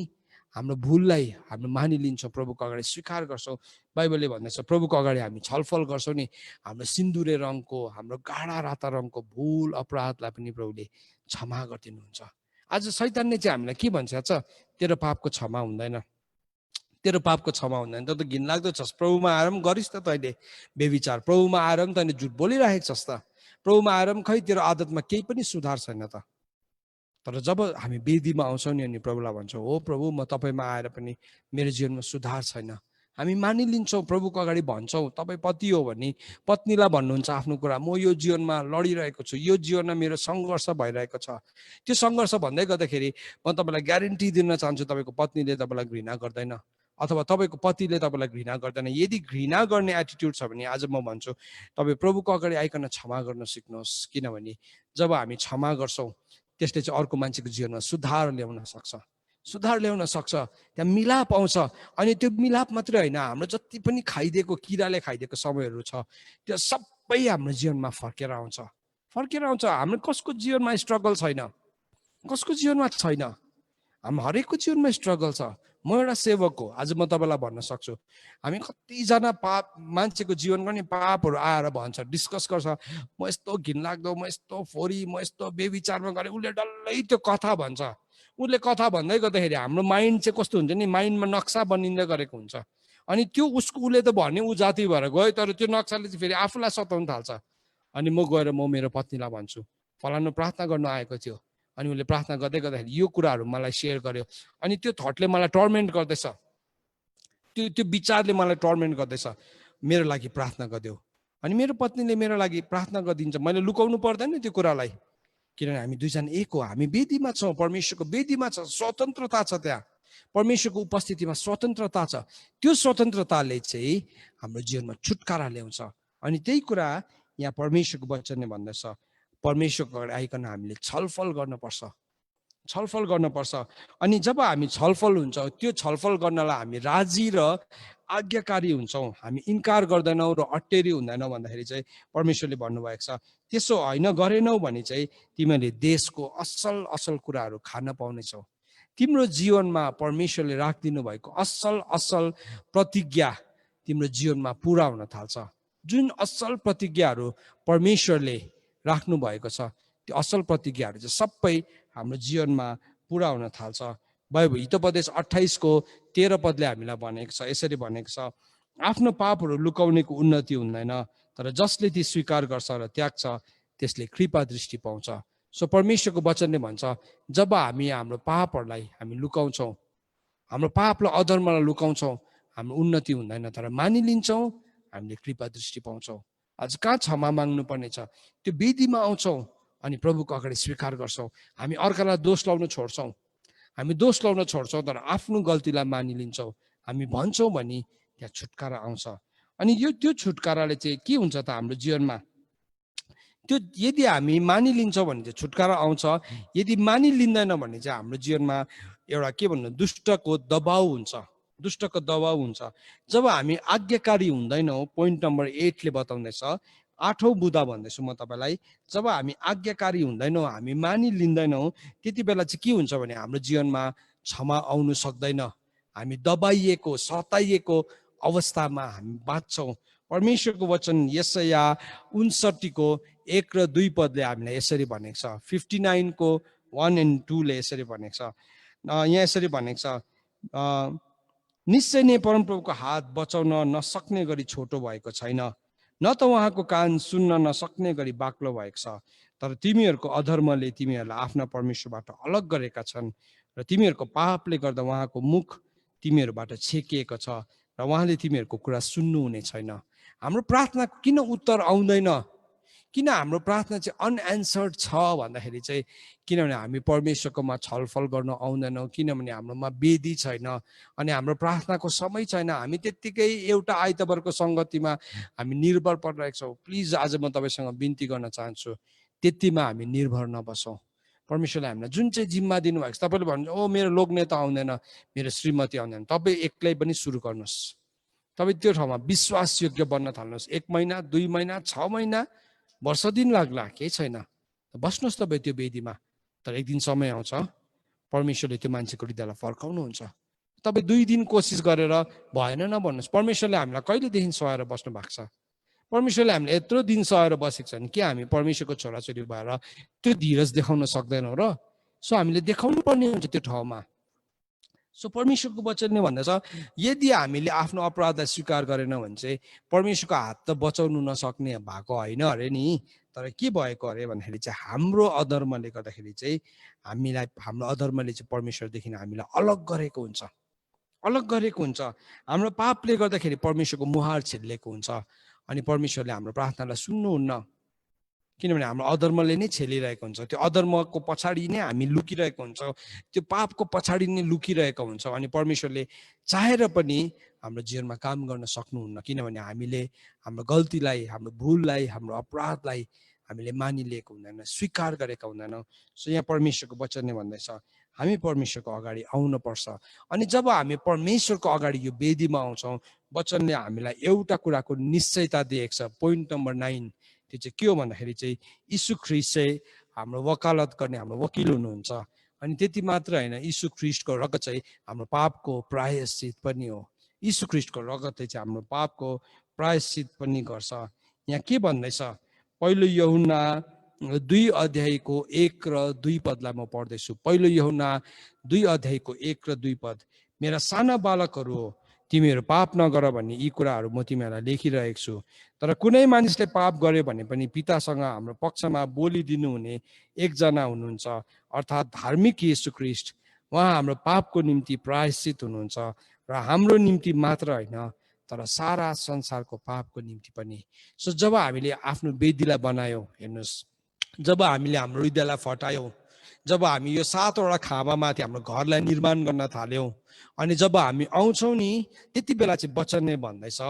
हाम्रो भुललाई हामी मानिलिन्छौँ, प्रभुको अगाडि स्वीकार गर्छौँ। बाइबलले भन्दैछ प्रभुको अगाडि हामी छलफल गर्छौँ नि, हाम्रो सिन्दुरे रङको, हाम्रो गाढा राता रङको भुल अपराधलाई पनि प्रभुले क्षमा गरिदिनुहुन्छ। आज शैतानले चाहिँ हामीलाई के भन्छ, तेरो पापको क्षमा हुँदैन, तेरो पापको क्षमा हुँदैन, त घिनलाग्दो छस्, प्रभुमा आएर पनि गरिस् त तैँले बेविचार, प्रभुमा आएर पनि तैँले झुट बोलिरहेको छस् त, प्रभुमा आएर पनि खै तेरो आदतमा केही पनि सुधार छैन त। तर जब हामी वेदीमा आउँछौँ नि अनि प्रभुलाई भन्छौँ हो प्रभु म तपाईँमा आएर पनि मेरो जीवनमा सुधार छैन, हामी मानिलिन्छौँ, प्रभुको अगाडि भन्छौँ। तपाईँ पति हो भने पत्नीलाई भन्नुहुन्छ आफ्नो कुरा, म यो जीवनमा लडिरहेको छु, यो जीवनमा मेरो सङ्घर्ष भइरहेको छ। त्यो सङ्घर्ष भन्दै गर्दाखेरि म तपाईँलाई ग्यारेन्टी दिन चाहन्छु तपाईँको पत्नीले तपाईँलाई घृणा गर्दैन, अथवा तपाईँको पतिले तपाईँलाई घृणा गर्दैन। यदि घृणा गर्ने एटिट्युड छ भने आज म भन्छु तपाईँ प्रभुको अगाडि आइकन क्षमा गर्न सिक्नुहोस्, किनभने जब हामी क्षमा गर्छौँ त्यसले चाहिँ अर्को मान्छेको जीवनमा सुधार ल्याउन सक्छ, सुधार ल्याउन सक्छ। त्यहाँ मिलाप आउँछ। अनि त्यो मिलाप मात्रै होइन, हाम्रो जति पनि खाइदिएको किराले खाइदिएको समयहरू छ त्यो सबै हाम्रो जीवनमा फर्केर आउँछ, फर्केर आउँछ। हाम्रो कसको जीवनमा स्ट्रगल छैन, कसको जीवनमा छैन, हाम्रो हरेकको जीवनमा स्ट्रगल छ। म एउटा सेवक हो, आज म तपाईँलाई भन्न सक्छु हामी कतिजना पाप मान्छेको जीवनको नि पापहरू आएर भन्छ, डिस्कस गर्छ, म यस्तो घिनलाग्दो, म यस्तो फोरी, म यस्तो बेविचारमा गरेँ, उसले डल्लै त्यो कथा भन्छ। उसले कथा भन्दै गर्दाखेरि हाम्रो माइन्ड चाहिँ कस्तो हुन्छ नि, माइन्डमा नक्सा बनिँदै गरेको हुन्छ। अनि त्यो उसले त भन्यो ऊ जाति भएर गयो, तर त्यो नक्साले चाहिँ फेरि आफूलाई सताउन थाल्छ। अनि म गएर म मेरो पत्नीलाई भन्छु फलानु प्रार्थना गर्नु आएको थियो, अनि उसले प्रार्थना गर्दै गर्दाखेरि यो कुराहरू मलाई सेयर गर्यो, अनि त्यो थटले मलाई टर्मेन्ट गर्दैछ, त्यो विचारले मलाई टर्मेन्ट गर्दैछ, मेरो लागि प्रार्थना गरिदेऊ। अनि मेरो पत्नीले मेरो लागि प्रार्थना गरिदिन्छ, मैले लुकाउनु पर्दैन त्यो कुरालाई, किनभने हामी दुईजना एक हो, हामी वेदीमा छौँ, परमेश्वरको वेदीमा छ, स्वतन्त्रता छ, त्यहाँ परमेश्वरको उपस्थितिमा स्वतन्त्रता छ। त्यो स्वतन्त्रताले चाहिँ हाम्रो जीवनमा छुटकारा ल्याउँछ। अनि त्यही कुरा यहाँ परमेश्वरको वचनले भन्दैछ, परमेश्वरको अगाडि आइकन हामीले छलफल गर्नुपर्छ, छलफल गर्नुपर्छ। अनि जब हामी छलफल हुन्छ त्यो छलफल गर्नलाई हामी राजी र आज्ञाकारी हुन्छौँ, हामी इन्कार गर्दैनौँ र अट्टेरी हुँदैनौँ भन्दाखेरि चाहिँ परमेश्वरले भन्नुभएको छ त्यसो होइन गरेनौ भने चाहिँ तिमीले देशको असल असल कुराहरू खान पाउनेछौ। तिम्रो जीवनमा परमेश्वरले राखिदिनु भएको असल असल प्रतिज्ञा तिम्रो जीवनमा पुरा हुन थाल्छ। जुन असल प्रतिज्ञाहरू परमेश्वरले राख्नु भएको छ त्यो असल प्रतिज्ञाहरू चाहिँ सबै हाम्रो जीवनमा पुरा हुन थाल्छ। बाइबल हितोपदेश 28:13 पदले हामीलाई भनेको छ, यसरी भनेको छ, आफ्नो पापहरू लुकाउनेको उन्नति हुँदैन, तर जसले ती स्वीकार गर्छ र त्याग्छ त्यसले कृपा दृष्टि पाउँछ। सो परमेश्वरको वचनले भन्छ जब हामी हाम्रो पापहरूलाई हामी लुकाउँछौँ, हाम्रो पापलाई अधर्मलाई लुकाउँछौँ, हाम्रो उन्नति हुँदैन, तर मानिलिन्छौँ हामीले कृपा दृष्टि पाउँछौँ। आज कहाँ क्षमा माग्नु पर्ने छ? त्यो वेदीमा आउँछौँ अनि प्रभुको अगाडि स्वीकार गर्छौँ। हामी अर्कालाई दोष लाउन छोड्छौँ, हामी दोष लाउन छोड्छौँ, तर आफ्नो गल्तीलाई मानिलिन्छौँ। हामी भन्छौँ भने त्यहाँ छुटकारा आउँछ। अनि त्यो छुटकाराले चाहिँ के हुन्छ त हाम्रो जीवनमा? त्यो यदि हामी मानिलिन्छौँ भने चाहिँ छुटकारा आउँछ, यदि मानिलिँदैन भने चाहिँ हाम्रो जीवनमा एउटा के भन्नु दुष्टको दबाउ हुन्छ, दुष्टको दबाउ हुन्छ। जब हामी आज्ञाकारी हुँदैनौँ, पोइन्ट नम्बर 8 ले बताउँदैछ, 8औं बुँदा भन्दैछु म तपाईँलाई, जब हामी आज्ञाकारी हुँदैनौँ, हामी मानिलिँदैनौँ, त्यति बेला चाहिँ के हुन्छ भने हाम्रो जीवनमा क्षमा आउनु सक्दैन। हामी दबाइएको सताइएको अवस्थामा हामी बाँच्छौँ। परमेश्वरको वचन यशाया 59:1 र 2 पदले हामीलाई यसरी भनेको छ। 59:1 and 2 ले यसरी भनेको छ। यहाँ यसरी भनेको छ, निश्चय नै परमप्रभुको हात बचाउन नसक्ने गरी छोटो भएको छैन, न त उहाँको कान सुन्न नसक्ने गरी बाक्लो भएको छ, तर तिमीहरूको अधर्मले तिमीहरूलाई आफ्ना परमेश्वरबाट अलग गरेका छन् र तिमीहरूको पापले गर्दा उहाँको मुख तिमीहरूबाट छेकिएको छ र उहाँले तिमीहरूको कुरा सुन्नुहुने छैन। हाम्रो प्रार्थना किन उत्तर आउँदैन? किन हाम्रो प्रार्थना चाहिँ अनएन्सर्ड छ भन्दाखेरि चाहिँ किनभने हामी परमेश्वरकोमा छलफल गर्न आउँदैनौँ, किनभने हाम्रोमा वेदी छैन अनि हाम्रो प्रार्थनाको समय छैन। हामी त्यत्तिकै एउटा आइतबारको सङ्गतिमा हामी निर्भर परिरहेको छौँ। प्लिज आज म तपाईँसँग बिन्ती गर्न चाहन्छु, त्यतिमा हामी निर्भर नबसौँ। परमेश्वरले हामीलाई जुन चाहिँ जिम्मा दिनुभएको छ, तपाईँले भन्नुहुन्छ ओ मेरो लोकनेता आउँदैन, मेरो श्रीमती आउँदैन, तपाईँ एक्लै पनि सुरु गर्नुहोस्। तपाईँ त्यो ठाउँमा विश्वासयोग्य बन्न थाल्नुहोस्। 1 महिना 2 महिना 6 महिना वर्ष दिन लाग्ला, केही छैन, बस्नुहोस् तपाईँ त्यो वेदीमा। तर एक दिन समय आउँछ परमेश्वरले त्यो मान्छेको हृदयलाई फर्काउनुहुन्छ। तपाईँ 2 दिन कोसिस गरेर भएन नभन्नुहोस्। परमेश्वरले हामीलाई कहिलेदेखि सहाएर बस्नु भएको छ? परमेश्वरले हामीले यत्रो दिन सहेर बसेको छ भने के हामी परमेश्वरको छोराछोरी भएर त्यो धीरज देखाउन सक्दैनौँ र? सो हामीले देखाउनु पर्ने हुन्छ त्यो ठाउँमा। सो परमेश्वरको वचनले भन्दछ यदि हामीले आफ्नो अपराधलाई स्वीकार गरेन भने चाहिँ परमेश्वरको हात त बचाउनु नसक्ने भएको होइन अरे नि, तर के भएको अरे भन्दाखेरि चाहिँ हाम्रो अधर्मले गर्दाखेरि चाहिँ हामीलाई, हाम्रो अधर्मले चाहिँ परमेश्वरदेखि हामीलाई अलग गरेको हुन्छ, अलग गरेको हुन्छ। हाम्रो पापले गर्दाखेरि परमेश्वरको मुहार छेलिएको हुन्छ अनि परमेश्वरले हाम्रो प्रार्थनालाई सुन्नुहुन्न, किनभने हाम्रो अधर्मले नै छेलिरहेको हुन्छ। त्यो अधर्मको पछाडि नै हामी लुकिरहेको हुन्छौँ, त्यो पापको पछाडि नै लुकिरहेको हुन्छौँ अनि परमेश्वरले चाहेर पनि हाम्रो जीवनमा काम गर्न सक्नुहुन्न, किनभने हामीले हाम्रो गल्तीलाई, हाम्रो भुललाई, हाम्रो अपराधलाई हामीले मानिलिएको हुँदैन, स्वीकार गरेका हुँदैनौँ। सो यहाँ परमेश्वरको वचनले भन्दैछ हामी परमेश्वरको अगाडि आउनुपर्छ। अनि जब हामी परमेश्वरको अगाडि यो वेदीमा आउँछौँ, वचनले हामीलाई एउटा कुराको निश्चयता दिएको छ। पोइन्ट नम्बर 9 त्यो चाहिँ के हो भन्दाखेरि चाहिँ यीशु ख्रीष्ट चाहिँ हाम्रो वकालत गर्ने हाम्रो वकिल हुनुहुन्छ। अनि त्यति मात्र होइन, यीशु ख्रीष्टको रगत चाहिँ हाम्रो पापको प्रायश्चित पनि हो। यीशु ख्रीष्टको रगतले चाहिँ हाम्रो पापको प्रायश्चित पनि गर्छ। यहाँ के भन्दैछ? पहिलो यूहन्ना 2:1 र 2 पदलाई म पढ्दैछु। पहिलो यूहन्ना 2:1 र 2 पद, मेरा साना बालकहरू हो, तिमीहरू पाप नगर भन्ने यी कुराहरू म तिमीहरूलाई लेखिरहेको छु। तर कुनै मानिसले पाप गर्यो भने पनि पितासँग हाम्रो पक्षमा बोलिदिनु हुने एकजना हुनुहुन्छ, अर्थात् धार्मिक येशू ख्रीष्ट। उहाँ हाम्रो पापको निम्ति प्रायश्चित हुनुहुन्छ र हाम्रो निम्ति मात्र होइन तर सारा संसारको पापको निम्ति पनि। सो जब हामीले आफ्नो वेदीलाई बनायौँ, हेर्नुहोस्, जब हामीले हाम्रो हृदयलाई फटायौँ, जब हामी यो 7वटा खाँबामाथि हाम्रो घरलाई निर्माण गर्न थाल्यौँ अनि जब हामी आउँछौँ नि, त्यति बेला चाहिँ वचनले भन्दैछ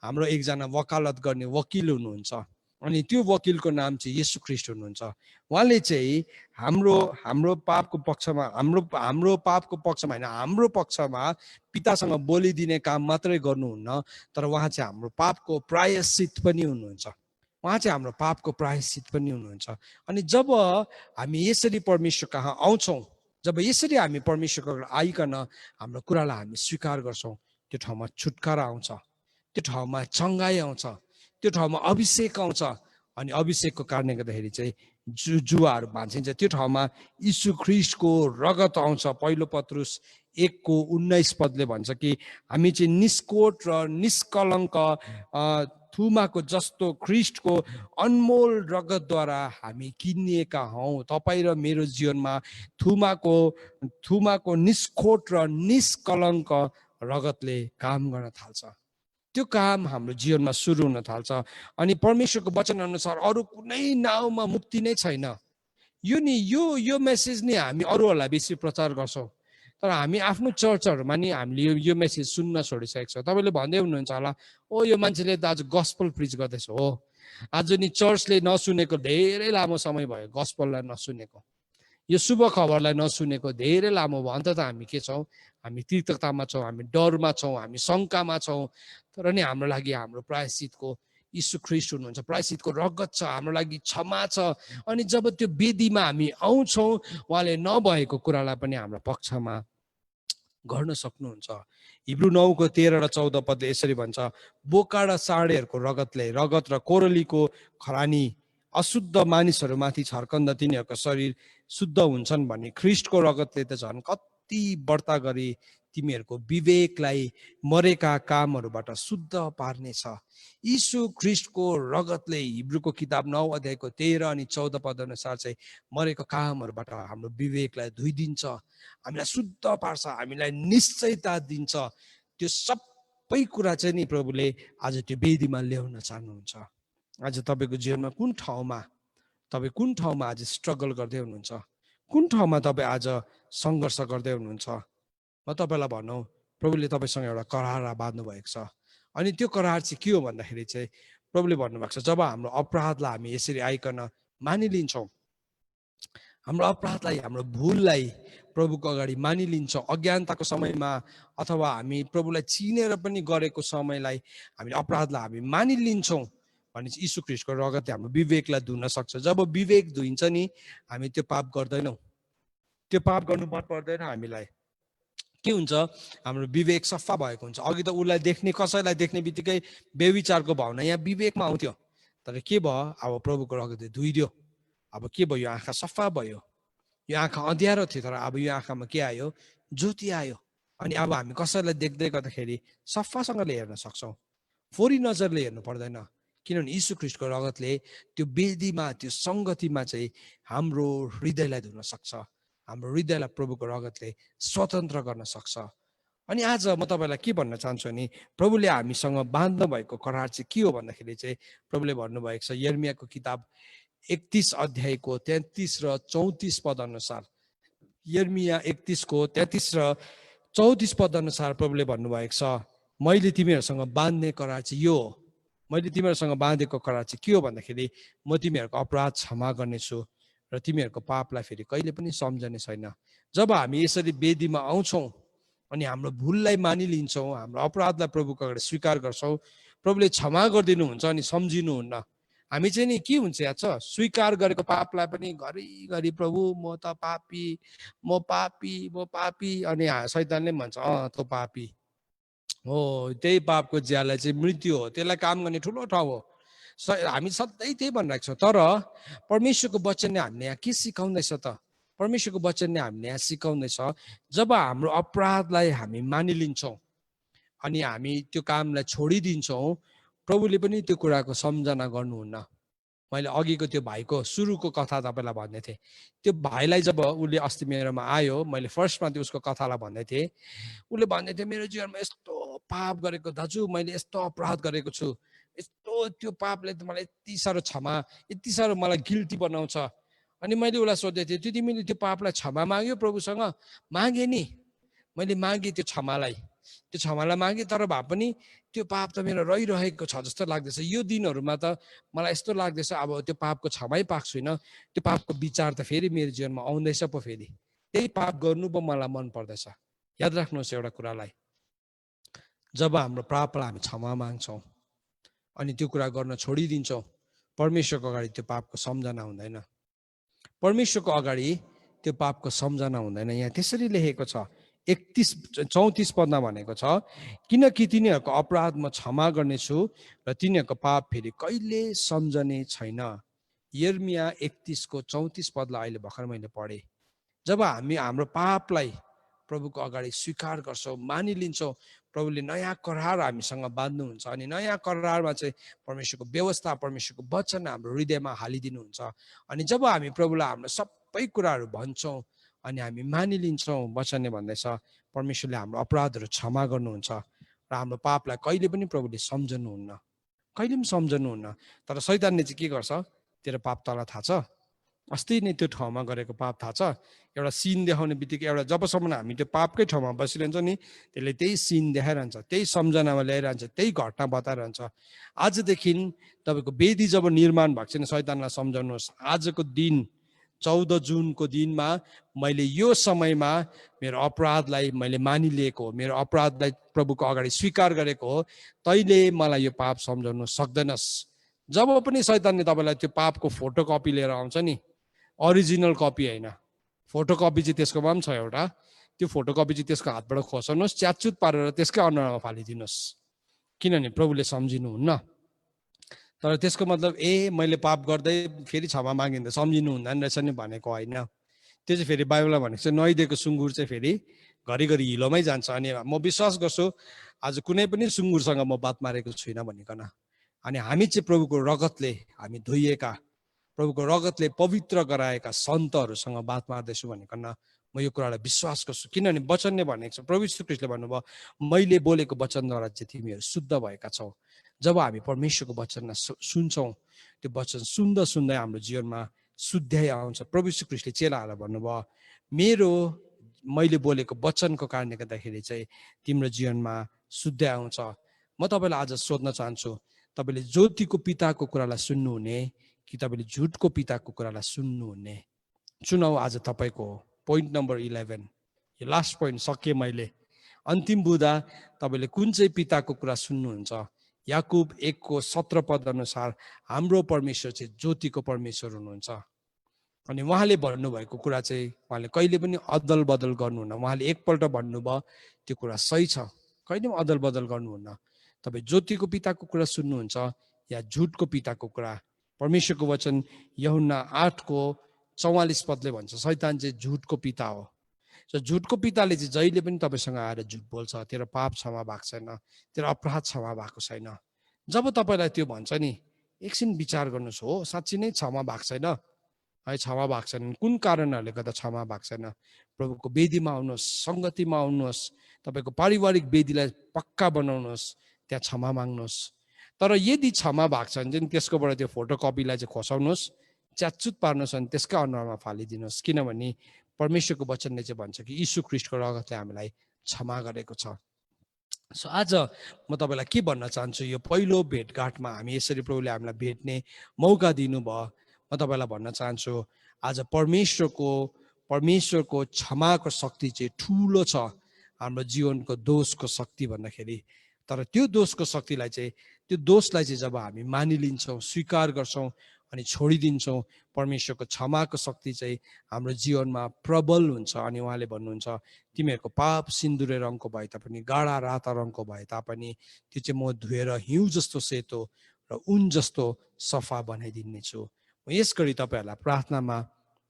हाम्रो एकजना वकालत गर्ने वकिल हुनुहुन्छ। अनि त्यो वकिलको नाम चाहिँ येशू ख्रीष्ट हुनुहुन्छ। उहाँले चाहिँ हाम्रो पापको पक्षमा हाम्रो पापको पक्षमा होइन, हाम्रो पक्षमा पितासँग बोलिदिने काम मात्रै गर्नुहुन्न, तर उहाँ चाहिँ हाम्रो पापको प्रायश्चित पनि हुनुहुन्छ। उहाँ चाहिँ हाम्रो पापको प्रायश्चित पनि हुनुहुन्छ। अनि जब हामी यसरी परमेश्वर कहाँ आउँछौँ, जब यसरी हामी परमेश्वरको आइकन हाम्रो कुरालाई हामी स्वीकार गर्छौँ, त्यो ठाउँमा छुटकारा आउँछ, त्यो ठाउँमा चङ्गाई आउँछ, त्यो ठाउँमा अभिषेक आउँछ। अनि अभिषेकको कारणले गर्दाखेरि चाहिँ जुवाहरू भाँचिन्छ। त्यो ठाउँमा यीशु ख्रीष्टको रगत आउँछ। पहिलो पत्रुस 1:19 भन्छ कि हामी चाहिँ निष्कोट र निष्कलङ्क थुमाको जस्तो ख्रीष्टको अनमोल रगतद्वारा हामी किनिएका हौँ। तपाईँ र मेरो जीवनमा थुमाको निष्कोट र निष्कलङ्क रगतले काम गर्न थाल्छ। त्यो काम हाम्रो जीवनमा सुरु हुन थाल्छ। अनि परमेश्वरको वचन अनुसार अरू कुनै नाउँमा मुक्ति नै छैन। यो मेसेज नि हामी अरूहरूलाई बेसी प्रचार गर्छौँ, तर हामी आफ्नो चर्चहरूमा नि हामीले यो मेसेज सुन्न छोडिसकेको छ। तपाईँले भन्दै हुनुहुन्छ होला, ओ यो मान्छेले त आज गस्पल प्रिच गर्दैछ। हो, आज नि चर्चले नसुनेको धेरै लामो समय भयो, गस्पललाई नसुनेको, यो शुभ खबरलाई नसुनेको धेरै लामो भयो। अन्त त हामी के छौँ? हामी तीर्थतामा छौँ, हामी डरमा छौँ, हामी शङ्कामा छौँ। तर नि हाम्रो लागि हाम्रो प्रायश्चितको यीशु ख्रीष्ट हुनुहुन्छ। प्रायश्चितको रगत छ, हाम्रो लागि क्षमा छ। अनि जब त्यो वेदीमा हामी आउँछौँ, उहाँले नभएको कुरालाई पनि हाम्रो पक्षमा गर्न सक्नुहुन्छ। हिब्रू 9:13 र 14 यसरी भन्छ, बोका र साँडेहरूको रगत र कोरलीको खरानी अशुद्ध मानिसहरूमाथि छर्कन्दा तिनीहरूको शरीर शुद्ध हुन्छन् भने ख्रीष्टको रगतले त झन् कति बढ्ता गरी तिमीहरूको विवेकलाई मरेका कामहरूबाट शुद्ध पार्नेछ। यीशु ख्रीष्टको रगतले हिब्रूको किताब 9:13 अनि 14 अनुसार चाहिँ मरेको कामहरूबाट हाम्रो विवेकलाई धोइदिन्छ, हामीलाई शुद्ध पार्छ, हामीलाई निश्चयता दिन्छ। त्यो सबै कुरा चाहिँ नि प्रभुले आज त्यो वेदीमा ल्याउन चाहनुहुन्छ। आज तपाईँको जीवनमा कुन ठाउँमा आज स्ट्रगल गर्दै हुनुहुन्छ? कुन ठाउँमा तपाईँ आज सङ्घर्ष गर्दै हुनुहुन्छ? म तपाईँलाई भनौँ, प्रभुले तपाईँसँग एउटा करार बाँध्नु भएको छ। अनि त्यो करार चाहिँ के हो भन्दाखेरि चाहिँ प्रभुले भन्नुभएको छ, जब हाम्रो अपराधलाई हामी यसरी आइकन मानिलिन्छौँ, हाम्रो अपराधलाई, हाम्रो भुललाई प्रभुको अगाडि मानिलिन्छौँ, अज्ञानताको समयमा अथवा हामी प्रभुलाई चिनेर पनि गरेको समयलाई हामीले अपराधलाई हामी मानिलिन्छौँ भने चाहिँ यीशु ख्रीष्टको रगतले हाम्रो विवेकलाई धुन सक्छ। जब विवेक धुइन्छ नि, हामी त्यो पाप गर्दैनौँ, त्यो पाप गर्नु मन पर्दैन। हामीलाई के हुन्छ? हाम्रो विवेक सफा भएको हुन्छ। अघि त उसलाई देख्ने, कसैलाई देख्ने बित्तिकै बेविचारको भावना यहाँ विवेकमा आउँथ्यो, तर के भयो? अब प्रभुको रगतले धुइदियो। अब के भयो? यो आँखा सफा भयो। यो आँखा अँध्यारो थियो, तर अब यो आँखामा के आयो? ज्योति आयो। अनि अब हामी कसैलाई देख्दै गर्दाखेरि सफासँगले हेर्न सक्छौँ, फोरी नजरले हेर्नु पर्दैन। किनभने यीशु ख्रीष्टको रगतले त्यो वेदीमा, त्यो सङ्गतिमा चाहिँ हाम्रो हृदयलाई धुन सक्छ, हाम्रो हृदयलाई प्रभुको रगतले स्वतन्त्र गर्न सक्छ। अनि आज म तपाईँलाई के भन्न चाहन्छु भने प्रभुले हामीसँग बाँध्नु भएको करार चाहिँ के हो भन्दाखेरि चाहिँ प्रभुले भन्नुभएको छ यर्मियाको किताब 31:33 र 34 अनुसार, यर्मिया 31:33 र 34 अनुसार प्रभुले भन्नुभएको छ, मैले तिमीहरूसँग बाँध्ने करार चाहिँ यो हो। मैले तिमीहरूसँग बाँधेको करार चाहिँ के हो भन्दाखेरि म तिमीहरूको अपराध क्षमा गर्नेछु र तिमीहरूको पापलाई फेरि कहिले पनि सम्झने छैन। जब हामी यसरी वेदीमा आउँछौँ अनि हाम्रो भुललाई मानिलिन्छौँ, हाम्रो अपराधलाई प्रभुको अगाडि स्वीकार गर्छौँ, प्रभुले क्षमा गरिदिनुहुन्छ अनि सम्झिनुहुन्न। हामी चाहिँ नि के हुन्छ याद छ? स्वीकार गरेको पापलाई पनि घरिघरि प्रभु म पापी अनि शैतानले भन्छ तँ पापी हो, त्यही पापको ज्याला चाहिँ मृत्यु हो, त्यसलाई काम गर्ने ठुलो ठाउँ हो। हामी सधैँ त्यही भनिरहेको छौँ। तर परमेश्वरको वचनले हामीले यहाँ के सिकाउँदैछ त? परमेश्वरको वचनले हामीले यहाँ सिकाउँदैछ, जब हाम्रो अपराधलाई हामी मानिलिन्छौँ अनि हामी त्यो कामलाई छोडिदिन्छौँ, प्रभुले पनि त्यो कुराको सम्झना गर्नुहुन्न। मैले अघिको त्यो भाइको सुरुको कथा तपाईँलाई भन्दै थिएँ। त्यो भाइलाई जब उसले अस्ति मेरोमा आयो, मैले फर्स्टमा त्यो उसको कथालाई भन्दै थिएँ। उसले भन्दै थियो, मेरो जीवनमा यस्तो पाप गरेको दाजु, मैले यस्तो अपराध गरेको छु, यस्तो त्यो पापले त मलाई यति साह्रो यति साह्रो मलाई गिल्टी बनाउँछ। अनि मैले उसलाई सोधेको थिएँ, तिमीले त्यो पापलाई क्षमा माग्यो प्रभुसँग? मागेँ नि, मैले मागेँ त्यो क्षमालाई। त्यो क्षमालाई मागे तर भए पनि त्यो पाप त मेरो रहिरहेको छ जस्तो लाग्दैछ। यो दिनहरूमा त मलाई यस्तो लाग्दैछ अब त्यो पापको क्षमै पाएको छुइनँ, त्यो पापको विचार त फेरि मेरो जीवनमा आउँदैछ पो फेरि, त्यही पाप गर्नु पो मलाई मन पर्दैछ। याद राख्नुहोस् एउटा कुरालाई, जब हाम्रो पापलाई हामी क्षमा माग्छौँ अनि त्यो कुरा गर्न छोडिदिन्छौँ, परमेश्वरको अगाडि त्यो पापको सम्झना हुँदैन। परमेश्वरको अगाडि त्यो पापको सम्झना हुँदैन। यहाँ त्यसरी लेखेको छ 34 पदमा भनेको छ, किनकि तिनीहरूको अपराध म क्षमा गर्नेछु र तिनीहरूको पाप फेरि कहिले सम्झने छैन। यिर्मया 31:34 पदलाई अहिले भर्खर मैले पढेँ। जब हामी हाम्रो पापलाई प्रभुको अगाडि स्वीकार गर्छौँ, मानिलिन्छौँ, प्रभुले नयाँ करार हामीसँग बाँध्नुहुन्छ अनि नयाँ करारमा चाहिँ परमेश्वरको व्यवस्था, परमेश्वरको वचन हाम्रो हृदयमा हालिदिनुहुन्छ। अनि जब हामी प्रभुलाई हाम्रो सबै कुराहरू भन्छौँ अनि हामी मानिलिन्छौँ, वचनले भन्दैछ परमेश्वरले हाम्रो अपराधहरू क्षमा गर्नुहुन्छ र हाम्रो पापलाई कहिले पनि प्रभुले सम्झनुहुन्न, कहिले पनि सम्झनुहुन्न। तर शैतानले चाहिँ के गर्छ, तेरो पाप तँलाई थाहा छ, अस्ति नै त्यो ठाउँमा गरेको पाप थाहा छ, एउटा सिन देखाउने बित्तिकै एउटा जबसम्म हामी त्यो पापकै ठाउँमा बसिरहन्छ नि, त्यसले त्यही सिन देखाइरहन्छ, त्यही सम्झनामा ल्याइरहन्छ, त्यही घटना बताइरहन्छ। आजदेखि तपाईँको वेदी जब निर्माण भएको छैन, शैतानलाई सम्झाउनुहोस्, आजको दिन 14 जुनको दिनमा मैले यो समयमा मेरो अपराधलाई मैले मानिलिएको हो, मेरो अपराधलाई प्रभुको अगाडि स्वीकार गरेको हो, तैँले मलाई यो पाप सम्झाउनु सक्दैनस्। जब पनि शैतानले तपाईँलाई त्यो पापको फोटोकपी लिएर आउँछ नि, ओरिजिनल कपी होइन, फोटोकपी चाहिँ त्यसकोमा पनि छ एउटा, त्यो फोटोकपी चाहिँ त्यसको हातबाट खोसाउनुहोस्, च्यातचुत पारेर त्यसकै अनुहारमा फालिदिनुहोस्, किनभने प्रभुले सम्झिनुहुन्न। तर त्यसको मतलब मैले पाप गर्दै फेरि क्षमा मागिँदा सम्झिनु हुँदैन रहेछ नि भनेको होइन। त्यो चाहिँ फेरि बाइबलमा भनेको चाहिँ नुहाइदिएको सुँगुर चाहिँ फेरि घरिघरि हिलोमै जान्छ। अनि म विश्वास गर्छु आज कुनै पनि सुँगुरसँग म बात मारेको छुइनँ भनिकन। अनि हामी चाहिँ प्रभुको रगतले हामी धोइएका, प्रभुको रगतले पवित्र गराएका सन्तहरूसँग बात मार्दैछु भनिकन म यो कुरालाई विश्वास गर्छु। किनभने वचनले भनेको छ, प्रभु यीशु ख्रीष्टले भन्नुभयो, मैले बोलेको वचनद्वारा चाहिँ तिमीहरू शुद्ध भएका छौ। जब हामी परमेश्वरको वचनलाई सुन्छौँ, त्यो वचन सुन्दा सुन्दै हाम्रो जीवनमा शुद्धाइ आउँछ। प्रभु यीशु ख्रीष्टले चेलाहरूलाई भन्नुभयो, मैले बोलेको वचनको कारणले गर्दाखेरि चाहिँ तिम्रो जीवनमा शुद्धाइ आउँछ। म तपाईँलाई आज सोध्न चाहन्छु, तपाईँले ज्योतिको पिताको कुरालाई सुन्नुहुने कि तपाईँले झुटको पिताको कुरालाई सुन्नुहुने? चुनाव आज तपाईँको हो। पोइन्ट नम्बर 11, यो लास्ट पोइन्ट सकेँ मैले। अन्तिम बुँदा तपाईँले कुन चाहिँ पिताको कुरा सुन्नुहुन्छ? याकुब 1:17 पद अनुसार हाम्रो परमेश्वर चाहिँ ज्योतिको परमेश्वर हुनुहुन्छ। अनि उहाँले भन्नुभएको कुरा चाहिँ उहाँले कहिले पनि अदल बदल गर्नुहुन्न। उहाँले एकपल्ट भन्नुभयो त्यो कुरा सही छ, कहिले पनि अदल बदल गर्नुहुन्न। तपाईँ ज्योतिको पिताको कुरा सुन्नुहुन्छ या झुटको पिताको कुरा? परमेश्वरको वचन यूहन्ना 8:44 पदले भन्छ, शैतान चाहिँ झुटको पिता हो। झुटको पिताले चाहिँ जहिले पनि तपाईँसँग आएर झुट बोल्छ, तेरो पाप क्षमा भएको छैन, तेरो अपराध क्षमा भएको छैन। जब तपाईँलाई त्यो भन्छ नि, एकछिन विचार गर्नुहोस्, हो साँच्ची नै क्षमा भएको छैन है? क्षमा भएको छैन, कुन कारणहरूले गर्दा क्षमा भएको छैन? प्रभुको वेदीमा आउनुहोस्, सङ्गतिमा आउनुहोस्, तपाईँको पारिवारिक वेदीलाई पक्का बनाउनुहोस्, त्यहाँ क्षमा माग्नुहोस्। तर यदि क्षमा भएको छ भने चाहिँ त्यसकोबाट त्यो फोटोकपीलाई चाहिँ खोसाउनुहोस्, च्यातचुत पार्नुहोस् अनि त्यसकै अनुहारमा फालिदिनुहोस्। किनभने परमेश्वरको वचनले चाहिँ भन्छ कि यीशु ख्रीष्टको रगतले हामीलाई क्षमा गरेको छ। सो आज म तपाईँलाई के भन्न चाहन्छु, यो पहिलो भेटघाटमा हामी यसरी प्रभुले हामीलाई भेट्ने मौका दिनुभयो। म तपाईँलाई भन्न चाहन्छु आज परमेश्वरको क्षमाको शक्ति चाहिँ ठुलो छ हाम्रो जीवनको दोषको शक्ति भन्दाखेरि। तर त्यो दोषको शक्तिलाई चाहिँ, त्यो दोषलाई चाहिँ जब हामी मानिलिन्छौँ, स्वीकार गर्छौँ अनि छोडिदिन्छौँ, परमेश्वरको क्षमाको शक्ति चाहिँ हाम्रो जीवनमा प्रबल हुन्छ। अनि उहाँले भन्नुहुन्छ, तिमीहरूको पाप सिन्दुरे रङको भए तापनि, गाढा राता रङको भए तापनि त्यो चाहिँ म धोएर हिउँ जस्तो सेतो र ऊन जस्तो सफा बनाइदिनेछु। म यस गरी तपाईँहरूलाई प्रार्थनामा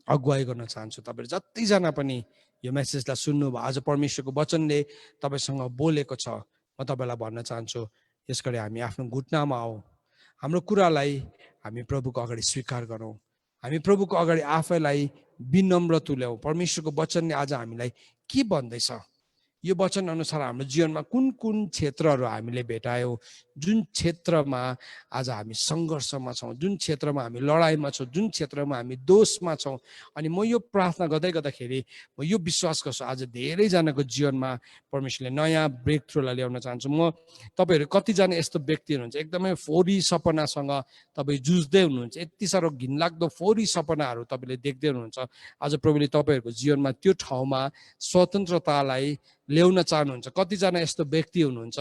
अगुवाई गर्न चाहन्छु। तपाईँहरू जतिजना पनि यो मेसेजलाई सुन्नुभयो, आज परमेश्वरको वचनले तपाईँसँग बोलेको छ, म तपाईँलाई भन्न चाहन्छु, यस गरी हामी आफ्नो घुट्नामा आऊ, हाम्रो कुरालाई हामी प्रभुको अगाडि स्वीकार गरौँ, हामी प्रभुको अगाडि आफैलाई विनम्र तुल्याउँ। परमेश्वरको वचनले आज हामीलाई के भन्दैछ, यो वचन अनुसार हाम्रो जीवनमा कुन कुन क्षेत्रहरू हामीले भेटायौँ, जुन क्षेत्रमा आज हामी सङ्घर्षमा छौँ, जुन क्षेत्रमा हामी लडाइँमा छौँ, जुन क्षेत्रमा हामी दोषमा छौँ। अनि म यो प्रार्थना गर्दै गर्दाखेरि म यो विश्वास गर्छु आज धेरैजनाको जीवनमा परमेश्वरले नयाँ ब्रेक थ्रुलाई ल्याउन चाहन्छु। म तपाईँहरू कतिजना यस्तो व्यक्ति हुनुहुन्छ एकदमै फोहोरी सपनासँग तपाईँ जुझ्दै हुनुहुन्छ, यति साह्रो घिनलाग्दो फोहोरी सपनाहरू तपाईँले देख्दै हुनुहुन्छ। आज प्रभुले तपाईँहरूको जीवनमा त्यो ठाउँमा स्वतन्त्रतालाई ल्याउन चाहनुहुन्छ। कतिजना यस्तो व्यक्ति हुनुहुन्छ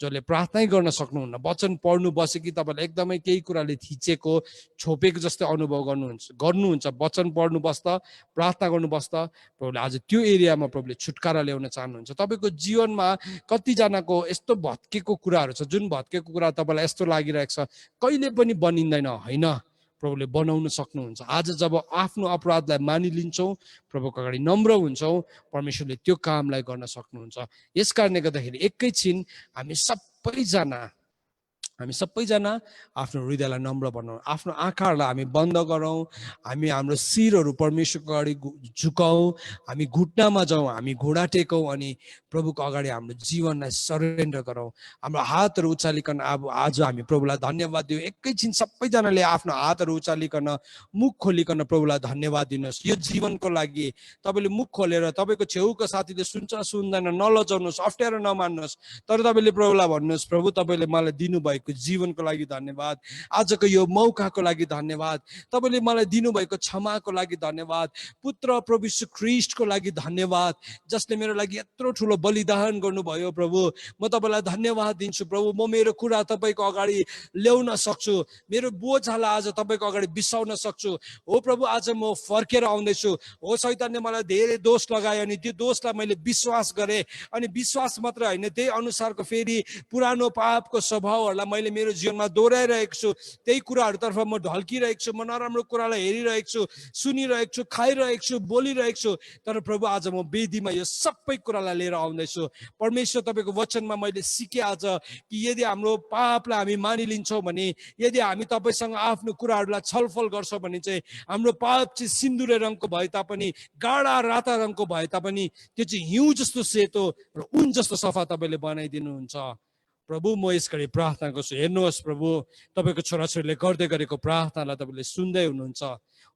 जसले प्रार्थनै गर्न सक्नुहुन्न, वचन पढ्नु बसे कि तपाईँलाई एकदमै केही कुराले थिचेको छोपेको जस्तै अनुभव गर्नुहुन्छ। वचन पढ्नु बस्दा, प्रार्थना गर्नु बस्दा प्रभुले आज त्यो एरियामा प्रभुले छुटकारा ल्याउन चाहनुहुन्छ। तपाईँको जीवनमा कतिजनाको यस्तो भत्केको कुराहरू छ, जुन भत्केको कुरा तपाईँलाई यस्तो लागिरहेको छ कहिले पनि बनिँदैन, होइन, प्रभुले बनाउन सक्नुहुन्छ। आज जब आफ्नो अपराधलाई मानिलिन्छौँ, प्रभुको अगाडि नम्र हुन्छौँ, परमेश्वरले त्यो कामलाई गर्न सक्नुहुन्छ। यस कारणले गर्दाखेरि एकैछिन हामी सबैजना आफ्नो हृदयलाई नम्र बनाउँ, आफ्नो आँखाहरूलाई हामी बन्द गरौँ, हामी हाम्रो शिरहरू परमेश्वरको अगाडि झुकाउँ, हामी घुट्नामा जाउँ, हामी घुँडा टेकौँ अनि प्रभुको अगाडि हाम्रो जीवनलाई सरेन्डर गरौँ। हाम्रो हातहरू उचालिकन अब आज हामी प्रभुलाई धन्यवाद दिउँ। एकैछिन सबैजनाले आफ्नो हातहरू उचालिकन मुख खोलिकन प्रभुलाई धन्यवाद दिनुहोस्। यो जीवनको लागि तपाईँले मुख खोलेर तपाईँको छेउको साथीले सुन्छ सुन्दैन नलजाउनुहोस्, अप्ठ्यारो नमान्नुहोस्, तर तपाईँले प्रभुलाई भन्नुहोस्, प्रभु तपाईँले मलाई दिनुभएको जीवनको लागि धन्यवाद, आजको यो मौकाको लागि धन्यवाद, तपाईँले मलाई दिनुभएको क्षमाको लागि धन्यवाद, पुत्र प्रभु यीशु ख्रीष्टको लागि धन्यवाद, जसले मेरो लागि यत्रो ठुलो बलिदान गर्नुभयो। प्रभु म तपाईँलाई धन्यवाद दिन्छु। प्रभु म मेरो कुरा तपाईँको अगाडि ल्याउन सक्छु, मेरो बोझलाई आज तपाईँको अगाडि बिसाउन सक्छु। हो प्रभु आज म फर्केर आउँदैछु। हो शैतानले मलाई धेरै दोष लगायो अनि त्यो दोषलाई मैले विश्वास गरेँ, अनि विश्वास मात्र होइन त्यही अनुसारको फेरि पुरानो पापको स्वभावहरूलाई मैले मेरो जीवनमा दोहोऱ्याइरहेको छु। त्यही कुराहरूतर्फ म ढल्किरहेको छु, म नराम्रो कुरालाई हेरिरहेको छु, सुनिरहेको छु, खाइरहेको छु, बोलिरहेको छु। तर प्रभु आज म वेदीमा यो सबै कुरालाई लिएर आउँदैछु। परमेश्वर तपाईँको वचनमा मैले सिकेँ आज कि यदि हाम्रो पापलाई हामी मानिलिन्छौँ भने, यदि हामी तपाईँसँग आफ्नो कुराहरूलाई छलफल गर्छौँ भने चाहिँ हाम्रो पाप चाहिँ सिन्दुरे रङको भए तापनि, गाढा राता रङको भए तापनि त्यो चाहिँ हिउँ जस्तो सेतो र उन जस्तो सफा तपाईँले बनाइदिनुहुन्छ। प्रभु म यस घडी प्रार्थना गर्छु, हेर्नुहोस् प्रभु तपाईँको छोराछोरीले गर्दै गरेको प्रार्थनालाई तपाईँले सुन्दै हुनुहुन्छ।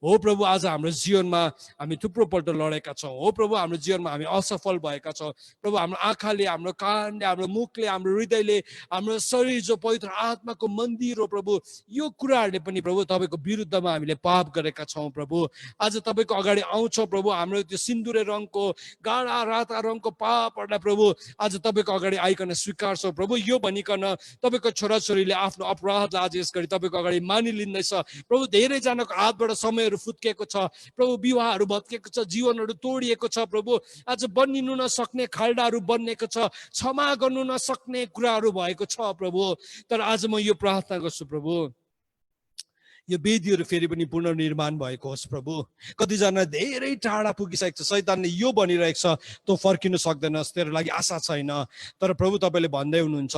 हो प्रभु आज हाम्रो जीवनमा हामी थुप्रोपल्ट लडेका छौँ। हो प्रभु हाम्रो जीवनमा हामी असफल भएका छौँ। प्रभु हाम्रो आँखाले, हाम्रो कानले, हाम्रो मुखले, हाम्रो हृदयले, हाम्रो शरीर जो पवित्र आत्माको मन्दिर हो प्रभु, यो कुराहरूले पनि प्रभु तपाईँको विरुद्धमा हामीले पाप गरेका छौँ। प्रभु आज तपाईँको अगाडि आउँछौँ प्रभु, हाम्रो त्यो सिन्दुरे रङको गाढा राता रङको पापहरूलाई प्रभु आज तपाईँको अगाडि आइकन स्वीकार्छौँ। प्रभु यो भनिकन तपाईँको छोराछोरीले आफ्नो अपराधलाई आज यस गरी तपाईँको अगाडि मानिलिँदैछ। प्रभु धेरैजनाको हातबाट समयहरू फुत्केको छ, प्रभु विवाहहरू भत्केको छ, जीवनहरू तोडिएको छ। प्रभु आज बनिनु नसक्ने खाल्डाहरू बन्नेको छ, क्षमा गर्नु नसक्ने कुराहरू भएको छ। प्रभु तर आज म यो प्रार्थना गर्छु प्रभु, यो वेदीहरू फेरि पनि पुनर्निर्माण भएको होस्। प्रभु कतिजना धेरै टाढा पुगिसकेको छ, शैतानले यो भनिरहेको छ तँ फर्किनु सक्दैनस्, तेरो लागि आशा छैन। तर प्रभु तपाईँले भन्दै हुनुहुन्छ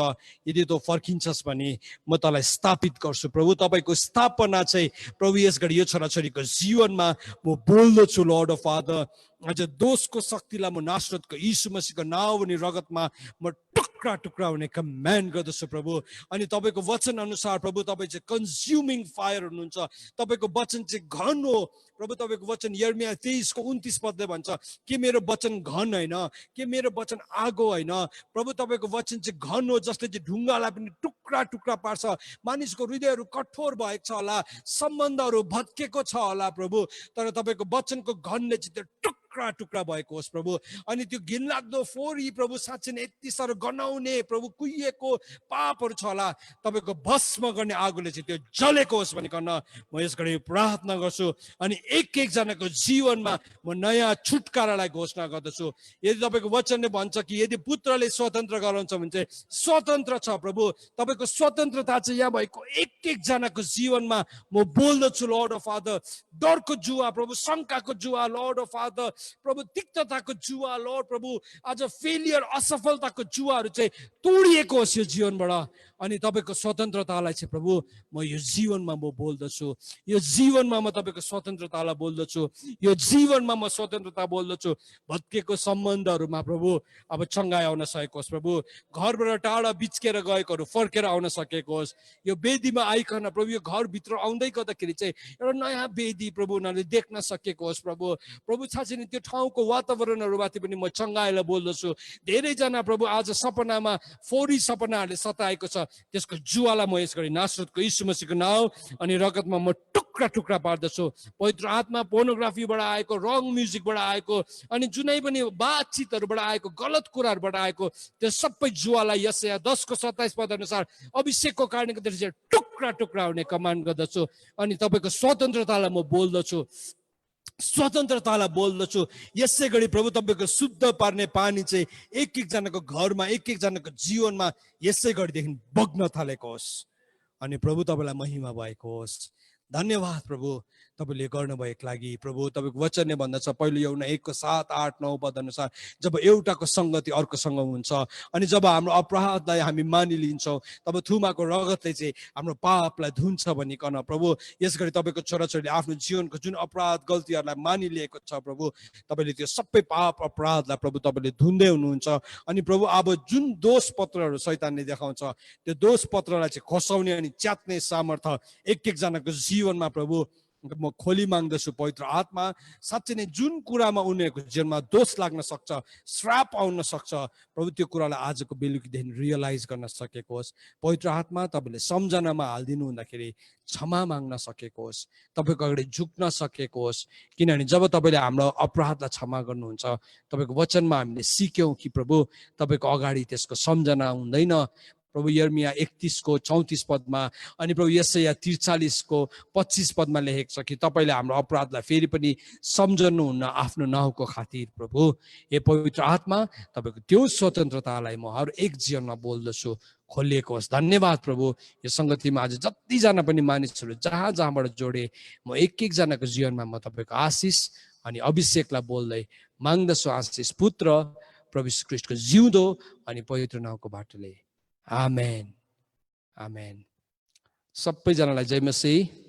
यदि तँ फर्किन्छस् भने म तँलाई स्थापित गर्छु। प्रभु तपाईँको स्थापना चाहिँ प्रभु यस घडी यो छोराछोरीको जीवनमा म बोल्दछु। लर्ड अफ फादर आज दोषको शक्तिलाई म नासरतको यीशु मसीहको नाउँ अनि रगतमा म टुक्रा टुक्रा हुने कमान्ड गर्दछु प्रभु। अनि तपाईँको वचन अनुसार प्रभु तपाईँ चाहिँ कन्ज्युमिङ फायर हुनुहुन्छ। तपाईँको वचन चाहिँ घन हो प्रभु। तपाईँको वचन यर्मिया 23:29 पदले भन्छ कि मेरो वचन घन होइन, कि मेरो वचन आगो होइन। प्रभु तपाईँको वचन चाहिँ घन हो, जसले चाहिँ ढुङ्गालाई पनि टुक्रा टुक्रा पार्छ। मानिसको हृदयहरू कठोर भएको छ होला, सम्बन्धहरू भत्केको छ होला प्रभु, तर तपाईँको वचनको घनले चाहिँ त्यो टुक्रा टुक्रा भएको होस् प्रभु। अनि त्यो घिनलाग्दो फोरी प्रभु साँच्चै नै यति साह्रो गनाउने प्रभु कुहिएको पापहरू छ होला, तपाईँको भस्म गर्ने आगोले चाहिँ त्यो जलेको होस् भनिकन म यस घडी प्रार्थना गर्छु। अनि एक एकजनाको जीवनमा म नयाँ छुटकारालाई घोषणा गर्दछु। यदि तपाईँको वचनले भन्छ कि यदि पुत्रले स्वतन्त्र गराउँछ भने चाहिँ स्वतन्त्र छ प्रभु। तपाईँको स्वतन्त्रता चाहिँ यहाँ भएको एक एकजनाको जीवनमा म बोल्दछु। लर्ड अफ फादर डरको जुवा प्रभु, शङ्काको जुवा लर्ड अफ फादर प्रभु तिक्तताको जुवा लर्ड प्रभु आज फेलियर असफलताको जुवाहरू चाहिँ तोडिएको होस् यो जीवनबाट अनि तपाईँको स्वतन्त्रतालाई चाहिँ प्रभु म यो जीवनमा म बोल्दछु यो जीवनमा म तपाईँको स्वतन्त्रतालाई बोल्दछु यो जीवनमा म स्वतन्त्रता बोल्दछु भत्केको सम्बन्धहरूमा प्रभु अब चङ्गाई आउन सकेको होस् प्रभु घरबाट टाढा बिच्केर गएकोहरू फर्केर आउन सकेको होस् यो वेदीमा आइकन प्रभु यो घरभित्र आउँदै गर्दाखेरि चाहिँ एउटा नयाँ वेदी प्रभु उनीहरूले देख्न सकेको होस् प्रभु प्रभु छ नि त्यो ठाउँको वातावरणहरूमाथि पनि म चङ्गाईलाई बोल्दछु धेरैजना प्रभु आज सपनामा फोरी सपनाहरूले सताएको छ त्यसको जुवालाई म यस गरी नासरतको यीशु मसीहको नाउँ अनि रगतमा म टुक्रा टुक्रा पार्दछु पवित्र आत्मा पोर्नोग्राफीबाट आएको रङ म्युजिकबाट आएको अनि जुनै पनि बातचितहरूबाट आएको गलत कुराहरूबाट आएको त्यो सबै जुवालाई यशया 10:27 पद अनुसार अभिषेकको कारणले गर्दाखेरि टुक्रा टुक्रा हुने कमान्ड गर्दछु अनि तपाईँको स्वतन्त्रतालाई म बोल्दछु स्वतन्त्रतालाई बोल्दछु यसै गरी प्रभु तपाईँको शुद्ध पार्ने पानी चाहिँ एक एकजनाको घरमा एक एकजनाको जीवनमा यसै गरिदेखि बग्न थालेको होस् अनि प्रभु तपाईँलाई महिमा भएको होस् धन्यवाद प्रभु तपाईँले गर्नुभएको लागि प्रभु तपाईँको वचनले भन्दछ पहिलो यूहन्ना 1:7-8-9 पद अनुसार जब एउटाको सङ्गति अर्कोसँग हुन्छ अनि जब हाम्रो अपराधलाई हामी मानिलिन्छौँ तब थुमाको रगतले चाहिँ हाम्रो पापलाई धुन्छ भनिकन प्रभु यस गरी तपाईँको छोराछोरीले आफ्नो जीवनको जुन अपराध गल्तीहरूलाई मानिलिएको छ प्रभु तपाईँले त्यो सबै पाप अपराधलाई प्रभु तपाईँले धुन्दै हुनुहुन्छ अनि प्रभु अब जुन दोष पत्रहरू शैतानले देखाउँछ त्यो दोष पत्रलाई चाहिँ खसाउने अनि च्यात्ने सामर्थ्य एक एकजनाको जीवनमा प्रभु म खोली माग्दछु पवित्र आत्मा साँच्चै नै जुन कुरामा उनीहरूको जीवनमा दोष लाग्न सक्छ श्राप आउन सक्छ प्रभु त्यो कुरालाई आजको बेलुकीदेखि रियलाइज गर्न सकेको होस् पवित्र आत्मा तपाईँले सम्झनामा हालिदिनु हुँदाखेरि क्षमा माग्न सकेको होस् तपाईँको अगाडि झुक्न सकेको होस् किनभने जब तपाईँले हाम्रो अपराधलाई क्षमा गर्नुहुन्छ तपाईँको वचनमा हामीले सिक्यौँ कि प्रभु तपाईँको अगाडि त्यसको सम्झना हुँदैन प्रभु यर्मिया 31:34 पदमा अनि प्रभु यशाया 43:25 पदमा लेखेको छ कि तपाईँले हाम्रो अपराधलाई फेरि पनि सम्झनुहुन्न आफ्नो नाउँको खातिर प्रभु हे पवित्र आत्मा तपाईँको त्यो स्वतन्त्रतालाई म हर एक जीवनमा बोल्दछु खोलिएको होस् धन्यवाद प्रभु यो सङ्गतिमा आज जतिजना पनि मानिसहरू जहाँ जहाँबाट जोडे म एक एकजनाको जीवनमा म तपाईँको आशिष अनि अभिषेकलाई बोल्दै माग्दछु आशिष पुत्र प्रभु यीशु ख्रीष्टको जिउँदो अनि पवित्र नाउँको बाटोले आमेन आमेन सबैजनालाई जय मसीह।